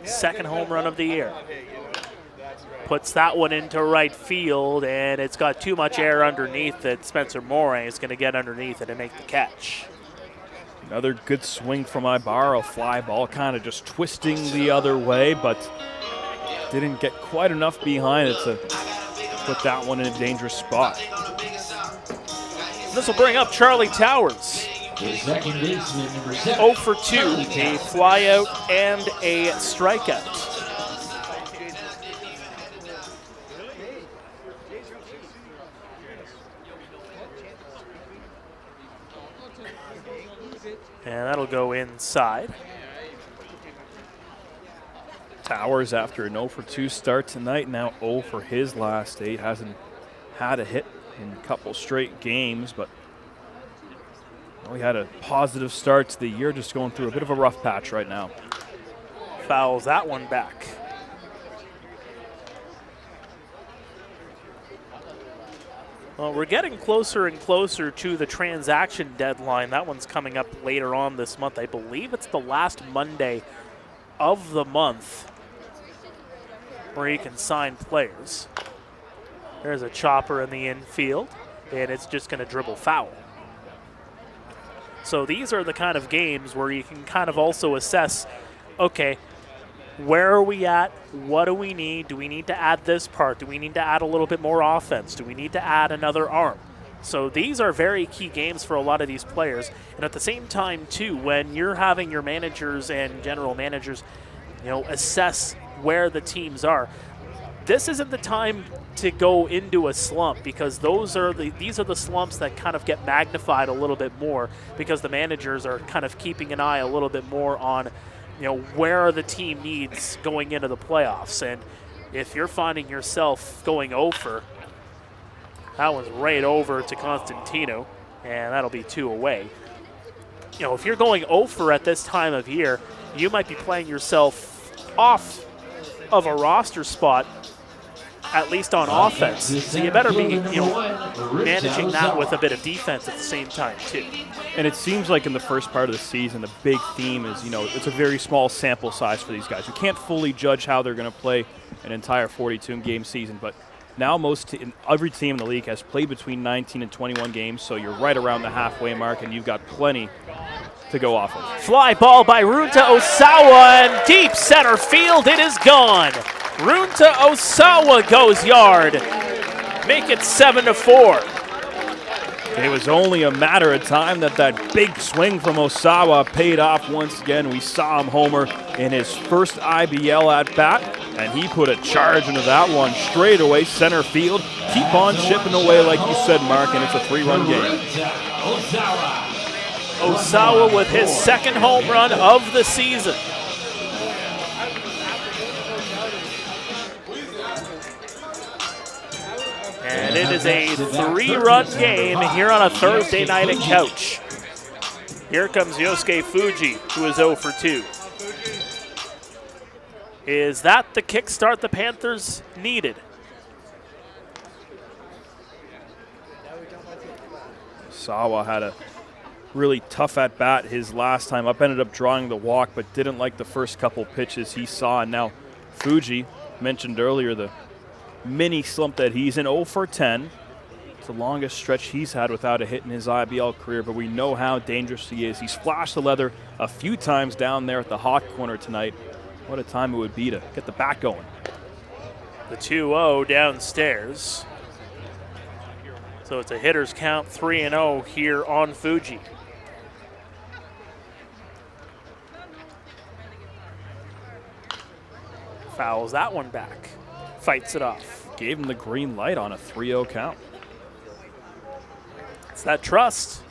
Second home run of the year. Puts that one into right field, and it's got too much air underneath it. Spencer Moray is going to get underneath it and make the catch. Another good swing from Ibarra, fly ball kind of just twisting the other way, but didn't get quite enough behind it to put that one in a dangerous spot. This will bring up Charlie Towers. The second baseman, number 7. 0 for 2, a flyout and a strikeout. And that'll go inside. Towers, after an 0 for 2 start tonight, now 0 for his last 8. Hasn't had a hit in a couple straight games, but he had a positive start to the year, just going through a bit of a rough patch right now. Fouls that one back. Well, we're getting closer and closer to the transaction deadline. That one's coming up later on this month. I believe it's the last Monday of the month where you can sign players. There's a chopper in the infield, and it's just going to dribble foul. So these are the kind of games where you can kind of also assess, okay, where are we at? What do we need? Do we need to add this part? Do we need to add a little bit more offense? Do we need to add another arm? So these are very key games for a lot of these players. And at the same time, too, when you're having your managers and general managers, assess where the teams are, this isn't the time to go into a slump, because these are the slumps that kind of get magnified a little bit more because the managers are kind of keeping an eye a little bit more on where are the team needs going into the playoffs. And if you're finding yourself going over, that one's right over to Constantino, and that'll be 2 away. If you're going over at this time of year, you might be playing yourself off of a roster spot, at least on offense. So you better be, managing that with a bit of defense at the same time, too. And it seems like in the first part of the season, the big theme is, it's a very small sample size for these guys. You can't fully judge how they're going to play an entire 42-game season, but now every team in the league has played between 19 and 21 games, so you're right around the halfway mark, and you've got plenty to go off of. Fly ball by Runta Osawa, and deep center field, it is gone. Runta Osawa goes yard. Make it 7-4. It was only a matter of time that big swing from Osawa paid off once again. We saw him homer in his first IBL at-bat, and he put a charge into that one straight away, center field. Keep on chipping away like you said, Mark, and it's a 3-run game. Osawa with his second home run of the season. And it is a 3-run game here on a Thursday night at Couch. Here comes Yosuke Fuji, who is 0 for 2. Is that the kickstart the Panthers needed? Sawa had a really tough at-bat his last time up, ended up drawing the walk, but didn't like the first couple pitches he saw. And now Fuji, mentioned earlier, the mini slump that he's in, 0 for 10. It's the longest stretch he's had without a hit in his IBL career, but we know how dangerous he is. He's flashed the leather a few times down there at the hot corner tonight. What a time it would be to get the bat going. The 2-0 downstairs. So it's a hitter's count, 3-0 here on Fuji. Fouls that one back. Fights it off. Gave him the green light on a 3-0 count. It's that trust.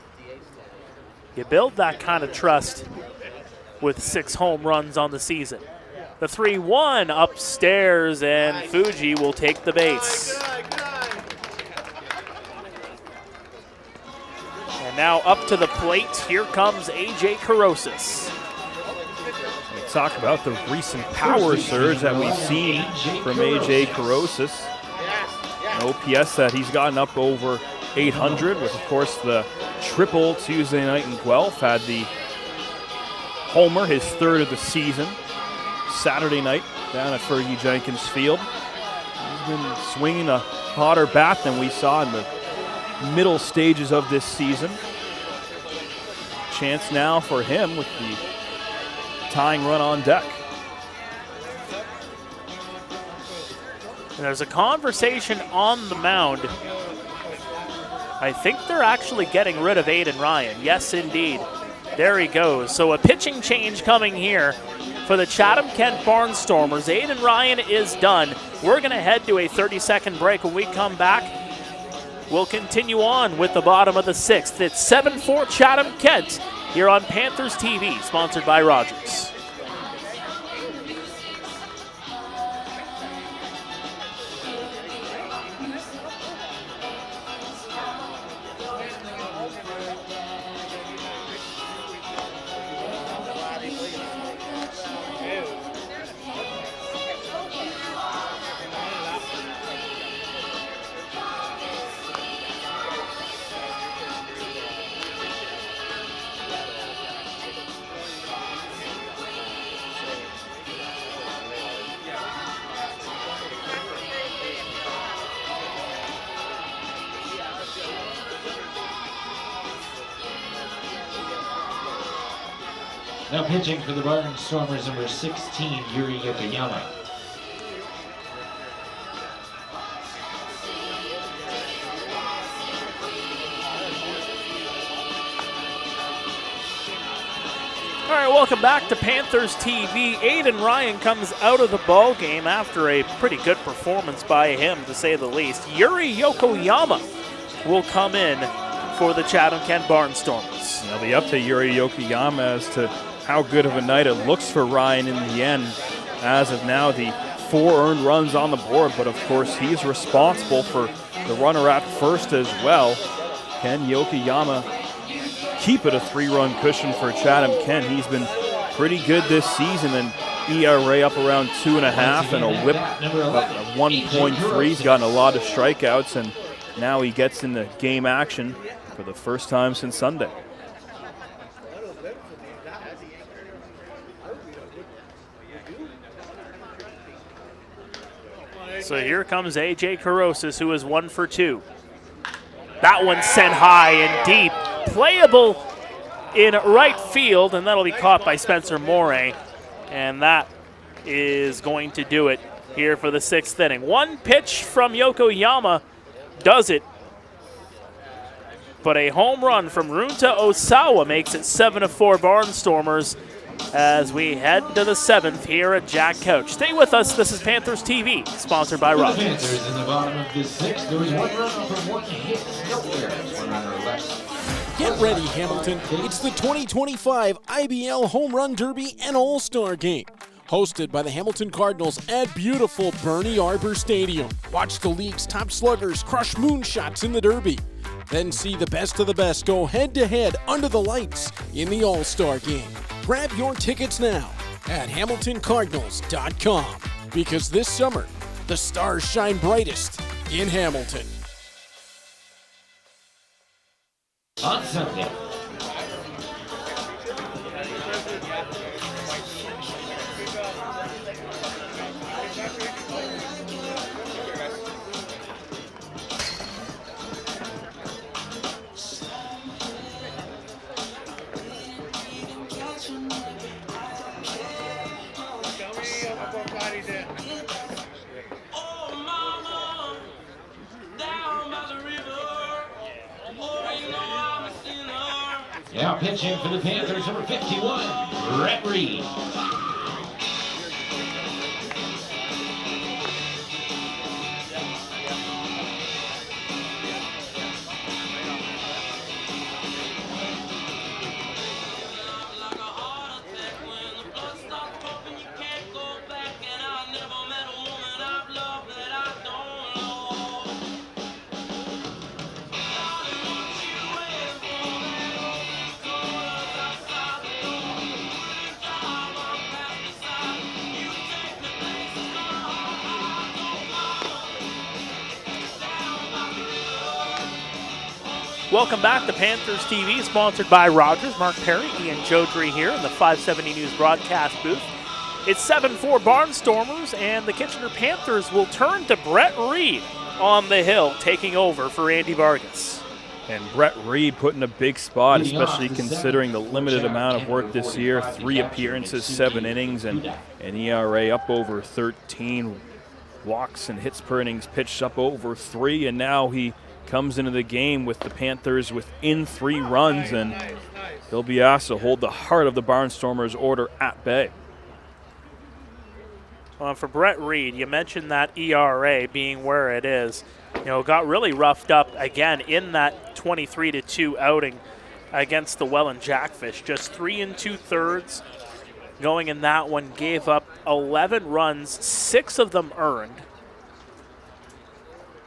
You build that kind of trust with 6 home runs on the season. The 3-1 upstairs, and Fuji will take the base. And now up to the plate, here comes A.J. Carosis. Talk about the recent power surge that we've seen from A.J. Carosis. An OPS that he's gotten up over 800 with, of course, the triple Tuesday night in Guelph. Had the homer, his 3rd of the season, Saturday night down at Fergie Jenkins Field. He's been swinging a hotter bat than we saw in the middle stages of this season. Chance now for him with the tying run on deck. And there's a conversation on the mound. I think they're actually getting rid of Aiden Ryan. Yes, indeed. There he goes. So a pitching change coming here for the Chatham-Kent Barnstormers. Aiden Ryan is done. We're going to head to a 30-second break. When we come back, we'll continue on with the bottom of the 6th. It's 7-4 Chatham-Kent here on Panthers TV, sponsored by Rogers. Now pitching for the Barnstormers, number 16, Yuri Yokoyama. All right, welcome back to Panthers TV. Aiden Ryan comes out of the ball game after a pretty good performance by him, to say the least. Yuri Yokoyama will come in for the Chatham-Kent Barnstormers. It'll be up to Yuri Yokoyama as to how good of a night it looks for Ryan in the end. As of now, the 4 earned runs on the board, but of course he's responsible for the runner at first as well. Can Yokoyama keep it a 3-run cushion for Chatham-Kent? He's been pretty good this season, and ERA up around 2.5 and a whip of 1.3. He's gotten a lot of strikeouts, and now he gets into game action for the first time since Sunday. So here comes A.J. Carosis, who is 1 for 2. That one sent high and deep. Playable in right field, and that'll be caught by Spencer Morey. And that is going to do it here for the 6th inning. One pitch from Yokoyama does it. But a home run from Runta Osawa makes it 7-4 Barnstormers as we head to the 7th here at Jack Couch. Stay with us. This is Panthers TV, sponsored by Rogers. Panthers in the bottom of the 6th. There was 1 run from 1 hit. No errors, 1 runner less. Get ready, Hamilton. It's the 2025 IBL Home Run Derby and All-Star Game. Hosted by the Hamilton Cardinals at beautiful Bernie Arbor Stadium. Watch the league's top sluggers crush moonshots in the Derby. Then see the best of the best go head-to-head under the lights in the All-Star Game. Grab your tickets now at HamiltonCardinals.com, because this summer, the stars shine brightest in Hamilton. On Sunday. Now pitching for the Panthers, number 51, Brett Reed. Welcome back to Panthers TV, sponsored by Rogers. Mark Pare, Ian Joudrey here in the 570 News broadcast booth. It's 7-4 Barnstormers, and the Kitchener Panthers will turn to Brett Reed on the hill, taking over for Andy Vargas. And Brett Reed put in a big spot, especially considering the limited amount of work this year. 3 appearances, 7 innings, and an ERA up over 13. walks and hits per innings pitched up over 3, and now he comes into the game with the Panthers within 3 runs, and they'll be asked to hold the heart of the Barnstormers order at bay. For Brett Reed, you mentioned that ERA being where it is. Got really roughed up again in that 23-2 outing against the Welland Jackfish. Just 3 2/3 going in that one. Gave up 11 runs, 6 of them earned.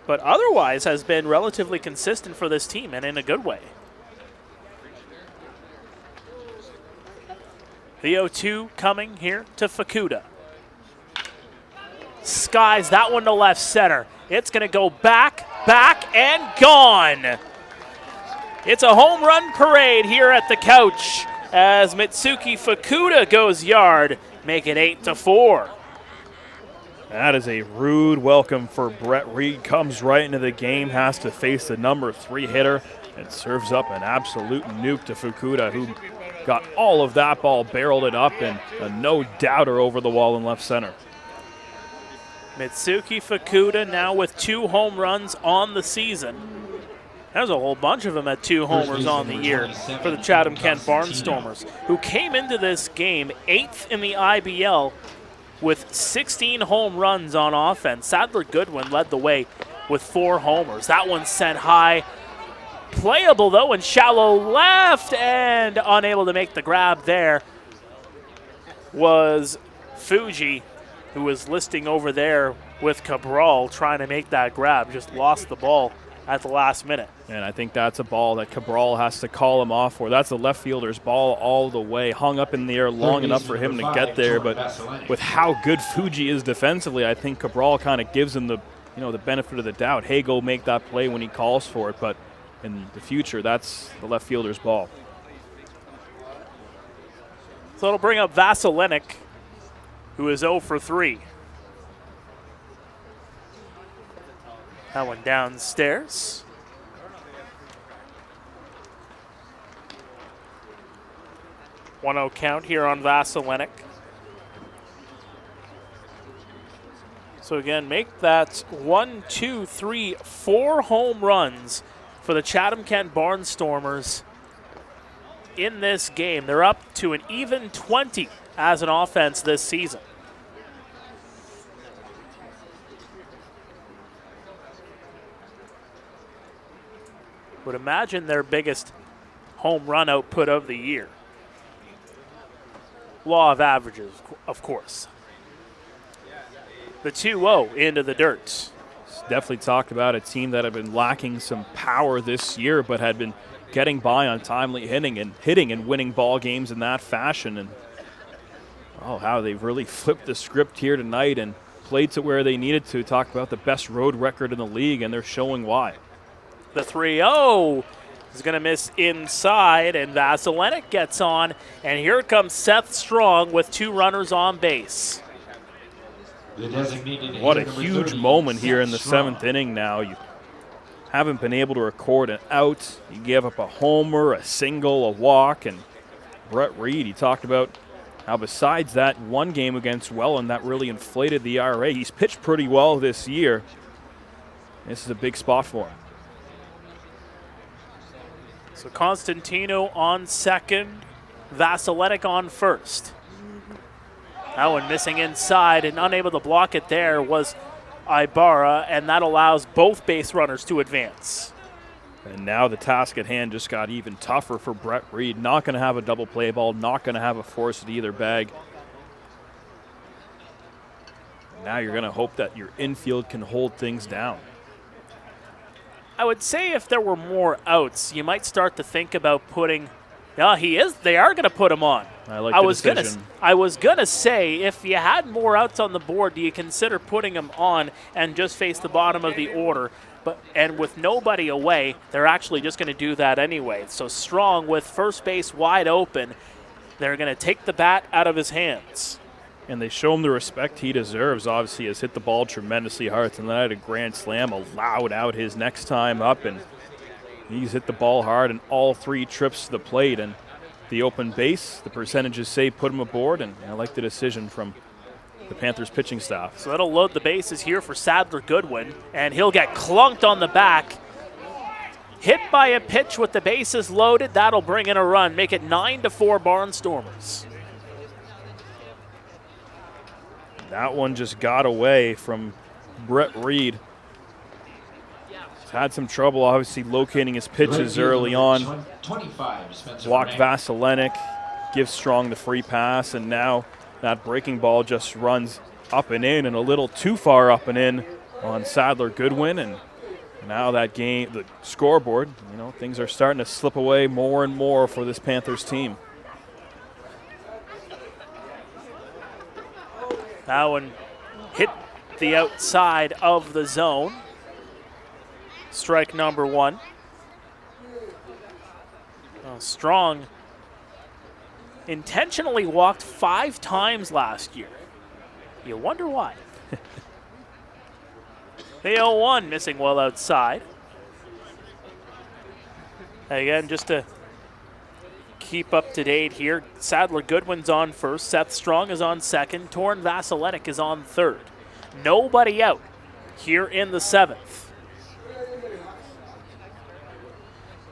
But otherwise has been relatively consistent for this team, and in a good way. The 0-2 coming here to Fukuda. Skies that one to left center. It's going to go back, and gone. It's a home run parade here at the couch as Mitsuki Fukuda goes yard, make it 8-4. That is a rude welcome for Brett Reed. Comes right into the game, has to face the number 3 hitter, and serves up an absolute nuke to Fukuda, who got all of that ball, barreled it up, and a no-doubter over the wall in left center. Mitsuki Fukuda now with 2 home runs on the season. There's a whole bunch of them at 2 homers on the year for the Chatham-Kent Barnstormers, who came into this game 8th in the IBL with 16 home runs on offense. Sadler Goodwin led the way with 4 homers. That one sent high. Playable, though, in shallow left, and unable to make the grab there was Fuji, who was listing over there with Cabral trying to make that grab. Just lost the ball at the last minute. And I think that's a ball that Cabral has to call him off for. That's the left fielder's ball all the way, hung up in the air long enough for him to get there. But with how good Fuji is defensively, I think Cabral kind of gives him the benefit of the doubt. Hey, go make that play when he calls for it. But in the future, that's the left fielder's ball. So it'll bring up Vasilinik, who is 0 for 3. That one downstairs. .1-0 count here on Vasilinik. So again, make that 1, 2, 3, 4 home runs for the Chatham-Kent Barnstormers in this game. They're up to an even 20 as an offense this season. Would imagine their biggest home run output of the year. Law of averages, of course. The 2-0 into the dirt. Definitely talked about a team that had been lacking some power this year, but had been getting by on timely hitting and winning ball games in that fashion. And how they've really flipped the script here tonight and played to where they needed to. Talk about the best road record in the league, and they're showing why. The 3-0 is going to miss inside, and Vasilinik gets on. And here comes Seth Strong with 2 runners on base. What a huge moment here in the 7th inning now. You haven't been able to record an out. You gave up a homer, a single, a walk, and Brett Reed, he talked about how besides that one game against Welland that really inflated the ERA, he's pitched pretty well this year. This is a big spot for him. So Constantino on second, Vasilinik on first. That one missing inside, and unable to block it there was Ibarra, and that allows both base runners to advance. And now the task at hand just got even tougher for Brett Reed. Not going to have a double play ball, not going to have a force at either bag. Now you're going to hope that your infield can hold things down. I would say if there were more outs, you might start to think about putting. Yeah, he is. They are going to put him on. I was gonna say, if you had more outs on the board, do you consider putting him on and just face the bottom of the order? And with nobody away, they're actually just going to do that anyway. So Strong with first base wide open, they're going to take the bat out of his hands. And they show him the respect he deserves. Obviously, has hit the ball tremendously hard tonight at a grand slam, allowed out his next time up, and he's hit the ball hard in all 3 trips to the plate. And the open base, the percentages say put him aboard, and I like the decision from the Panthers pitching staff. So that'll load the bases here for Sadler Goodwin, and he'll get clunked on the back. Hit by a pitch with the bases loaded. That'll bring in a run, make it 9-4 Barnstormers. That one just got away from Brett Reed. He's had some trouble, obviously, locating his pitches early on. 25, Spencer Walked Pare. Vasilinek, gives Strong the free pass, and now that breaking ball just runs up and in, and a little too far up and in on Sadler Goodwin. And now that game, the scoreboard, things are starting to slip away more and more for this Panthers team. That one hit the outside of the zone. Strike number 1. Strong intentionally walked 5 times last year. You wonder why. The 0-1 missing well outside. Again, just to keep up to date here, Sadler Goodwin's on first, Seth Strong is on second, Torn Vasilinek is on third. Nobody out here in the 7th.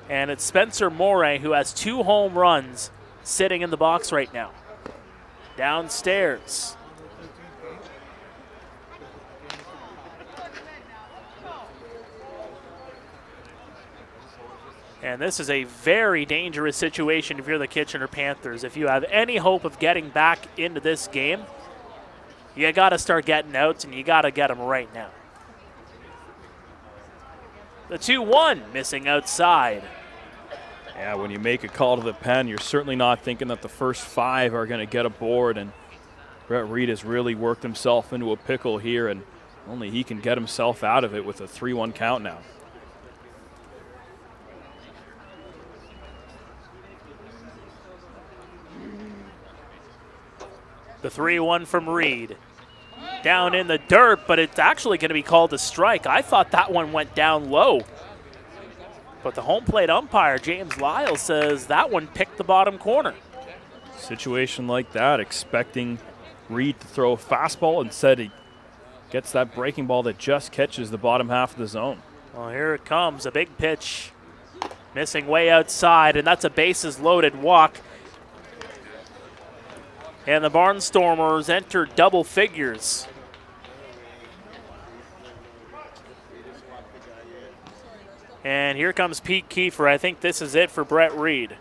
And it's Spencer Pare who has 2 home runs sitting in the box right now. Downstairs. And this is a very dangerous situation if you're the Kitchener Panthers. If you have any hope of getting back into this game, you got to start getting outs, and you got to get them right now. The 2-1 missing outside. Yeah, when you make a call to the pen, you're certainly not thinking that the first 5 are going to get aboard, and Brett Reed has really worked himself into a pickle here, and only he can get himself out of it with a 3-1 count now. The 3-1 from Reed. Down in the dirt, but it's actually going to be called a strike. I thought that one went down low. But the home plate umpire, James Lyle, says that one picked the bottom corner. Situation like that, expecting Reed to throw a fastball, instead he gets that breaking ball that just catches the bottom half of the zone. Well, here it comes, a big pitch. Missing way outside, and that's a bases-loaded walk. And the Barnstormers enter double figures. And here comes Pete Kiefer. I think this is it for Brett Reed.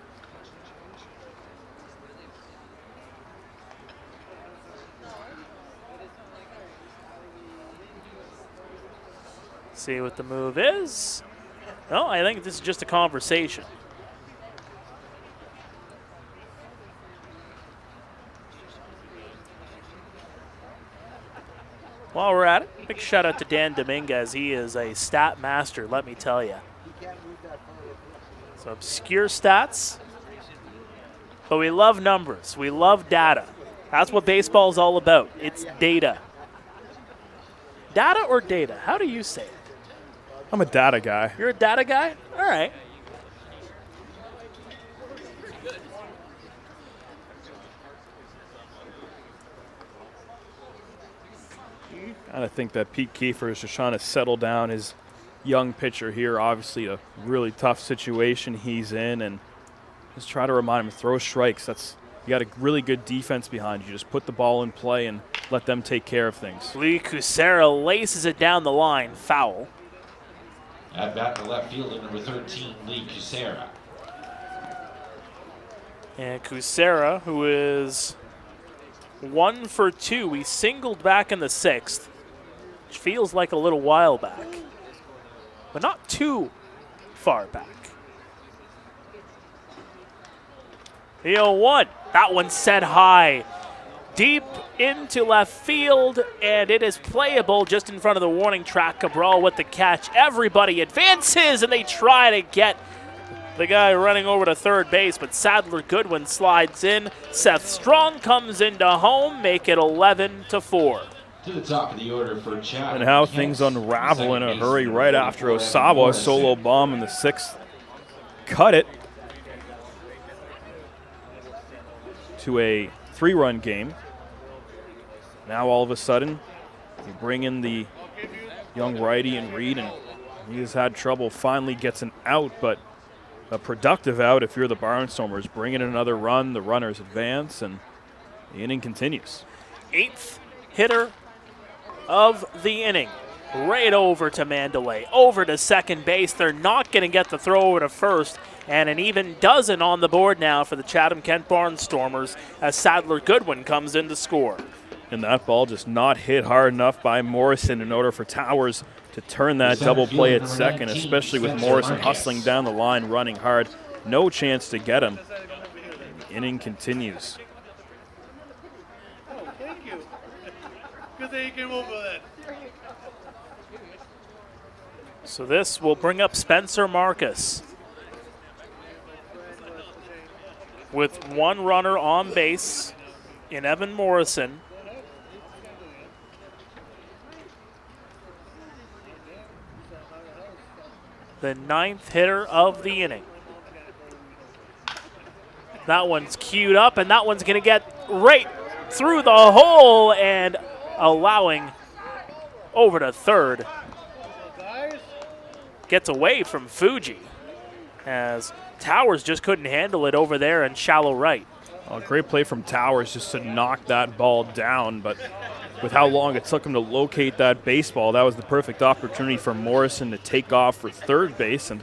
See what the move is. No, I think this is just a conversation. While we're at it, big shout out to Dan Dominguez. He is a stat master, let me tell you. So obscure stats, but we love numbers. We love data. That's what baseball is all about. It's data. Data or data? How do you say it? I'm a data guy. You're a data guy? All right. I think that Pete Kiefer is just trying to settle down his young pitcher here. Obviously a really tough situation he's in, and just try to remind him to throw strikes. You got a really good defense behind you. Just put the ball in play and let them take care of things. Lee Kucera laces it down the line. Foul. At bat to left fielder, number 13, Lee Kucera. And Kucera, who is 1 for 2. He singled back in the 6th, which feels like a little while back, but not too far back. The 0-1. That one set high, deep into left field, and it is playable just in front of the warning track. Cabral with the catch. Everybody advances, and they try to get the guy running over to third base, but Sadler Goodwin slides in. Seth Strong comes into home, make it 11-4. To the top of the order for Chatham. And how things unravel in a hurry right after Osawa solo bomb in the 6th. Cut it to a 3-run game. Now all of a sudden, you bring in the young righty and Reed, and he has had trouble, finally gets an out, but a productive out if you're the Barnstormers. Bring in another run, the runners advance, and the inning continues. 8th hitter of the inning. Right over to Mandalay, over to second base. They're not going to get the throw over to first, and an even dozen on the board now for the Chatham-Kent Barnstormers as Sadler Goodwin comes in to score. And that ball just not hit hard enough by Morrison in order for Towers to turn that double play at second, especially with Morrison hustling down the line, running hard. No chance to get him. And the inning continues. Oh, thank you. Good that you came over that. So this will bring up Spencer Marcus with one runner on base in Evan Morrison. The 9th hitter of the inning. That one's queued up, and that one's going to get right through the hole and allowing over to third. Gets away from Fuji as Towers just couldn't handle it over there in shallow right. Oh, great play from Towers just to knock that ball down, but with how long it took him to locate that baseball, that was the perfect opportunity for Morrison to take off for third base. And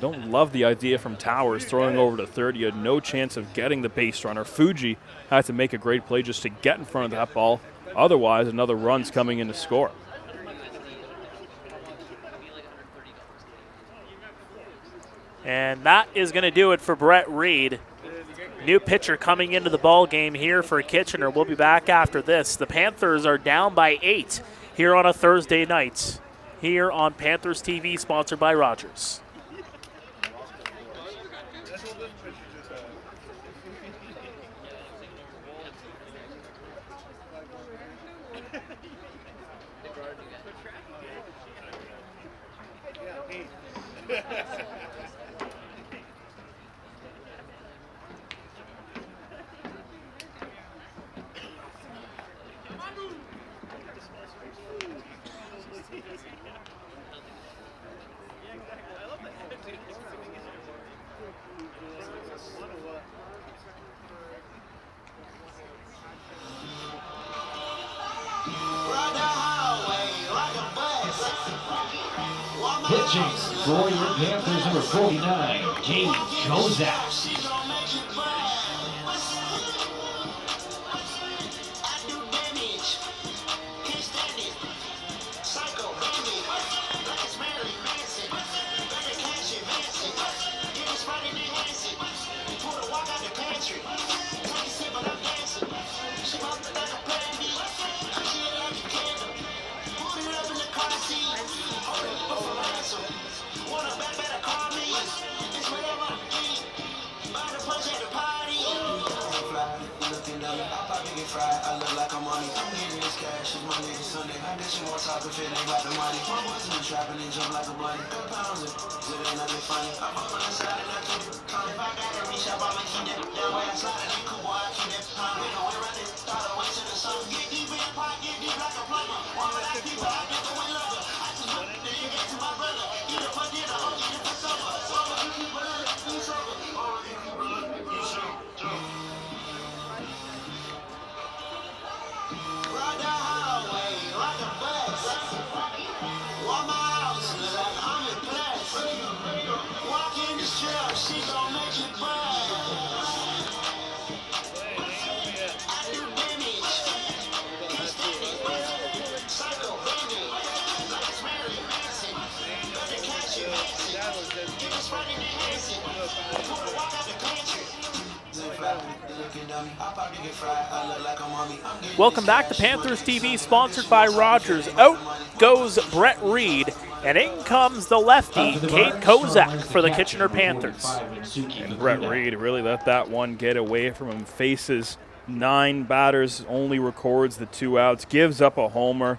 don't love the idea from Towers throwing over to third. You had no chance of getting the base runner. Fuji had to make a great play just to get in front of that ball. Otherwise, another run's coming in to score. And that is going to do it for Brett Reed. New pitcher coming into the ball game here for Kitchener. We'll be back after this. The Panthers are down by 8 here on a Thursday night here on Panthers TV, sponsored by Rogers. Pitching for your Panthers, number 49, Jade Kozak. Welcome back to Panthers TV, sponsored by Rogers. Out goes Brett Reed, and in comes the lefty, Kate Kozak, for the Kitchener Panthers. And Brett Reed really let that one get away from him. Faces 9 batters, only records the 2 outs, gives up a homer,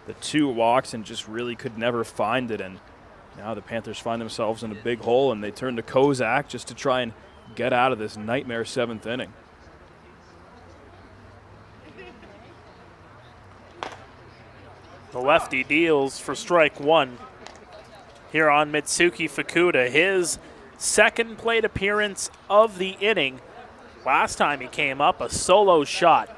the 2 walks, and just really could never find it. And now the Panthers find themselves in a big hole, and they turn to Kozak just to try and get out of this nightmare 7th inning. The lefty deals for strike one here on Mitsuki Fukuda. His second plate appearance of the inning. Last time he came up, a solo shot.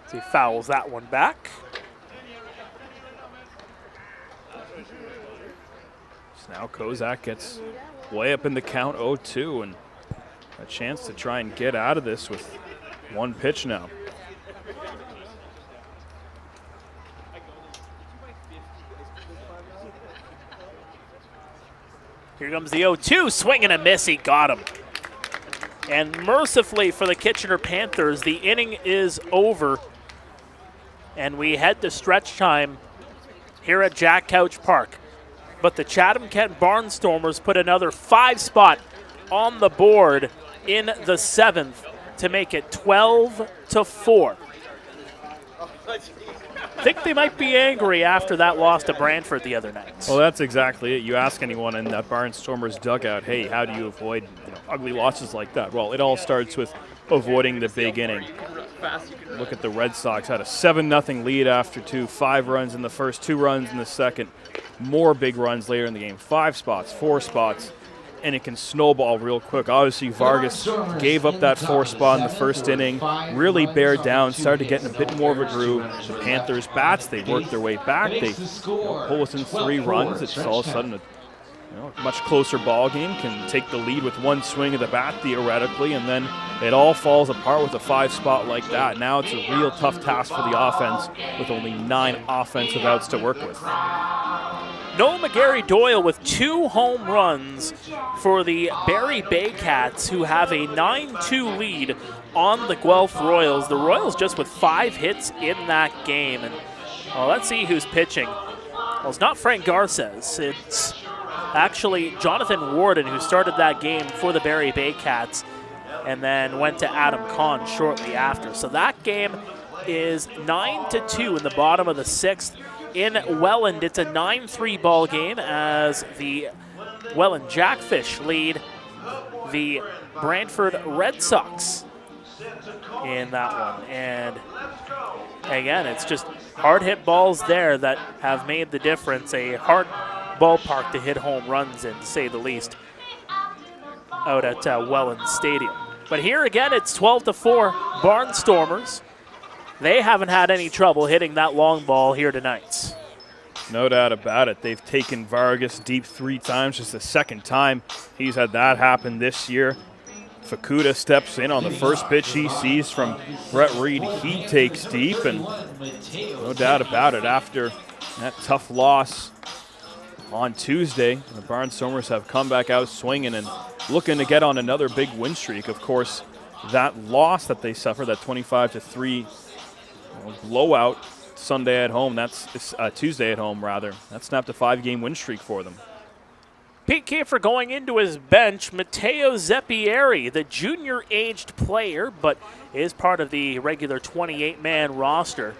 So he fouls that one back. So now Kozak gets way up in the count, 0-2, and a chance to try and get out of this with one pitch now. Here comes the 0-2, swing and a miss, he got him. And mercifully for the Kitchener Panthers, the inning is over. And we head to stretch time here at Jack Couch Park. But the Chatham-Kent Barnstormers put another 5-spot on the board in the 7th to make it 12-4. I think they might be angry after that loss to Brantford the other night. Well, that's exactly it. You ask anyone in that Barnstormers dugout, hey, how do you avoid ugly losses like that? Well, it all starts with avoiding the big inning. Look at the Red Sox, had a 7-0 lead after 2, 5 runs in the first, 2 runs in the second, more big runs later in the game, 5 spots, 4 spots, and it can snowball real quick. Obviously, Vargas gave up that 4 spot in the first inning, really bared down, started getting a bit more of a groove. The Panthers bats, they worked their way back, they pull us in 3 runs. It's all of a sudden a much closer ball game, can take the lead with 1 swing of the bat theoretically, and then it all falls apart with a 5 spot like that. Now it's a real tough task for the offense with only 9 offensive outs to work with. Noel McGarry-Doyle with 2 home runs for the Barrie Baycats, who have a 9-2 lead on the Guelph Royals. The Royals just with 5 hits in that game. And well, let's see who's pitching. Well, it's not Frank Garces. It's actually Jonathan Warden, who started that game for the Barrie Baycats and then went to Adam Kahn shortly after. So that game is 9-2 in the bottom of the 6th. In Welland, it's a 9-3 ball game as the Welland Jackfish lead the Brantford Red Sox in that one. And again, it's just hard hit balls there that have made the difference. A hard ballpark to hit home runs in, to say the least, out at Welland Stadium. But here again, it's 12-4 Barnstormers. They haven't had any trouble hitting that long ball here tonight. No doubt about it. They've taken Vargas deep 3 times, just the second time he's had that happen this year. Fukuda steps in on the first pitch he sees from Brett Reed. He takes deep, and no doubt about it, after that tough loss on Tuesday, the Barnstormers have come back out swinging and looking to get on another big win streak. Of course, that loss that they suffered, that 25-3 blowout Sunday at home, that's Tuesday at home rather, that snapped a 5-game win streak for them. Pete Kiefer going into his bench, Matteo Zeppieri, the junior-aged player, but is part of the regular 28-man roster.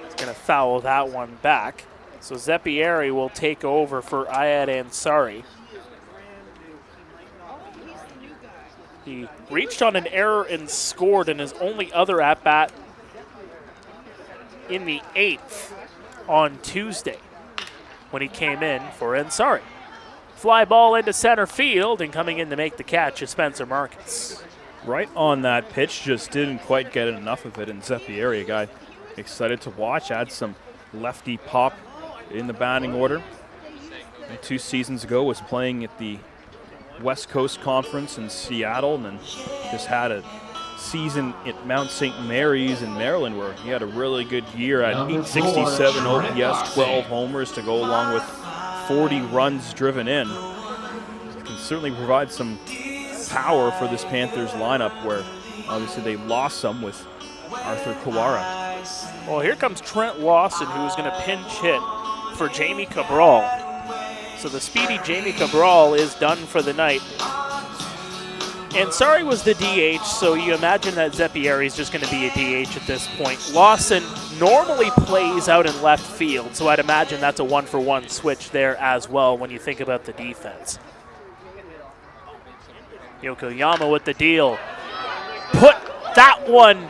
He's going to foul that one back. So Zeppieri will take over for Ayad Ansari. He reached on an error and scored in his only other at-bat in the 8th on Tuesday when he came in for Ansari. Fly ball into center field, and coming in to make the catch is Spencer Marcus. Right on that pitch, just didn't quite get enough of it, and Zeppieri, a guy excited to watch, had some lefty pop in the batting order. And 2 seasons ago was playing at the West Coast Conference in Seattle, and then just had a season at Mount St. Mary's in Maryland where he had a really good year at 867 OPS, 12 homers to go along with 40 runs driven in. It can certainly provide some power for this Panthers lineup, where obviously they lost some with Arthur Kawara. Well, here comes Trent Lawson, who's going to pinch hit for Jamie Cabral. So the speedy Jamie Cabral is done for the night. Ansari was the DH, so you imagine that Zeppieri is just going to be a DH at this point. Lawson normally plays out in left field, so I'd imagine that's a 1-for-1 switch there as well when you think about the defense. Yokoyama with the deal. Put that one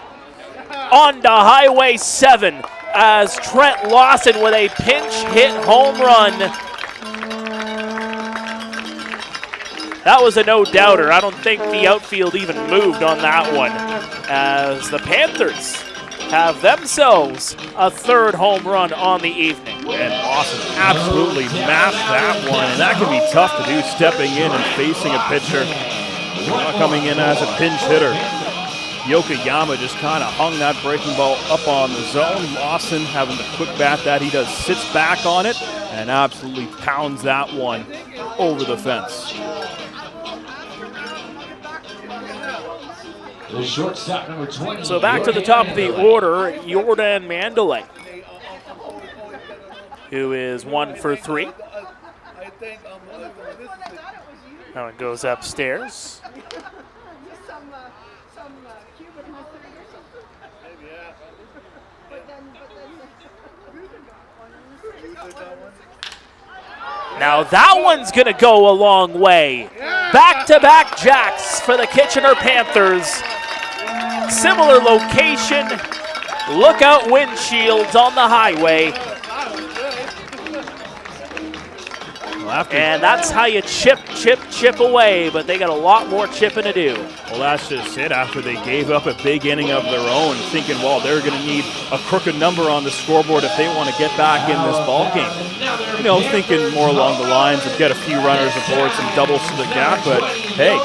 onto Highway 7 as Trent Lawson with a pinch hit home run. That was a no-doubter. I don't think the outfield even moved on that one, as the Panthers have themselves a third home run on the evening. And Lawson absolutely mashed that one, and that can be tough to do, stepping in and facing a pitcher not coming in as a pinch hitter. Yokoyama just kind of hung that breaking ball up on the zone. Lawson, having the quick bat that he does, sits back on it and absolutely pounds that one over the fence. The shortstop, number 20. So back to the top of the order, Jordan Mandalay, who is 1 for 3. That one goes upstairs. Now that one's going to go a long way. Back-to-back jacks for the Kitchener Panthers. Similar location. Lookout windshields on the highway. And that's how you chip away, but they got a lot more chipping to do. Well, that's just it. After they gave up a big inning of their own, thinking, well, they're going to need a crooked number on the scoreboard if they want to get back in this ball game. You know, thinking more along the lines of get a few runners aboard, some doubles to the gap. But hey,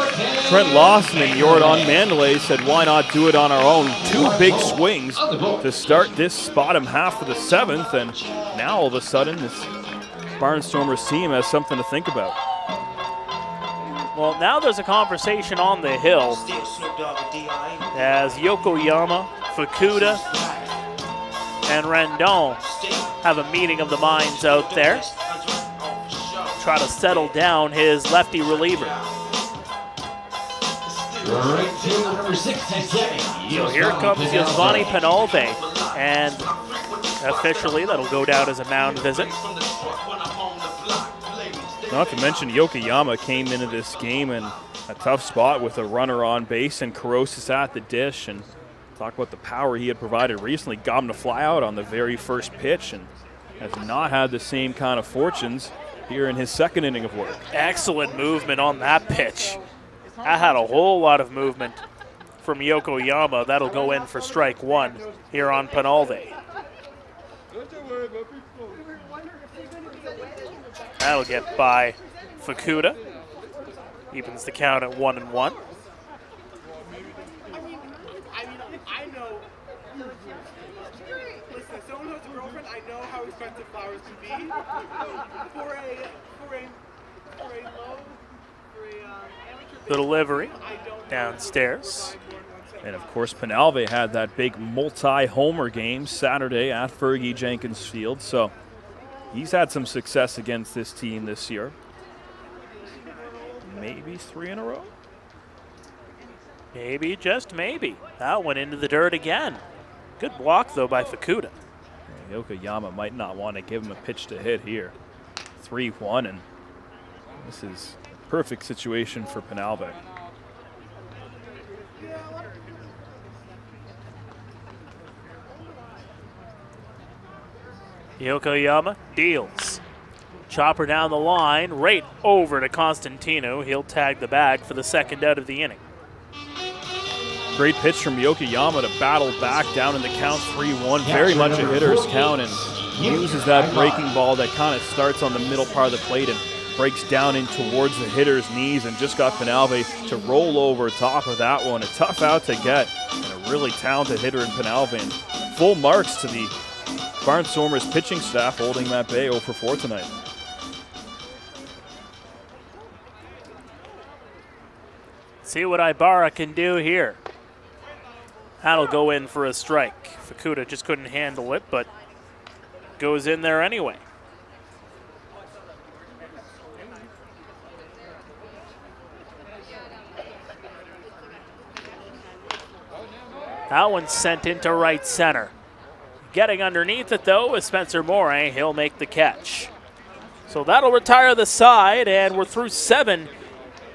Trent Lawson and Jordan Mandalay said, why not do it on our own? 2 big swings to start this bottom half of the 7th, and now all of a sudden this Barnstormers team has something to think about. Well, now there's a conversation on the hill as Yokoyama, Fukuda, and Rendon have a meeting of the minds out there. Try to settle down his lefty reliever. Right fielder, number 67. So here comes Giovanni Penalve, and officially that'll go down as a mound visit. Not to mention Yokoyama came into this game in a tough spot with a runner on base and Carosis at the dish, and talk about the power he had provided recently. Got him to fly out on the very first pitch and has not had the same kind of fortunes here in his second inning of work. Excellent movement on that pitch. That had a whole lot of movement from Yokoyama. That'll go in for strike 1 here on Penalve. That'll get by Fukuda. Evens the count at 1-1. I know. Listen, as someone who has a girlfriend, I know how expensive flowers can be. The delivery downstairs. And of course, Penalve had that big multi-homer game Saturday at Fergie Jenkins Field, so he's had some success against this team this year. Maybe 3 in a row? Maybe, just maybe. That went into the dirt again. Good block, though, by Fukuda. Yokoyama might not want to give him a pitch to hit here. 3-1, and this is a perfect situation for Penalve. Yokoyama deals. Chopper down the line, right over to Constantino. He'll tag the bag for the second out of the inning. Great pitch from Yokoyama to battle back down in the count 3-1. Very much a hitter's count, and uses that breaking ball that kind of starts on the middle part of the plate and breaks down in towards the hitter's knees, and just got Penalve to roll over top of that one. A tough out to get, and a really talented hitter in Penalve. And full marks to the Barnstormers pitching staff, holding Matt Bay 0 for 4 tonight. See what Ibarra can do here. That'll go in for a strike. Fukuda just couldn't handle it, but goes in there anyway. That one's sent into right center. Getting underneath it, though, is Spencer Moray. He'll make the catch. So that'll retire the side, and we're through 7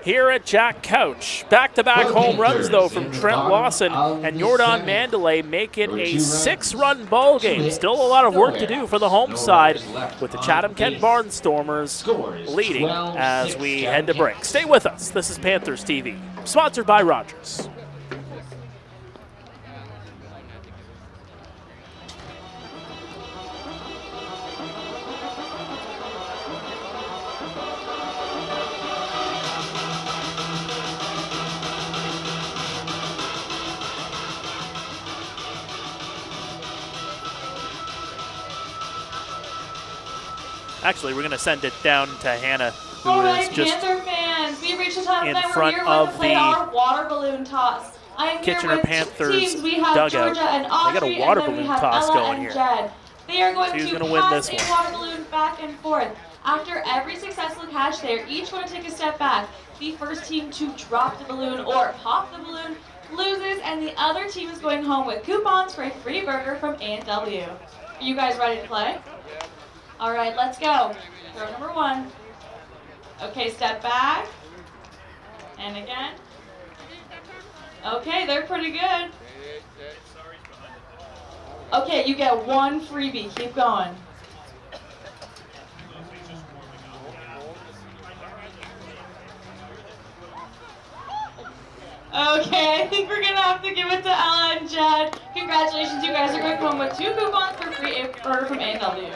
here at Jack Couch. Back-to-back home runs, though, from Trent Lawson and Jordan Mandalay make it a 6-run ball game. Still a lot of work to do for the home side with the Chatham-Kent Barnstormers leading as we head to break. Stay with us. This is Panthers TV, sponsored by Rogers. Actually, we're going to send it down to Hannah, who is just Panther fans, we've reached a time in that front we're here of to play our water balloon toss. I'm Kitchener here with Panthers teams. We have dugout. Georgia and They got a Audrey, water and then we balloon have toss Ella going and here. Jed. They are going Who's to gonna win pass this a water balloon back and forth. After every successful catch, they are each going to take a step back. The first team to drop the balloon or pop the balloon loses, and the other team is going home with coupons for a free burger from A&W. Are you guys ready to play? All right, let's go. Throw number 1. Okay, step back. And again. Okay, they're pretty good. Okay, you get 1 freebie. Keep going. Okay, I think we're gonna have to give it to Ella and Jed. Congratulations, you guys are going home with 2 coupons for free burger from A&W.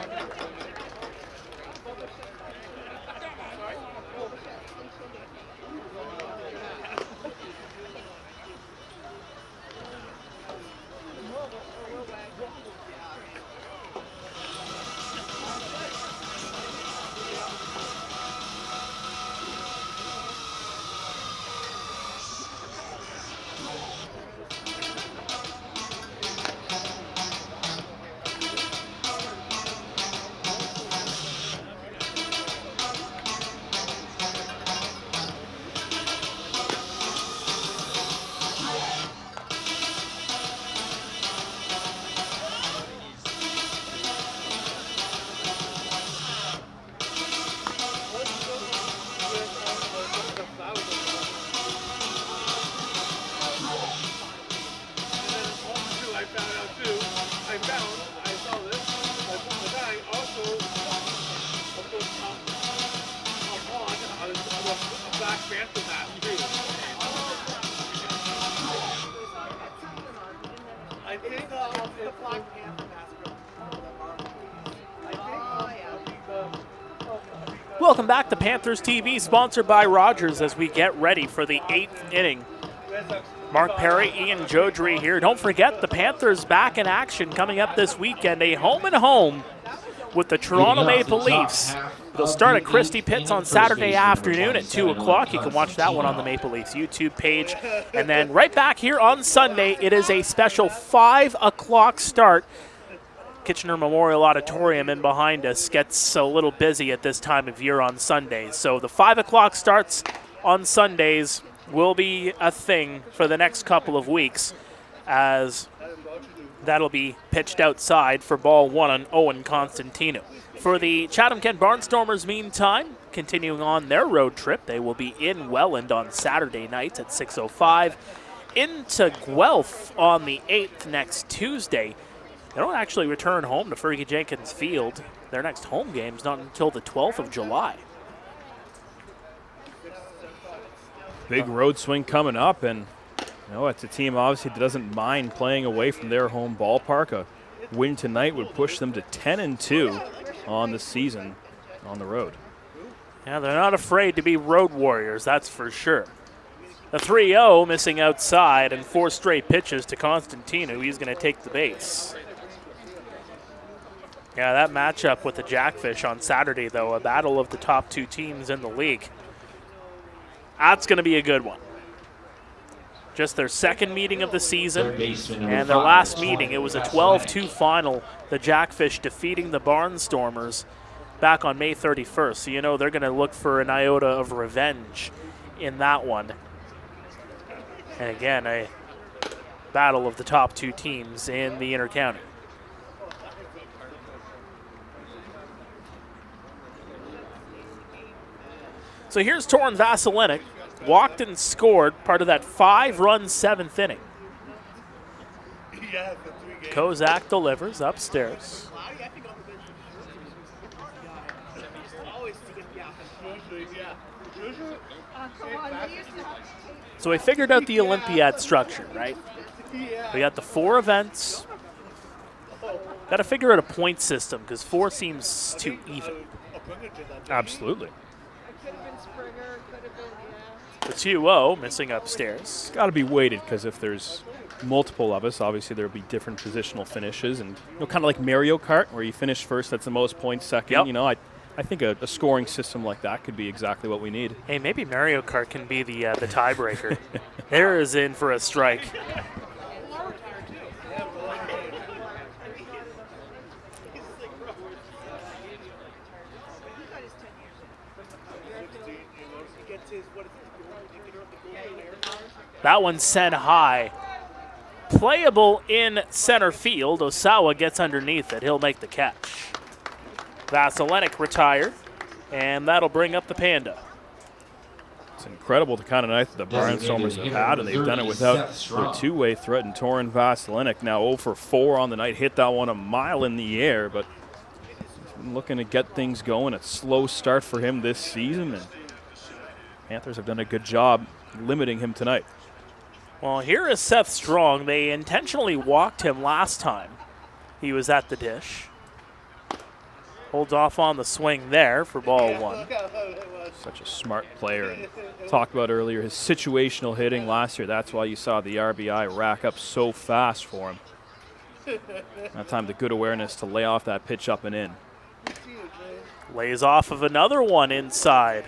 Welcome back to Panthers TV, sponsored by Rogers, as we get ready for the 8th inning. Mark Pare, Ian Joudrey here. Don't forget, the Panthers back in action coming up this weekend. A home with the Toronto Maple Leafs. They'll start at Christie Pitts on Saturday afternoon at 2 o'clock. You can watch that one on the Maple Leafs YouTube page. And then right back here on Sunday, it is a special 5 o'clock start. Kitchener Memorial Auditorium in behind us gets a little busy at this time of year on Sundays. So the 5 o'clock starts on Sundays will be a thing for the next couple of weeks, as that'll be pitched outside for ball 1 on Owen Constantino. For the Chatham-Kent Barnstormers, meantime, continuing on their road trip, they will be in Welland on Saturday night at 6:05. Into Guelph on the 8th next Tuesday. They don't actually return home to Fergie Jenkins Field. Their next home game is not until the 12th of July. Big road swing coming up, and it's a team obviously that doesn't mind playing away from their home ballpark. A win tonight would push them to 10-2 on the season on the road. Yeah, they're not afraid to be road warriors, that's for sure. The 3-0 missing outside and 4 straight pitches to Constantino. He's going to take the base. Yeah, that matchup with the Jackfish on Saturday, though, a battle of the top 2 teams in the league. That's going to be a good one. Just their second meeting of the season, and their last meeting, it was a 12-2 final, the Jackfish defeating the Barnstormers back on May 31st. So you know they're going to look for an iota of revenge in that one. And again, a battle of the top 2 teams in the Intercounty. So here's Torin Vasilinic walked and scored, part of that 5-run 7th inning. Kozak delivers upstairs. So we figured out the Olympiad structure, right? We got the 4 events. Got to figure out a point system because 4 seems too even. Absolutely. The 2-0 missing upstairs. It's got to be weighted because if there's multiple of us, obviously there'll be different positional finishes, and kind of like Mario Kart, where you finish first, that's the most points. Second, Yep. I think a scoring system like that could be exactly what we need. Hey, maybe Mario Kart can be the tiebreaker. There is in for a strike. That one sent high. Playable in center field. Osawa gets underneath it. He'll make the catch. Vasilenic retired, and that'll bring up the Panda. It's incredible the kind of night that the Barnstormers have had, and they've done it without their two-way threat. And Torin Vasilenic now 0 for 4 on the night. Hit that one a mile in the air, but looking to get things going. A slow start for him this season, and Panthers have done a good job limiting him tonight. Well, here is Seth Strong. They intentionally walked him last time he was at the dish. Holds off on the swing there for ball 1. Such a smart player. And talked about earlier his situational hitting last year. That's why you saw the RBI rack up so fast for him. That time the good awareness to lay off that pitch up and in. Lays off of another one inside.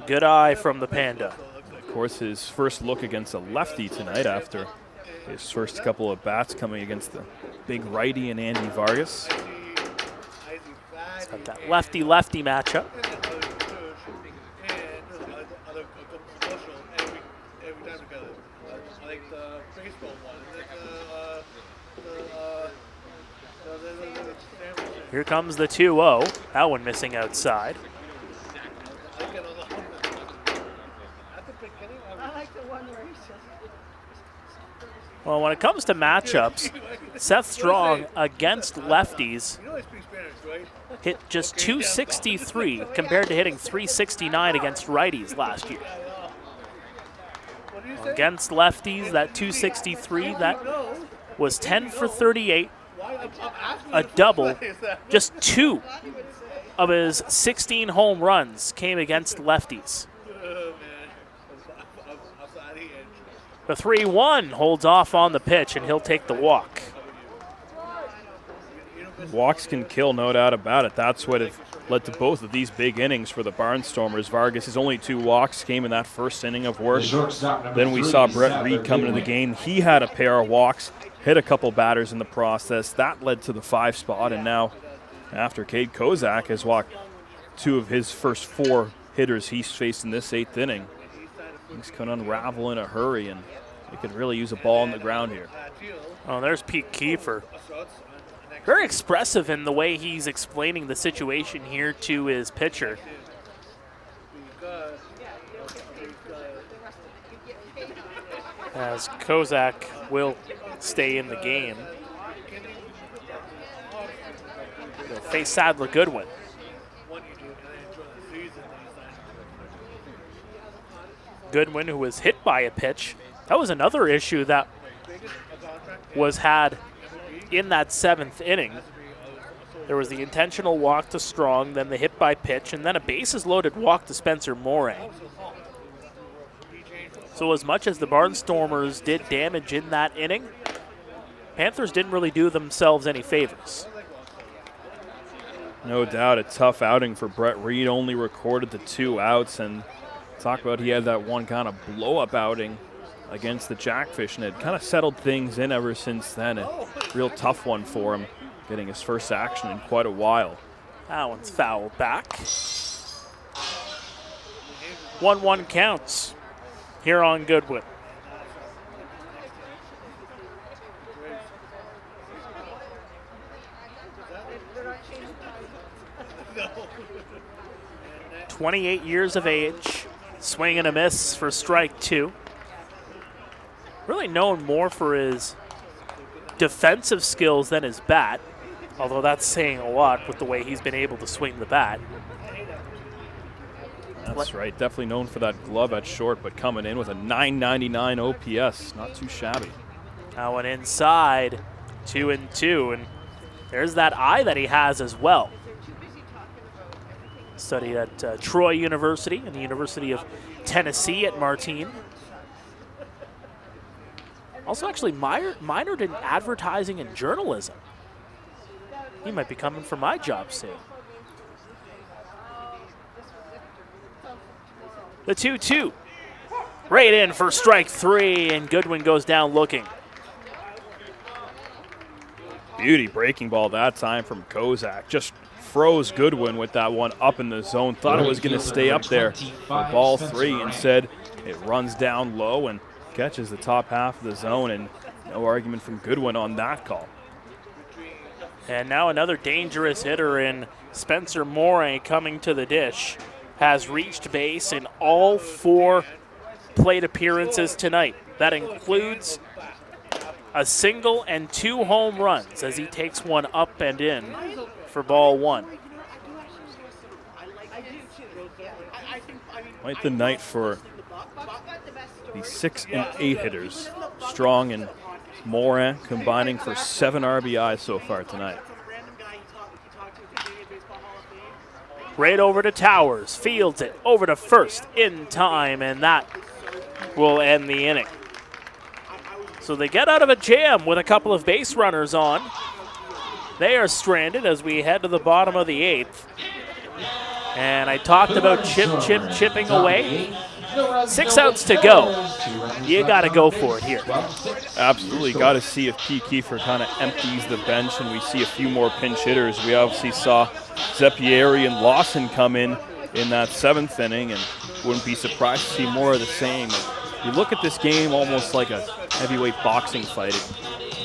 Good eye from the Panda. Of course, his first look against a lefty tonight after his first couple of bats coming against the big righty and Andy Vargas. It's got that lefty-lefty matchup. Here comes the 2-0. That one missing outside. Well, when it comes to matchups, Seth Strong against lefties hit just 263 compared to hitting 369 against righties last year. Against lefties, that 263, that was 10 for 38, a double. Just 2 of his 16 home runs came against lefties. The 3-1 holds off on the pitch, and he'll take the walk. Walks can kill, no doubt about it. That's what it led to both of these big innings for the Barnstormers. Vargas' only 2 walks came in that first inning of work. Then we saw Brett Reed come into the game. He had a pair of walks, hit a couple batters in the process. That led to the 5 spot, and now after Cade Kozak has walked 2 of his first 4 hitters he's faced in this 8th inning. Things can unravel in a hurry, and they could really use a ball on the ground here. Oh, there's Pete Kiefer. Very expressive in the way he's explaining the situation here to his pitcher. As Kozak will stay in the game. He'll face Sadler Goodwin. Goodwin, who was hit by a pitch. That was another issue that was had in that 7th inning. There was the intentional walk to Strong, then the hit by pitch, and then a bases-loaded walk to Spencer Moray. So as much as the Barnstormers did damage in that inning, Panthers didn't really do themselves any favors. No doubt a tough outing for Brett Reed. Only recorded the 2 outs, and talk about he had that one kind of blow-up outing against the Jackfish, and had kind of settled things in ever since then. A real tough one for him, getting his first action in quite a while. That one's fouled back. 1-1 counts here on Goodwin. .28 years of age, Swing and a miss for strike 2. Really known more for his defensive skills than his bat, although that's saying a lot with the way he's been able to swing the bat. That's right. Definitely known for that glove at short, but coming in with a .999 OPS. Not too shabby. That one inside, 2-2, and there's that eye that he has as well. Studied at Troy University and the University of Tennessee at Martine. Also actually minored in advertising and journalism. He might be coming for my job soon. The 2-2. Right in for strike 3, and Goodwin goes down looking. Beauty breaking ball that time from Kozak. Just froze Goodwin with that one up in the zone. Thought it was going to stay up there for ball 3. Instead, it runs down low and catches the top half of the zone, and no argument from Goodwin on that call. And now another dangerous hitter in Spencer Moray coming to the dish. Has reached base in all 4 plate appearances tonight. That includes a single and 2 home runs as he takes one up and in for ball 1. Quite the night for the 6 and 8 hitters. Strong and Morin combining for 7 RBIs so far tonight. Right over to Towers, fields it over to first in time, and that will end the inning. So they get out of a jam with a couple of base runners on. They are stranded as we head to the bottom of the 8th. And I talked about chipping away. 6 outs to go. You got to go for it here. Absolutely. Got to see if P. Kiefer kind of empties the bench and we see a few more pinch hitters. We obviously saw Zeppieri and Lawson come in that 7th inning, and wouldn't be surprised to see more of the same. You look at this game almost like a heavyweight boxing fight.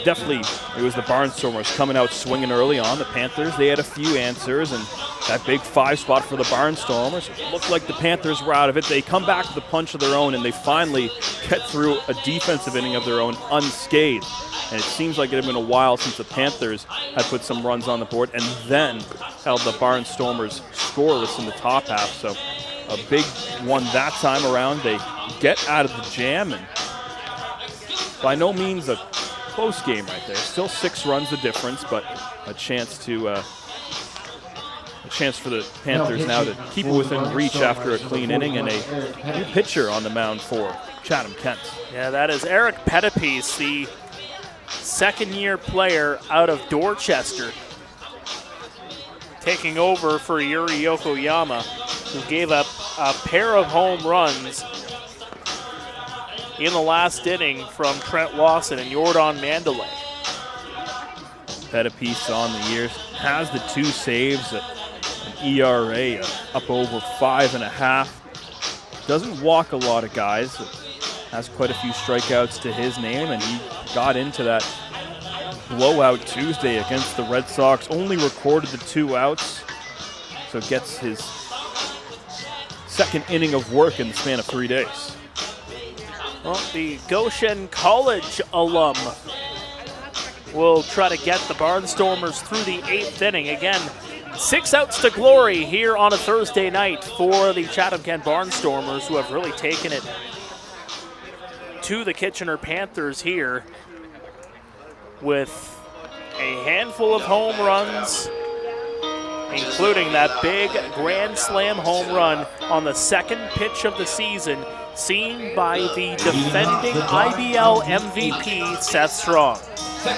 It was the Barnstormers coming out swinging early on. The Panthers, they had a few answers, and that big 5 spot for the Barnstormers. It looked like the Panthers were out of it. They come back to the punch of their own, and they finally get through a defensive inning of their own unscathed. And it seems like it had been a while since the Panthers had put some runs on the board and then held the Barnstormers scoreless in the top half. So a big one that time around. They get out of the jam, and by no means a close game right there. Still 6 runs the difference, but a chance for the Panthers now to keep it within reach after a clean inning, and a new pitcher on the mound for Chatham-Kent. Yeah, that is Eric Pettipies, the second-year player out of Dorchester, taking over for Yuri Yokoyama, who gave up a pair of home runs in the last inning from Trent Lawson and Jordan Mandalay. Pettipies on the year has the 2 saves, an ERA up over 5.5. Doesn't walk a lot of guys. Has quite a few strikeouts to his name, and he got into that blowout Tuesday against the Red Sox. Only recorded the 2 outs, so gets his 2nd inning of work in the span of 3 days. Well, the Goshen College alum will try to get the Barnstormers through the 8th inning. Again, 6 outs to glory here on a Thursday night for the Chatham-Kent Barnstormers, who have really taken it to the Kitchener Panthers here with a handful of home runs, including that big grand slam home run on the 2nd pitch of the season, seen by the defending IBL MVP, Seth Strong.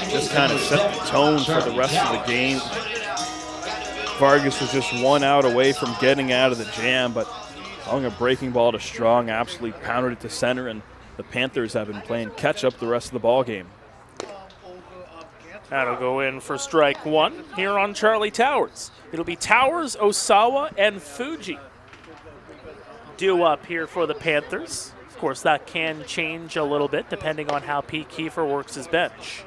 Just kind of set the tone for the rest of the game. Vargas was just 1 out away from getting out of the jam, but hung a breaking ball to Strong, absolutely pounded it to center, and the Panthers have been playing catch-up the rest of the ball game. That'll go in for strike 1 here on Charlie Towers. It'll be Towers, Osawa, and Fuji due up here for the Panthers. Of course, that can change a little bit depending on how Pete Kiefer works his bench.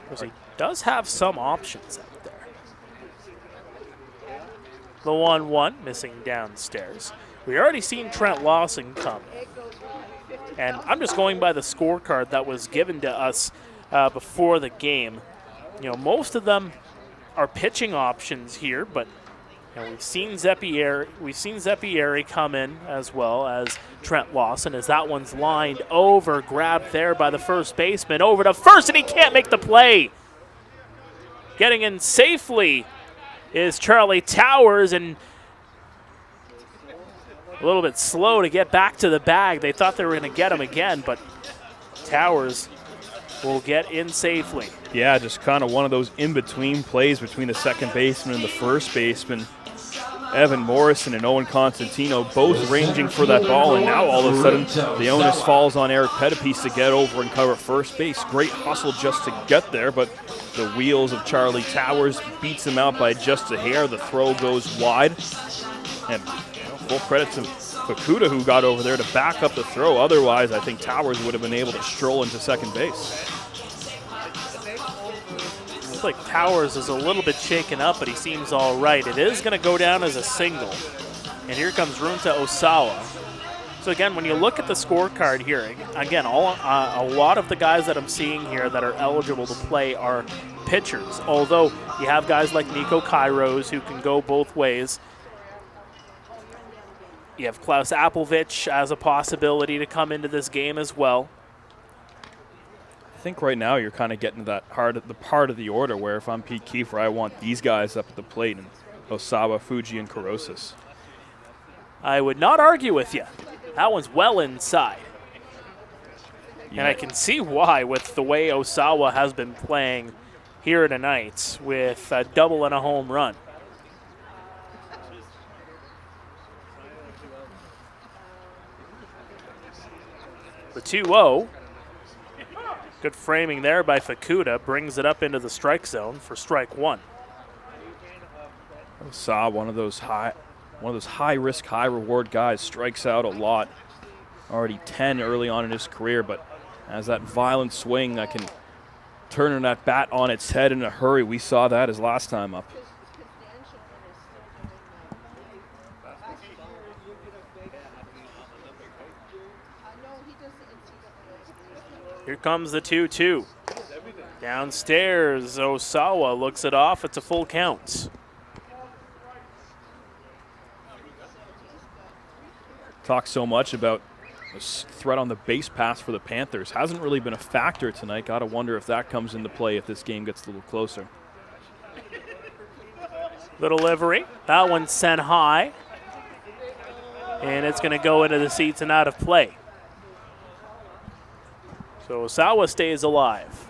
Because he does have some options out there. The 1-1 missing downstairs. We already seen Trent Lawson come. And I'm just going by the scorecard that was given to us before the game. You know, most of them are pitching options here, but you know, we've seen Zeppieri come in as well as Trent Lawson, as that one's lined over, grabbed there by the first baseman, over to first, and he can't make the play. Getting in safely is Charlie Towers, and a little bit slow to get back to the bag. They thought they were going to get him again, but Towers will get in safely. Yeah, just kind of one of those in-between plays between the second baseman and the first baseman. Evan Morrison and Owen Constantino both ranging for that ball, and now all of a sudden the onus falls on Eric Pettipies to get over and cover first base. Great hustle just to get there, but the wheels of Charlie Towers beats him out by just a hair. The throw goes wide, and full credit to Fukuda, who got over there to back up the throw. Otherwise, I think Towers would have been able to stroll into second base. Looks like Towers is a little bit shaken up, but he seems all right. It is going to go down as a single. And here comes Runta Osawa. So again, when you look at the scorecard here, again, a lot of the guys that I'm seeing here that are eligible to play are pitchers. Although you have guys like Nico Kairos who can go both ways. You have Klaus Appelvich as a possibility to come into this game as well. I think right now you're kind of getting to that the part of the order where if I'm Pete Kiefer, I want these guys up at the plate, and Osawa, Fuji, and Kurosis. I would not argue with you. That one's well inside. Yeah. And I can see why with the way Osawa has been playing here tonight with a double and a home run. The 2-0. Good framing there by Fukuda. Brings it up into the strike zone for strike one. Osawa, one of those high risk, high reward guys, strikes out a lot. Already 10 early on in his career, but has that violent swing that can turn that bat on its head in a hurry. We saw that his last time up. Here comes the 2-2. Downstairs, Osawa looks it off. It's a full count. Talk so much about a threat on the base pass for the Panthers. Hasn't really been a factor tonight. Got to wonder if that comes into play if this game gets a little closer. Little livery. That one's sent high. And it's going to go into the seats and out of play. So Osawa stays alive.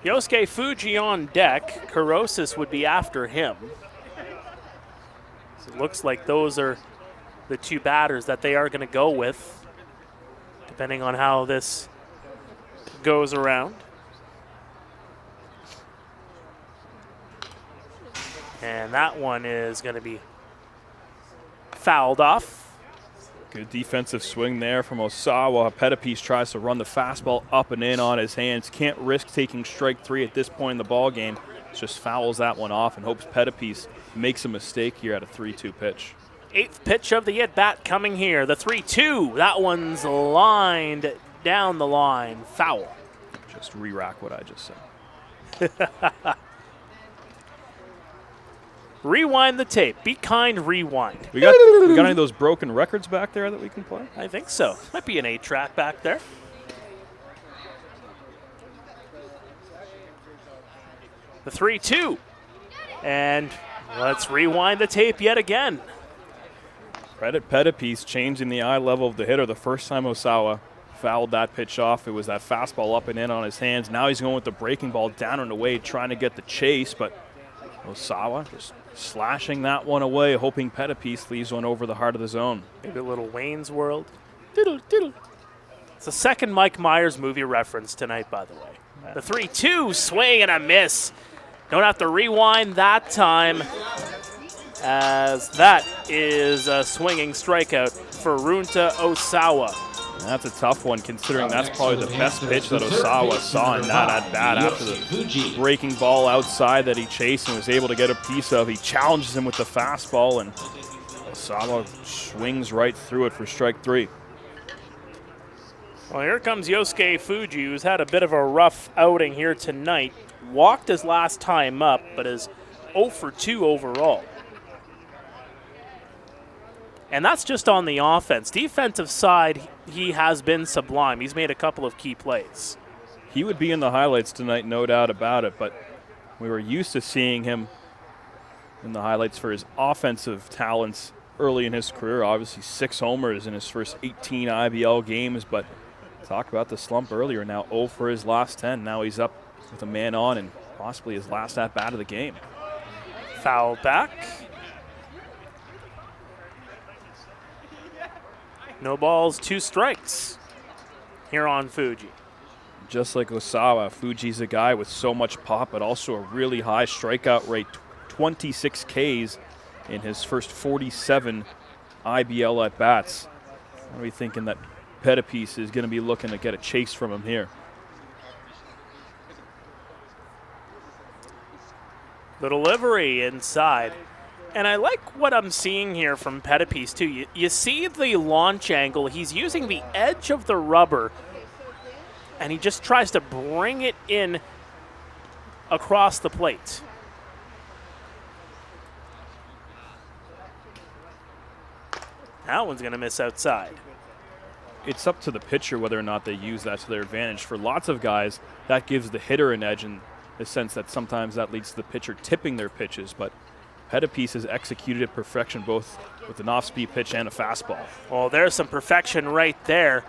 Yosuke Fuji on deck. Kurosis would be after him. So it looks like those are the two batters that they are going to go with, depending on how this goes around. And that one is going to be fouled off. Good defensive swing there from Osawa. Pettipies tries to run the fastball up and in on his hands. Can't risk taking strike three at this point in the ball game. Just fouls that one off and hopes Pettipies makes a mistake here at a 3-2 pitch. Eighth pitch of the at-bat coming here. The 3-2. That one's lined down the line. Foul. Just re-rack what I just said. Rewind the tape. Be kind, rewind. We got any of those broken records back there that we can play? I think so. Might be an 8-track back there. The 3-2. And let's rewind the tape yet again. Credit Pettipies changing the eye level of the hitter. The first time Osawa fouled that pitch off, it was that fastball up and in on his hands. Now he's going with the breaking ball down and away, trying to get the chase, but Osawa just slashing that one away, hoping Pettipies leaves one over the heart of the zone. Maybe a little Wayne's World. Diddle, diddle. It's the second Mike Myers movie reference tonight, by the way. The 3-2, swing and a miss. Don't have to rewind that time. as that is a swinging strikeout for Runta Osawa. That's a tough one, considering that's probably the best pitch that Osawa saw in that at-bat after the breaking ball outside that he chased and was able to get a piece of. He challenges him with the fastball, and Osawa swings right through it for strike 3. Well, here comes Yosuke Fuji, who's had a bit of a rough outing here tonight. Walked his last time up, but is 0 for 2 overall. And that's just on the offense. Defensive side, he has been sublime. He's made a couple of key plays. He would be in the highlights tonight, no doubt about it, but we were used to seeing him in the highlights for his offensive talents early in his career. Obviously 6 homers in his first 18 IBL games, but talked about the slump earlier. Now 0 for his last 10. Now he's up with a man on and possibly his last at-bat of the game. Foul back. No balls, 2 strikes here on Fuji. Just like Osawa, Fuji's a guy with so much pop, but also a really high strikeout rate, 26 Ks in his first 47 IBL at-bats. What are we thinking that Pettipiece is going to be looking to get a chase from him here? The delivery inside. And I like what I'm seeing here from Pettipiece, too. You see the launch angle. He's using the edge of the rubber, and he just tries to bring it in across the plate. That one's going to miss outside. It's up to the pitcher whether or not they use that to their advantage. For lots of guys, that gives the hitter an edge in the sense that sometimes that leads to the pitcher tipping their pitches, but Pettipiece has executed at perfection both with an off-speed pitch and a fastball. Well, there's some perfection right there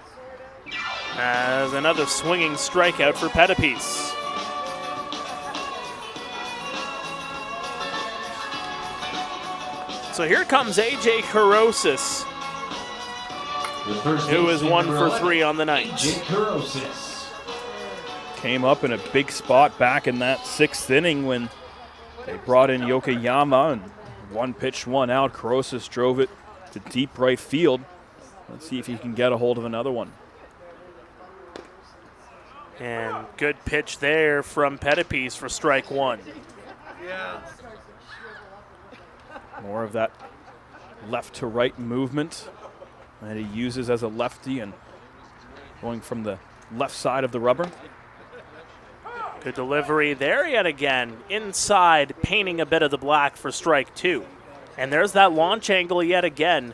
as another swinging strikeout for Pettipiece. So here comes A.J. Carosis, who is 1 for 3 on the night. Came up in a big spot back in that 6th inning when they brought in Yokoyama, and 1 pitch, 1 out. Carosis drove it to deep right field. Let's see if he can get a hold of another one. And good pitch there from Pettipiece for strike 1. More of that left to right movement that he uses as a lefty and going from the left side of the rubber. Good delivery there yet again. Inside, painting a bit of the black for strike 2. And there's that launch angle yet again.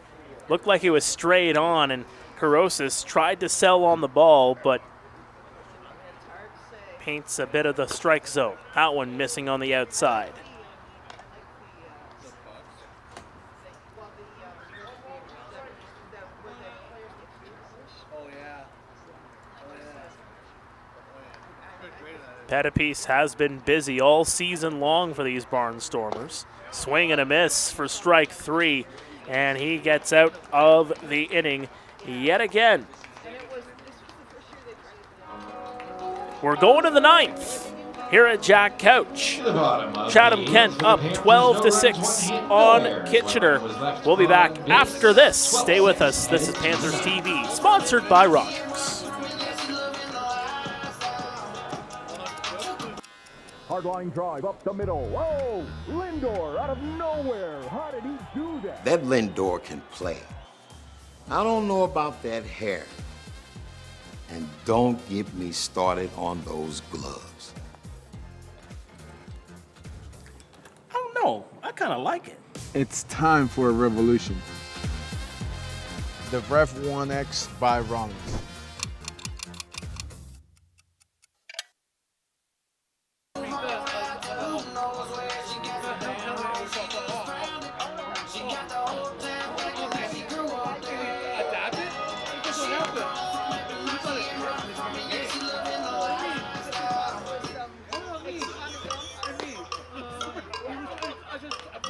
Looked like it was straight on, and Carosis tried to sell on the ball, but paints a bit of the strike zone. That one missing on the outside. Pettipiece has been busy all season long for these Barnstormers. Swing and a miss for strike 3, and he gets out of the inning yet again. We're going to the 9th here at Jack Couch. Chatham-Kent up 12-6 on Kitchener. We'll be back after this. Stay with us. This is Panthers TV, sponsored by Rogers. Hard line drive up the middle. Whoa! Lindor out of nowhere. How did he do that? That Lindor can play. I don't know about that hair. And don't get me started on those gloves. I don't know. I kind of like it. It's time for a revolution. The Ref 1X by Ronald.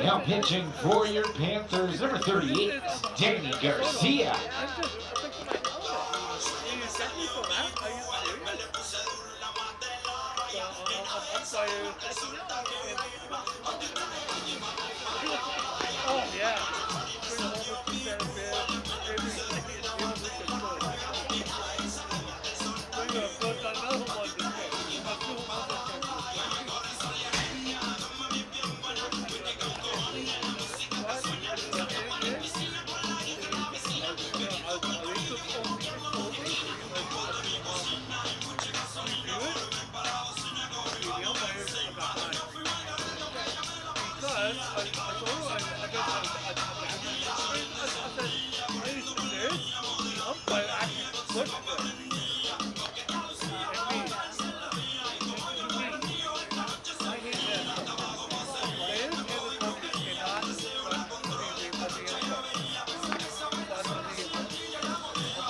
Now pitching for your Panthers, number 38, Danny Garcia.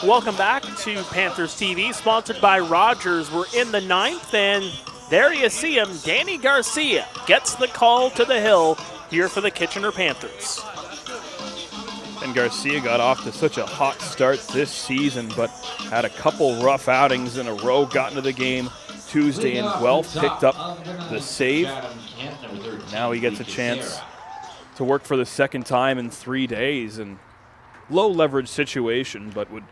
Welcome back to Panthers TV, sponsored by Rogers. We're in the 9th, and there you see him. Danny Garcia gets the call to the hill here for the Kitchener Panthers. And Garcia got off to such a hot start this season, but had a couple rough outings in a row, got into the game Tuesday, and Guelph picked up the save. Now he gets a chance to work for the second time in 3 days, and low leverage situation, but would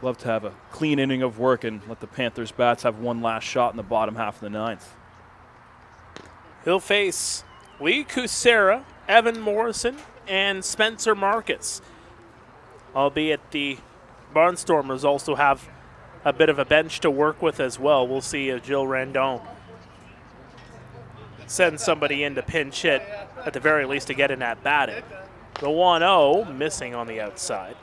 love to have a clean inning of work and let the Panthers bats have one last shot in the bottom half of the 9th. He'll face Lee Kucera, Evan Morrison, and Spencer Marcus. Albeit the Barnstormers also have a bit of a bench to work with as well. We'll see if Jill Randon sends somebody in to pinch hit, at the very least to get in at bat. The 1-0 missing on the outside.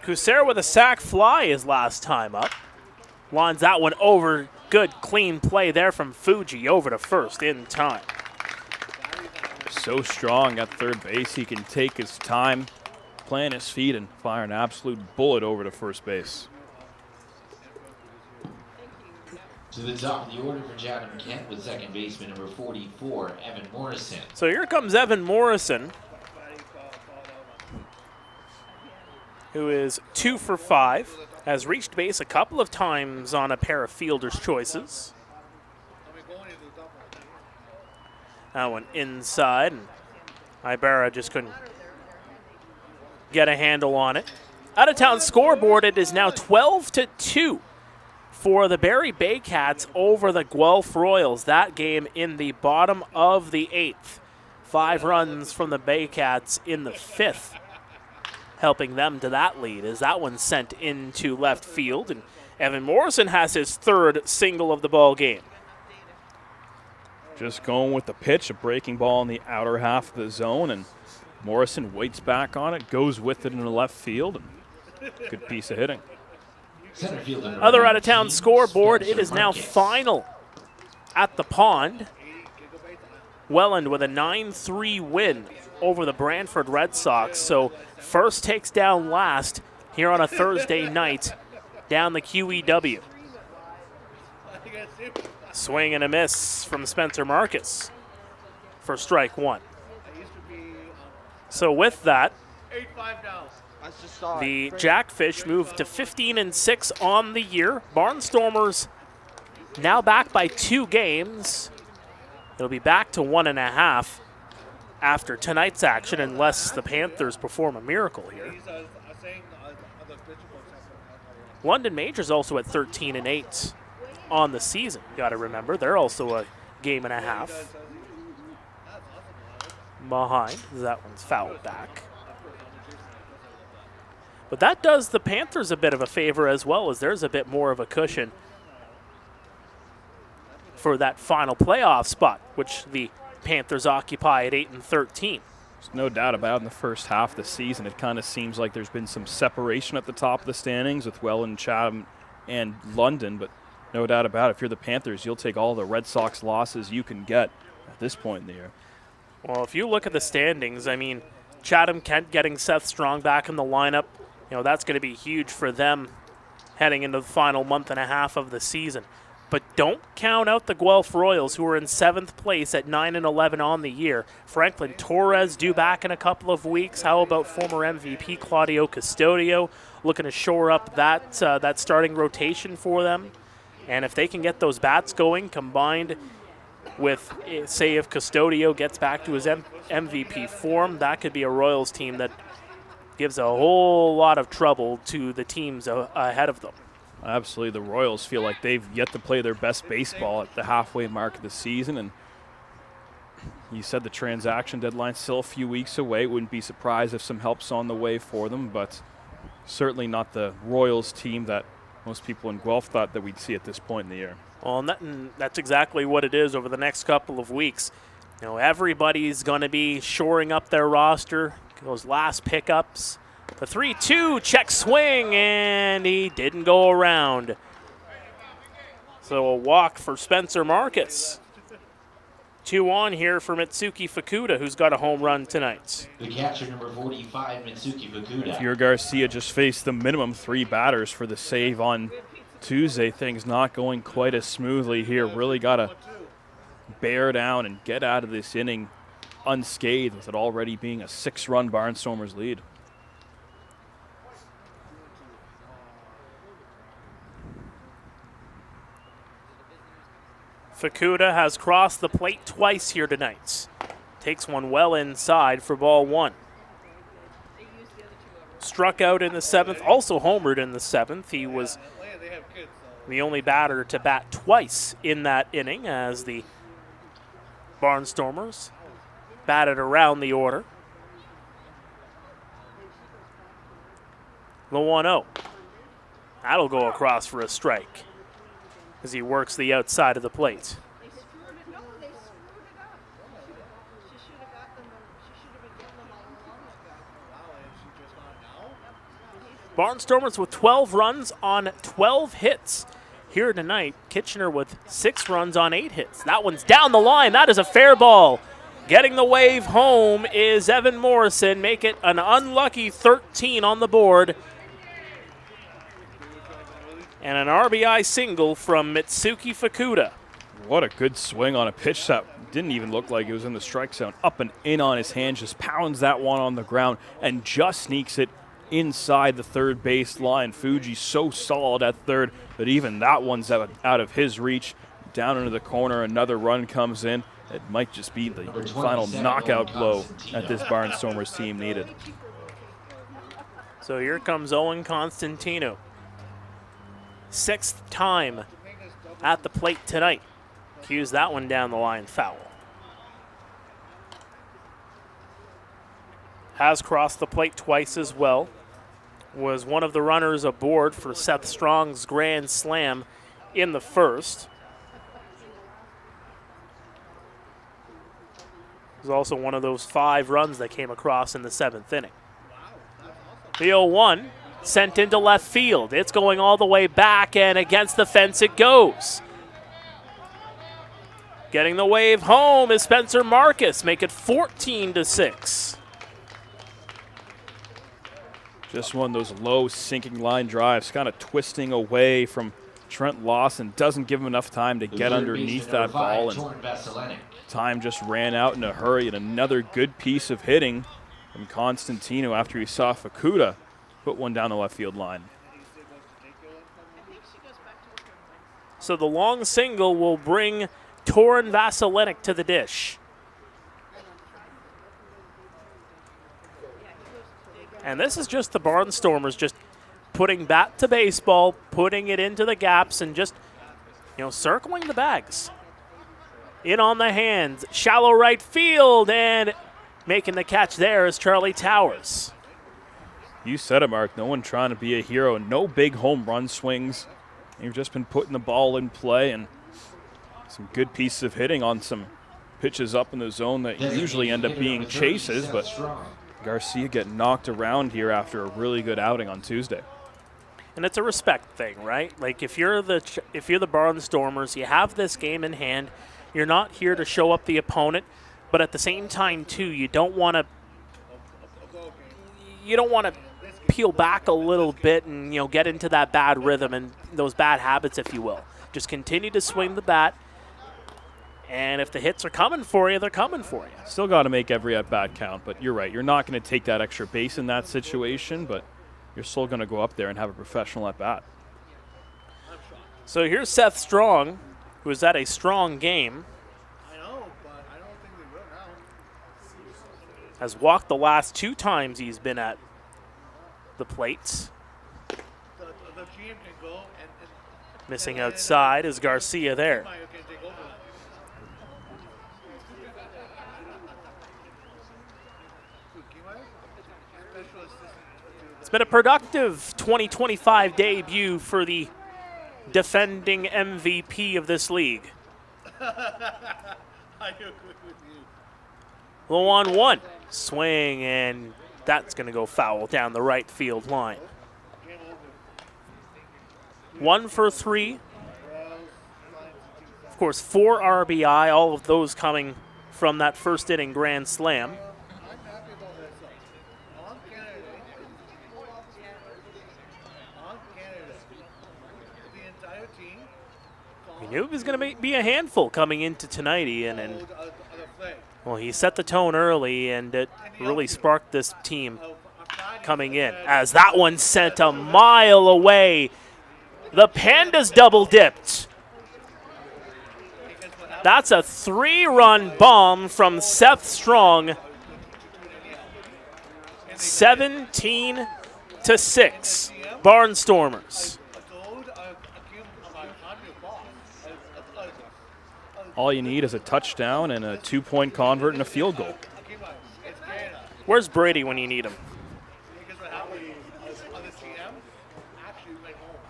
Kucera with a sac fly his last time up. Lines that one over. Good clean play there from Fuji over to first in time. So strong at third base, he can take his time, plant his feet, and fire an absolute bullet over to first base. To the top of the order for Chatham-Kent with second baseman number 44, Evan Morrison. So here comes Evan Morrison, who is 2 for 5, has reached base a couple of times on a pair of fielder's choices. That one inside, and Ibarra just couldn't get a handle on it. Out-of-town scoreboard, it is now 12-2 for the Barrie Baycats over the Guelph Royals. That game in the bottom of the 8th. 5 runs from the Baycats in the 5th, helping them to that lead as that one's sent into left field. And Evan Morrison has his 3rd single of the ball game. Just going with the pitch, a breaking ball in the outer half of the zone, and Morrison waits back on it, goes with it in the left field, and good piece of hitting. Other out-of-town scoreboard, it is now final at the Pond. Welland with a 9-3 win over the Brantford Red Sox. So first takes down last here on a Thursday night down the QEW. Swing and a miss from Spencer Marcus for strike 1. So with that, the Jackfish moved to 15-6 on the year. Barnstormers now back by 2 games. It'll be back to 1.5 after tonight's action, unless the Panthers perform a miracle here. London Majors also at 13-8 on the season. Got to remember, they're also a game and a half behind. That one's fouled back. But that does the Panthers a bit of a favor as well, as there's a bit more of a cushion for that final playoff spot, which the Panthers occupy at 8-13. There's no doubt about it. In the first half of the season, it kind of seems like there's been some separation at the top of the standings with Welland, Chatham, and London, but no doubt about it, if you're the Panthers, you'll take all the Red Sox losses you can get at this point in the year. Well, if you look at the standings, I mean, Chatham-Kent getting Seth Strong back in the lineup, you know, that's going to be huge for them heading into the final month and a half of the season. But don't count out the Guelph Royals, who are in 7th place at 9-11 on the year. Franklin Torres due back in a couple of weeks. How about former MVP Claudio Custodio looking to shore up that starting rotation for them? And if they can get those bats going, combined with, say, if Custodio gets back to his MVP form, that could be a Royals team that gives a whole lot of trouble to the teams ahead of them. Absolutely. The Royals feel like they've yet to play their best baseball at the halfway mark of the season. And you said the transaction deadline's still a few weeks away. Wouldn't be surprised if some help's on the way for them, but certainly not the Royals team that most people in Guelph thought that we'd see at this point in the year. Well, and that's exactly what it is over the next couple of weeks. You know, everybody's going to be shoring up their roster, those last pickups. The 3-2 check swing, and he didn't go around. So a walk for Spencer Marcus. 2 on here for Mitsuki Fukuda, who's got a home run tonight. The catcher, number 45, Mitsuki Fukuda. If your Garcia just faced the minimum 3 batters for the save on Tuesday, things not going quite as smoothly here. Really got to bear down and get out of this inning unscathed, with it already being a 6-run Barnstormers lead. Fukuda has crossed the plate twice here tonight. Takes one well inside for ball 1. Struck out in the 7th, also homered in the 7th. He was the only batter to bat twice in that inning as the Barnstormers batted around the order. The 1-0. That'll go across for a strike as he works the outside of the plate. Barnstormers with 12 runs on 12 hits here tonight. Kitchener with 6 runs on 8 hits. That one's down the line. That is a fair ball. Getting the wave home is Evan Morrison. Make it an unlucky 13 on the board. And an RBI single from Mitsuki Fukuda. What a good swing on a pitch that didn't even look like it was in the strike zone. Up and in on his hands, just pounds that one on the ground and just sneaks it inside the third base line. Fuji's so solid at third that even that one's out of his reach. Down into the corner, another run comes in. It might just be the final knockout blow that this Barnstormers team needed. So here comes Owen Constantino. 6th time at the plate tonight. Cues that one down the line, foul. Has crossed the plate twice as well. Was one of the runners aboard for Seth Strong's grand slam in the 1st. Was also one of those 5 runs that came across in the 7th inning. The 0-1 sent into left field. It's going all the way back, and against the fence it goes. Getting the wave home is Spencer Marcus. Make it 14-6. Just one of those low sinking line drives, kind of twisting away from Trent Lawson. Doesn't give him enough time to get underneath that ball, and time just ran out in a hurry. And another good piece of hitting from Constantino after he saw Fukuda put one down the left field line. So the long single will bring Torin Vasilenic to the dish. And this is just the Barnstormers just putting bat to baseball, putting it into the gaps, and just, circling the bags. In on the hands, shallow right field, and making the catch there is Charlie Towers. You said it, Mark. No one trying to be a hero. No big home run swings. You've just been putting the ball in play, and some good pieces of hitting on some pitches up in the zone that usually end up being chases, but Garcia getting knocked around here after a really good outing on Tuesday. And it's a respect thing, right? Like if you're the Barnstormers, you have this game in hand. You're not here to show up the opponent, but at the same time too, you don't want to peel back a little bit and get into that bad rhythm and those bad habits, if you will. Just continue to swing the bat. And if the hits are coming for you, they're coming for you. Still got to make every at-bat count, but you're right. You're not going to take that extra base in that situation, but you're still going to go up there and have a professional at-bat. So here's Seth Strong, who is at a strong game. I know, but I don't think they will now. Has walked the last 2 times he's been at the plates. The GM can go and Missing outside is Garcia there. Meyer can take over. It's been a productive 2025 debut for the defending MVP of this league. I agree with you. Low on 1. Swing, and that's going to go foul down the right field line. 1 for 3. Of course, 4 RBI, all of those coming from that first inning grand slam. I'm happy about this. On Canada, the entire team. We knew he was going to be a handful coming into tonight, Ian, and well, he set the tone early, and it really sparked this team coming in. As that one sent a mile away, the Pandas double dipped. That's a 3-run bomb from Seth Strong. 17-6, Barnstormers. All you need is a touchdown and a 2-point convert and a field goal. Where's Brady when you need him?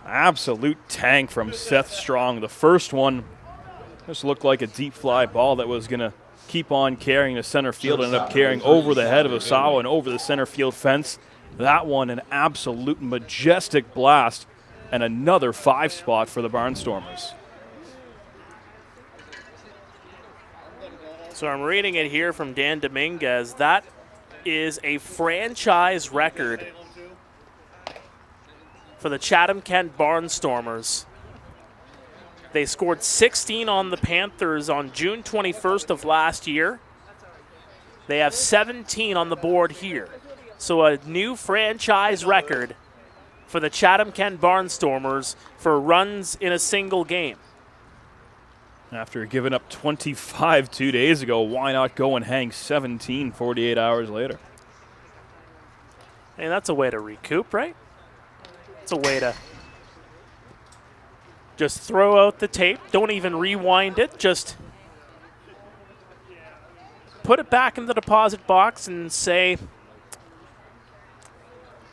Absolute tank from Seth Strong. The first one just looked like a deep fly ball that was going to keep on carrying to center field. Ended up carrying over the head of Osawa and over the center field fence. That one, an absolute majestic blast, and another 5 spot for the Barnstormers. So I'm reading it here from Dan Dominguez. That is a franchise record for the Chatham-Kent Barnstormers. They scored 16 on the Panthers on June 21st of last year. They have 17 on the board here. So a new franchise record for the Chatham-Kent Barnstormers for runs in a single game. After giving up 25 2 days ago, why not go and hang 17 48 hours later? And that's a way to recoup, right? It's a way to just throw out the tape. Don't even rewind it. Just put it back in the deposit box and say,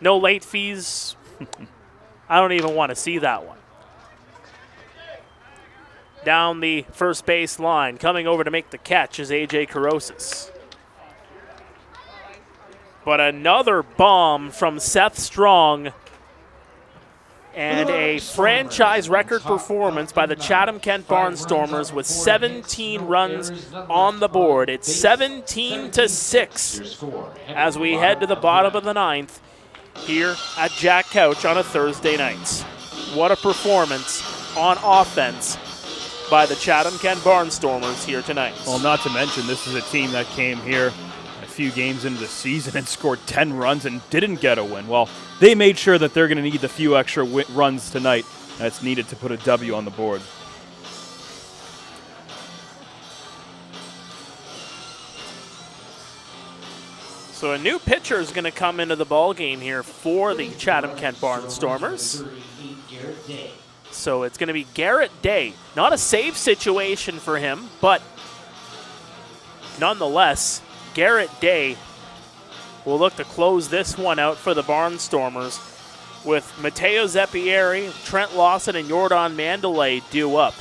no late fees. I don't even want to see that one. Down the first base line, coming over to make the catch is A.J. Carosis. But another bomb from Seth Strong, and a franchise record performance by the Chatham-Kent Barnstormers with 17 runs on the board. It's 17-6 as we head to the bottom of the 9th here at Jack Couch on a Thursday night. What a performance on offense by the Chatham-Kent Barnstormers here tonight. Well, not to mention, this is a team that came here a few games into the season and scored 10 runs and didn't get a win. Well, they made sure that they're going to need the few extra runs tonight that's needed to put a W on the board. So a new pitcher is going to come into the ball game here for the Chatham-Kent Barnstormers. So it's going to be Garrett Day. Not a save situation for him, but nonetheless, Garrett Day will look to close this one out for the Barnstormers with Mateo Zeppieri, Trent Lawson, and Jordan Mandalay due up.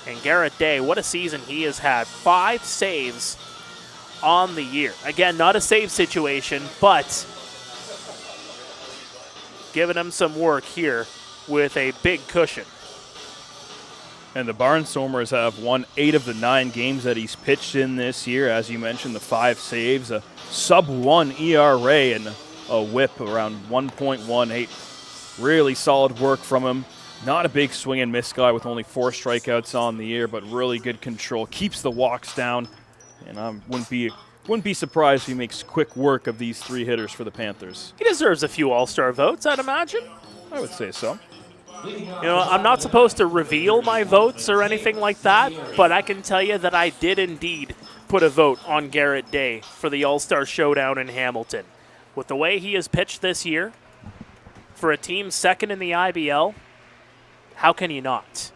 And Garrett Day, what a season he has had. 5 saves on the year. Again, not a save situation, but giving him some work here with a big cushion. And the Barnstormers have won 8 of the 9 games that he's pitched in this year. As you mentioned, the 5 saves, a sub-1 ERA, and a whip around 1.18. Really solid work from him. Not a big swing and miss guy with only 4 strikeouts on the year, but really good control. Keeps the walks down, and I wouldn't be surprised if he makes quick work of these 3 hitters for the Panthers. He deserves a few All-Star votes, I'd imagine. I would say so. You know, I'm not supposed to reveal my votes or anything like that, but I can tell you that I did indeed put a vote on Garrett Day for the All-Star Showdown in Hamilton. With the way he has pitched this year, for a team second in the IBL, how can you not?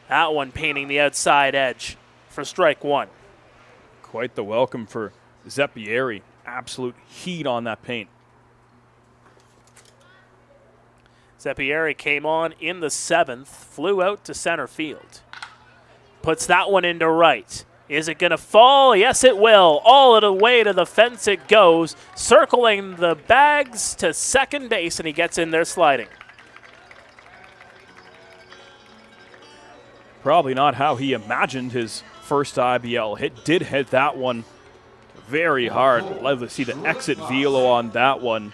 That one painting the outside edge for strike 1. Quite the welcome for Zeppieri. Absolute heat on that paint. Zeppieri came on in the 7th, flew out to center field. Puts that one into right. Is it going to fall? Yes, it will. All of the way to the fence it goes, circling the bags to second base, and he gets in there sliding. Probably not how he imagined his first IBL hit. Did hit that one very hard. Love to see the exit velo on that one.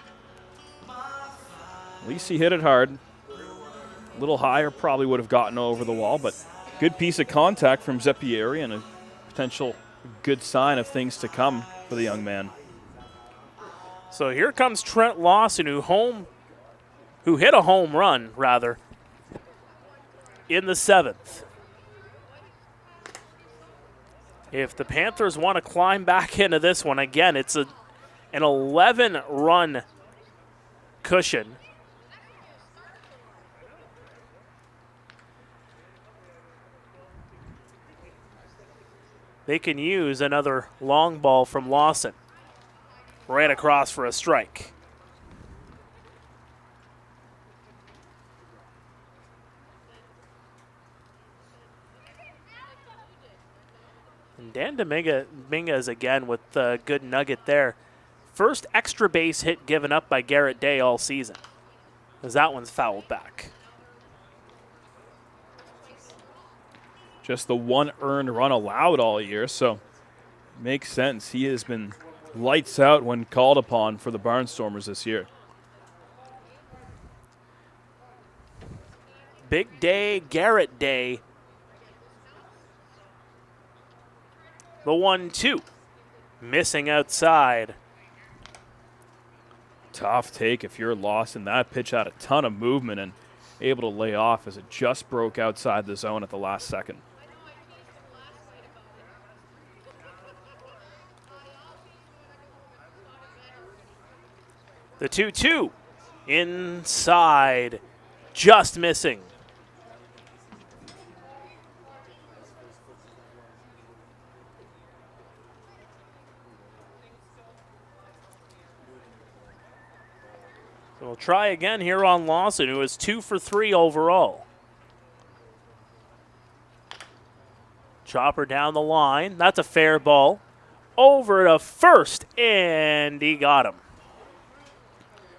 At least he hit it hard. A little higher, probably would have gotten over the wall, but good piece of contact from Zeppieri and a potential good sign of things to come for the young man. So here comes Trent Lawson, who hit a home run, rather, in the 7th. If the Panthers want to climb back into this one, again, it's an 11-run cushion. They can use another long ball from Lawson. Right across for a strike. And Dan Dominguez again with a good nugget there. First extra base hit given up by Garrett Day all season, as that one's fouled back. Just the 1 earned run allowed all year, so makes sense. He has been lights out when called upon for the Barnstormers this year. Big day, Garrett Day. The 1-2, missing outside. Tough take if you're lost in that pitch. Had a ton of movement and able to lay off as it just broke outside the zone at the last second. The 2-2, inside, just missing. So we'll try again here on Lawson, who is 2 for 3 overall. Chopper down the line. That's a fair ball. Over to first, and he got him.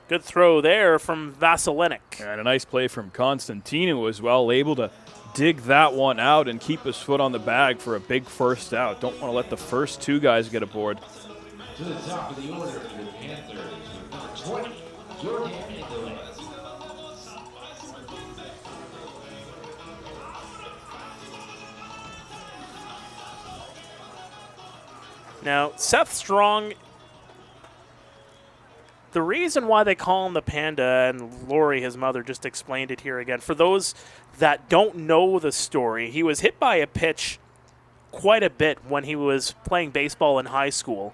Good throw there from Vasilinik. And a nice play from Constantino as well, able to dig that one out and keep his foot on the bag for a big first out. Don't want to let the first 2 guys get aboard. To the top of the order for the Panthers, number 20, Jordan Nicholas. Now, Seth Strong, the reason why they call him the Panda, and Lori, his mother, just explained it here again. For those that don't know the story, he was hit by a pitch quite a bit when he was playing baseball in high school.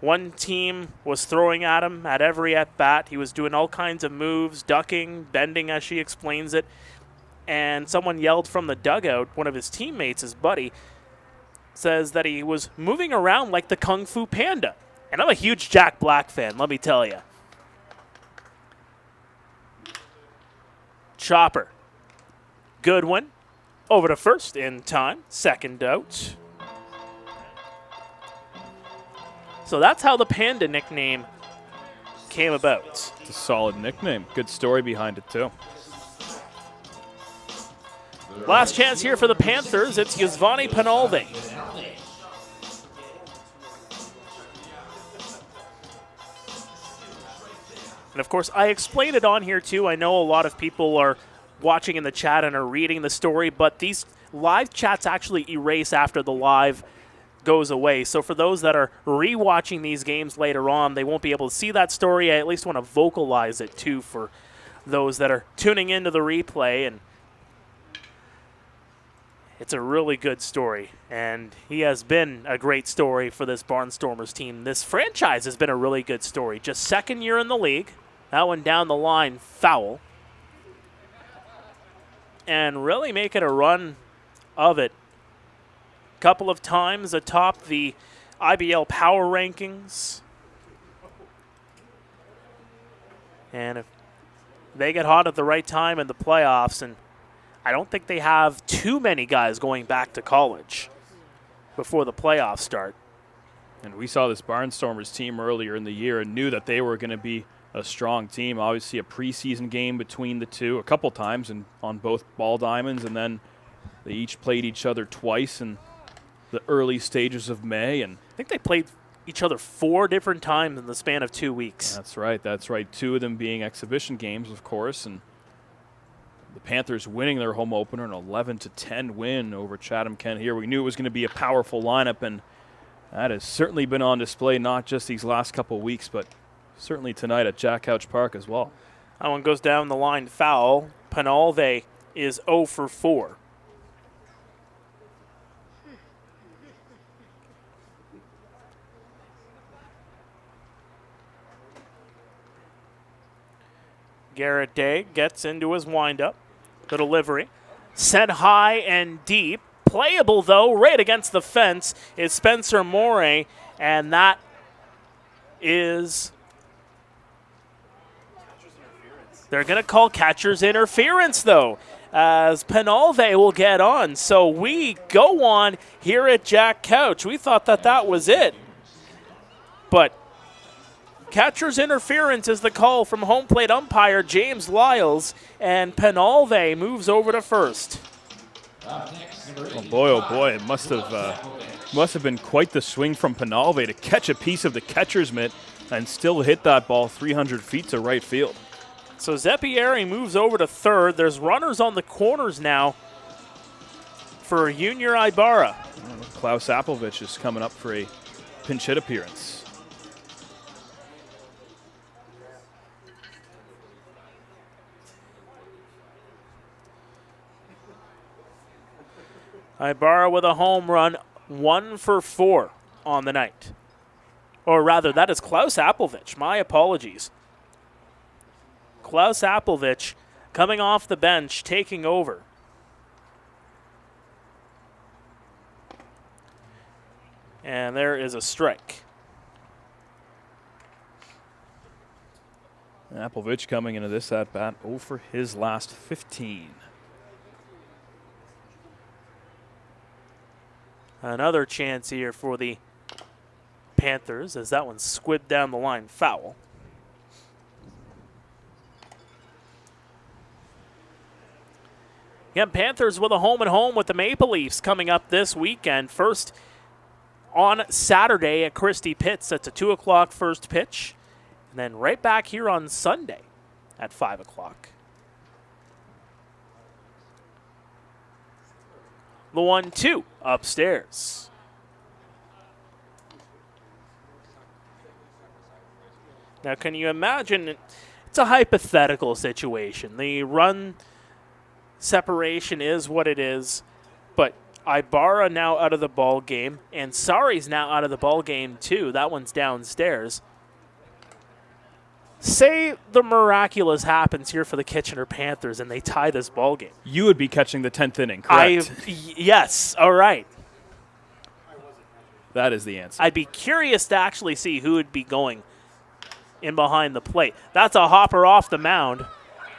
One team was throwing at him at every at-bat. He was doing all kinds of moves, ducking, bending, as she explains it. And someone yelled from the dugout, one of his teammates, his buddy, says that he was moving around like the Kung Fu Panda. And I'm a huge Jack Black fan, let me tell you. Chopper. Goodwin. Over to first in time. Second out. So that's how the Panda nickname came about. It's a solid nickname. Good story behind it, too. Last chance here for the Panthers. It's Yusvani Penalve. And, of course, I explained it on here, too. I know a lot of people are watching in the chat and are reading the story, but these live chats actually erase after the live goes away. So for those that are rewatching these games later on, they won't be able to see that story. I at least want to vocalize it, too, for those that are tuning into the replay. And it's a really good story, and he has been a great story for this Barnstormers team. This franchise has been a really good story. Just second year in the league. That one down the line, foul. And really making a run of it. Couple of times atop the IBL power rankings. And if they get hot at the right time in the playoffs, and I don't think they have too many guys going back to college before the playoffs start. And we saw this Barnstormers team earlier in the year and knew that they were going to be a strong team. Obviously a preseason game between the two a couple times and on both ball diamonds, and then they each played each other twice in the early stages of May. And I think they played each other 4 different times in the span of 2 weeks. That's right. 2 of them being exhibition games, of course, and the Panthers winning their home opener, an 11-10 win over Chatham-Kent here. We knew it was going to be a powerful lineup, and that has certainly been on display not just these last couple of weeks, but certainly tonight at Jack Couch Park as well. That one goes down the line foul. Penalve is 0 for 4. Garrett Day gets into his windup. The delivery. Sent high and deep. Playable, though, right against the fence is Spencer Morey, and that is... They're going to call catcher's interference, though, as Penalve will get on. So we go on here at Jack Couch. We thought that was it. But catcher's interference is the call from home plate umpire James Lyles, and Penalve moves over to first. Oh boy, it must have been quite the swing from Penalve to catch a piece of the catcher's mitt and still hit that ball 300 feet to right field. So Zeppieri moves over to third. There's runners on the corners now for Junior Ibarra. Klaus Appelvich is coming up for a pinch hit appearance. Ibarra with a home run, 1 for 4 on the night. Or rather, that is Klaus Appelvich. My apologies. Klaus Appelvich coming off the bench, taking over. And there is a strike. Appelvich coming into this at-bat 0 for his last 15. Another chance here for the Panthers as that one squibbed down the line foul. Yeah, Panthers with a home and home with the Maple Leafs coming up this weekend. First on Saturday at Christie Pitts. That's a 2 o'clock first pitch. And then right back here on Sunday at 5 o'clock. The 1-2 upstairs. Now, can you imagine? It's a hypothetical situation. The run separation is what it is, but Ibarra now out of the ball game, and Sari's now out of the ball game too. That one's downstairs. Say the miraculous happens here for the Kitchener Panthers and they tie this ball game. You would be catching the 10th inning, correct? Yes, all right. That is the answer. I'd be curious to actually see who would be going in behind the plate. That's a hopper off the mound,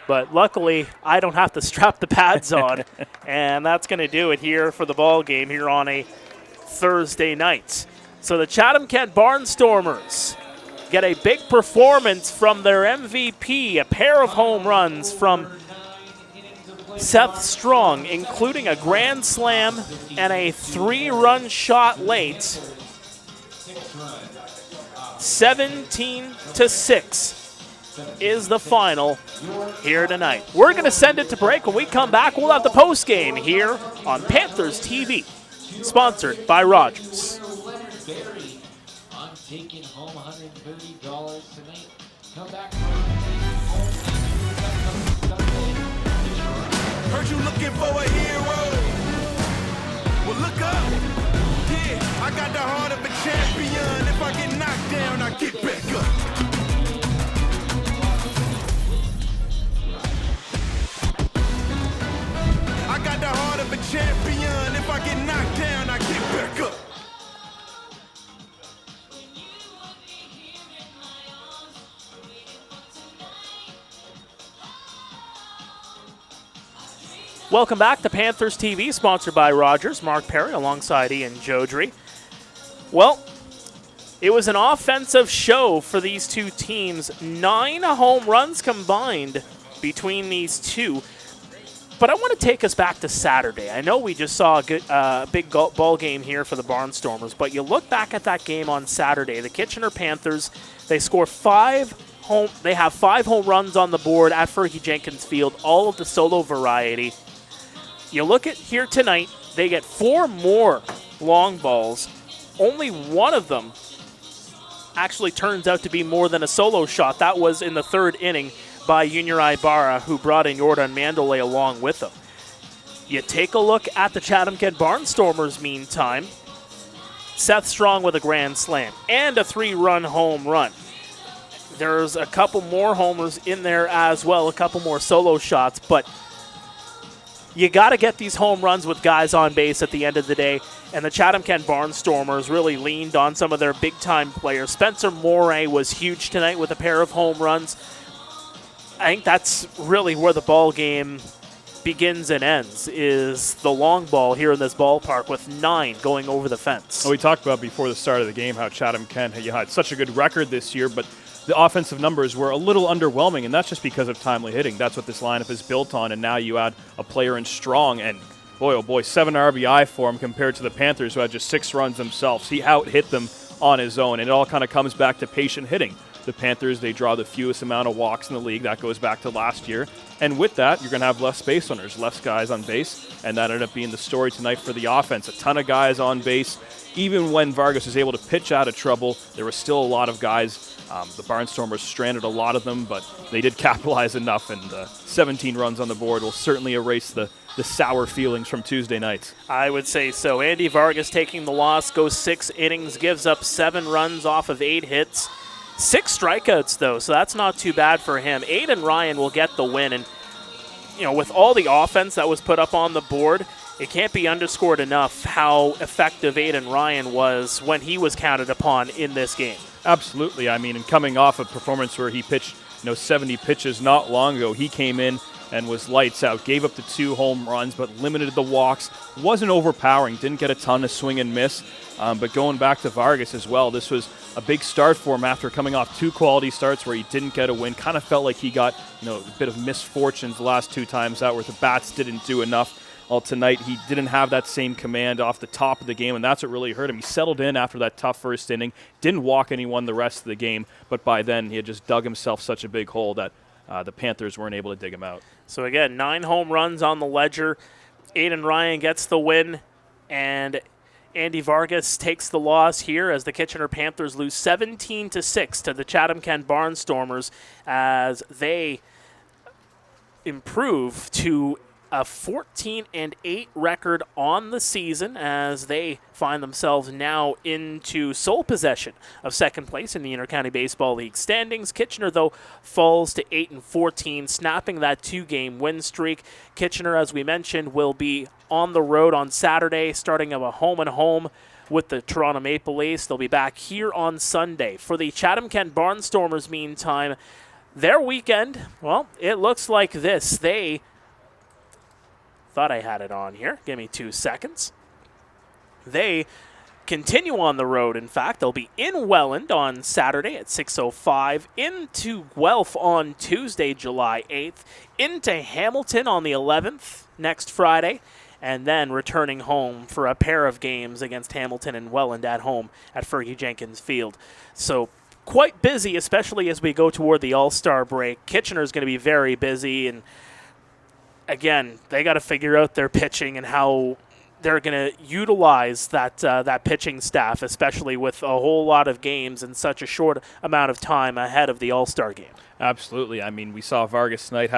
but luckily I don't have to strap the pads on, and that's going to do it here for the ball game here on a Thursday night. So the Chatham-Kent Barnstormers get a big performance from their MVP, a pair of home runs from Seth Strong, including a grand slam and a 3-run shot late. 17-6 is the final here tonight. We're going to send it to break. When we come back, we'll have the post game here on Panthers TV, sponsored by Rogers. Taking home $130 tonight. Come back. Heard you looking for a hero. Well, look up. Yeah, I got the heart of a champion. If I get knocked down, I get back up. I got the heart of a champion. If I get knocked down, I get back up. Welcome back to Panthers TV, sponsored by Rogers. Mark Pare alongside Ian Joudrey. Well, it was an offensive show for these two teams. 9 home runs combined between these two. But I want to take us back to Saturday. I know we just saw a big ball game here for the Barnstormers, but you look back at that game on Saturday. The Kitchener Panthers, they score 5 home. They have 5 home runs on the board at Fergie Jenkins Field, all of the solo variety. You look at here tonight, they get 4 more long balls. Only one of them actually turns out to be more than a solo shot. That was in the 3rd inning by Junior Ibarra, who brought in Jordan Mandalay along with him. You take a look at the Chatham-Kent Barnstormers meantime. Seth Strong with a grand slam and a 3-run home run. There's a couple more homers in there as well, a couple more solo shots, but you got to get these home runs with guys on base at the end of the day, and the Chatham-Kent Barnstormers really leaned on some of their big-time players. Spencer Moray was huge tonight with a pair of home runs. I think that's really where the ball game begins and ends, is the long ball here in this ballpark with 9 going over the fence. Well, we talked about before the start of the game how Chatham-Kent had such a good record this year, but the offensive numbers were a little underwhelming, and that's just because of timely hitting. That's what this lineup is built on, and now you add a player in Strong, and boy, oh boy, 7 RBI for him compared to the Panthers, who had just 6 runs themselves. He out-hit them on his own, and it all kind of comes back to patient hitting. The Panthers, they draw the fewest amount of walks in the league. That goes back to last year. And with that, you're going to have less base runners, less guys on base, and that ended up being the story tonight for the offense. A ton of guys on base. Even when Vargas was able to pitch out of trouble, there was still a lot of guys. The Barnstormers stranded a lot of them, but they did capitalize enough, and 17 runs on the board will certainly erase the sour feelings from Tuesday nights. I would say so. Andy Vargas taking the loss, goes 6 innings, gives up 7 runs off of 8 hits. 6 strikeouts, though, so that's not too bad for him. Aiden Ryan will get the win, and with all the offense that was put up on the board, it can't be underscored enough how effective Aiden Ryan was when he was counted upon in this game. Absolutely. I mean, and coming off a performance where he pitched 70 pitches not long ago, he came in and was lights out, gave up the 2 home runs, but limited the walks, wasn't overpowering, didn't get a ton of swing and miss. But going back to Vargas as well, this was a big start for him after coming off 2 quality starts where he didn't get a win. Kind of felt like he got a bit of misfortunes the last 2 times out where the bats didn't do enough. Well, tonight he didn't have that same command off the top of the game, and that's what really hurt him. He settled in after that tough first inning, didn't walk anyone the rest of the game, but by then he had just dug himself such a big hole that the Panthers weren't able to dig him out. So again, 9 home runs on the ledger. Aiden Ryan gets the win, and Andy Vargas takes the loss here as the Kitchener Panthers lose 17-6 to the Chatham-Kent Barnstormers as they improve to a 14-8 record on the season as they find themselves now into sole possession of second place in the Intercounty Baseball League standings. Kitchener, though, falls to 8-14, snapping that 2-game win streak. Kitchener, as we mentioned, will be on the road on Saturday, starting of a home-and-home with the Toronto Maple Leafs. They'll be back here on Sunday. For the Chatham-Kent Barnstormers, meantime, their weekend, well, it looks like this. They thought I had it on here. Give me 2 seconds. They continue on the road. In fact, they'll be in Welland on Saturday at 6:05, into Guelph on Tuesday, July 8th, into Hamilton on the 11th next Friday, and then returning home for a pair of games against Hamilton and Welland at home at Fergie Jenkins Field. So quite busy, especially as we go toward the All-Star break. Kitchener's going to be very busy, and again, they got to figure out their pitching and how they're going to utilize that pitching staff, especially with a whole lot of games in such a short amount of time ahead of the All-Star game. Absolutely. I mean, we saw Vargas tonight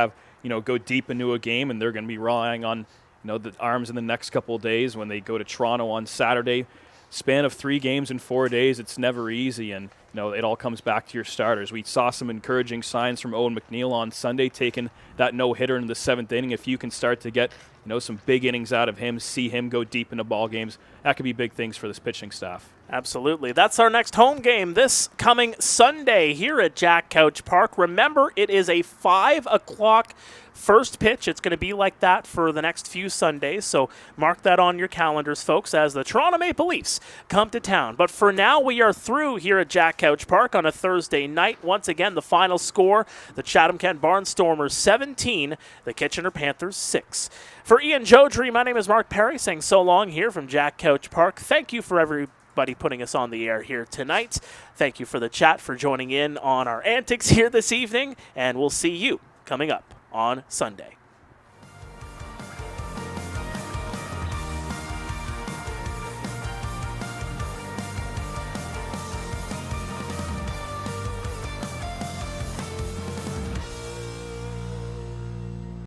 go deep into a game, and they're going to be relying on the arms in the next couple of days when they go to Toronto on Saturday. Span of 3 games in 4 days, it's never easy, and it all comes back to your starters. We saw some encouraging signs from Owen McNeil on Sunday, taking that no-hitter in the 7th inning. If you can start to get some big innings out of him, see him go deep into ball games, that could be big things for this pitching staff. Absolutely. That's our next home game this coming Sunday here at Jack Couch Park. Remember, it is a 5 o'clock first pitch. It's going to be like that for the next few Sundays, so mark that on your calendars, folks, as the Toronto Maple Leafs come to town. But for now, we are through here at Jack Couch Park on a Thursday night. Once again, the final score, the Chatham-Kent Barnstormers 17, the Kitchener Panthers 6. For Ian Joudrey, my name is Mark Pare, saying so long here from Jack Couch Park. Thank you for everybody putting us on the air here tonight. Thank you for the chat, for joining in on our antics here this evening, and we'll see you coming up on Sunday.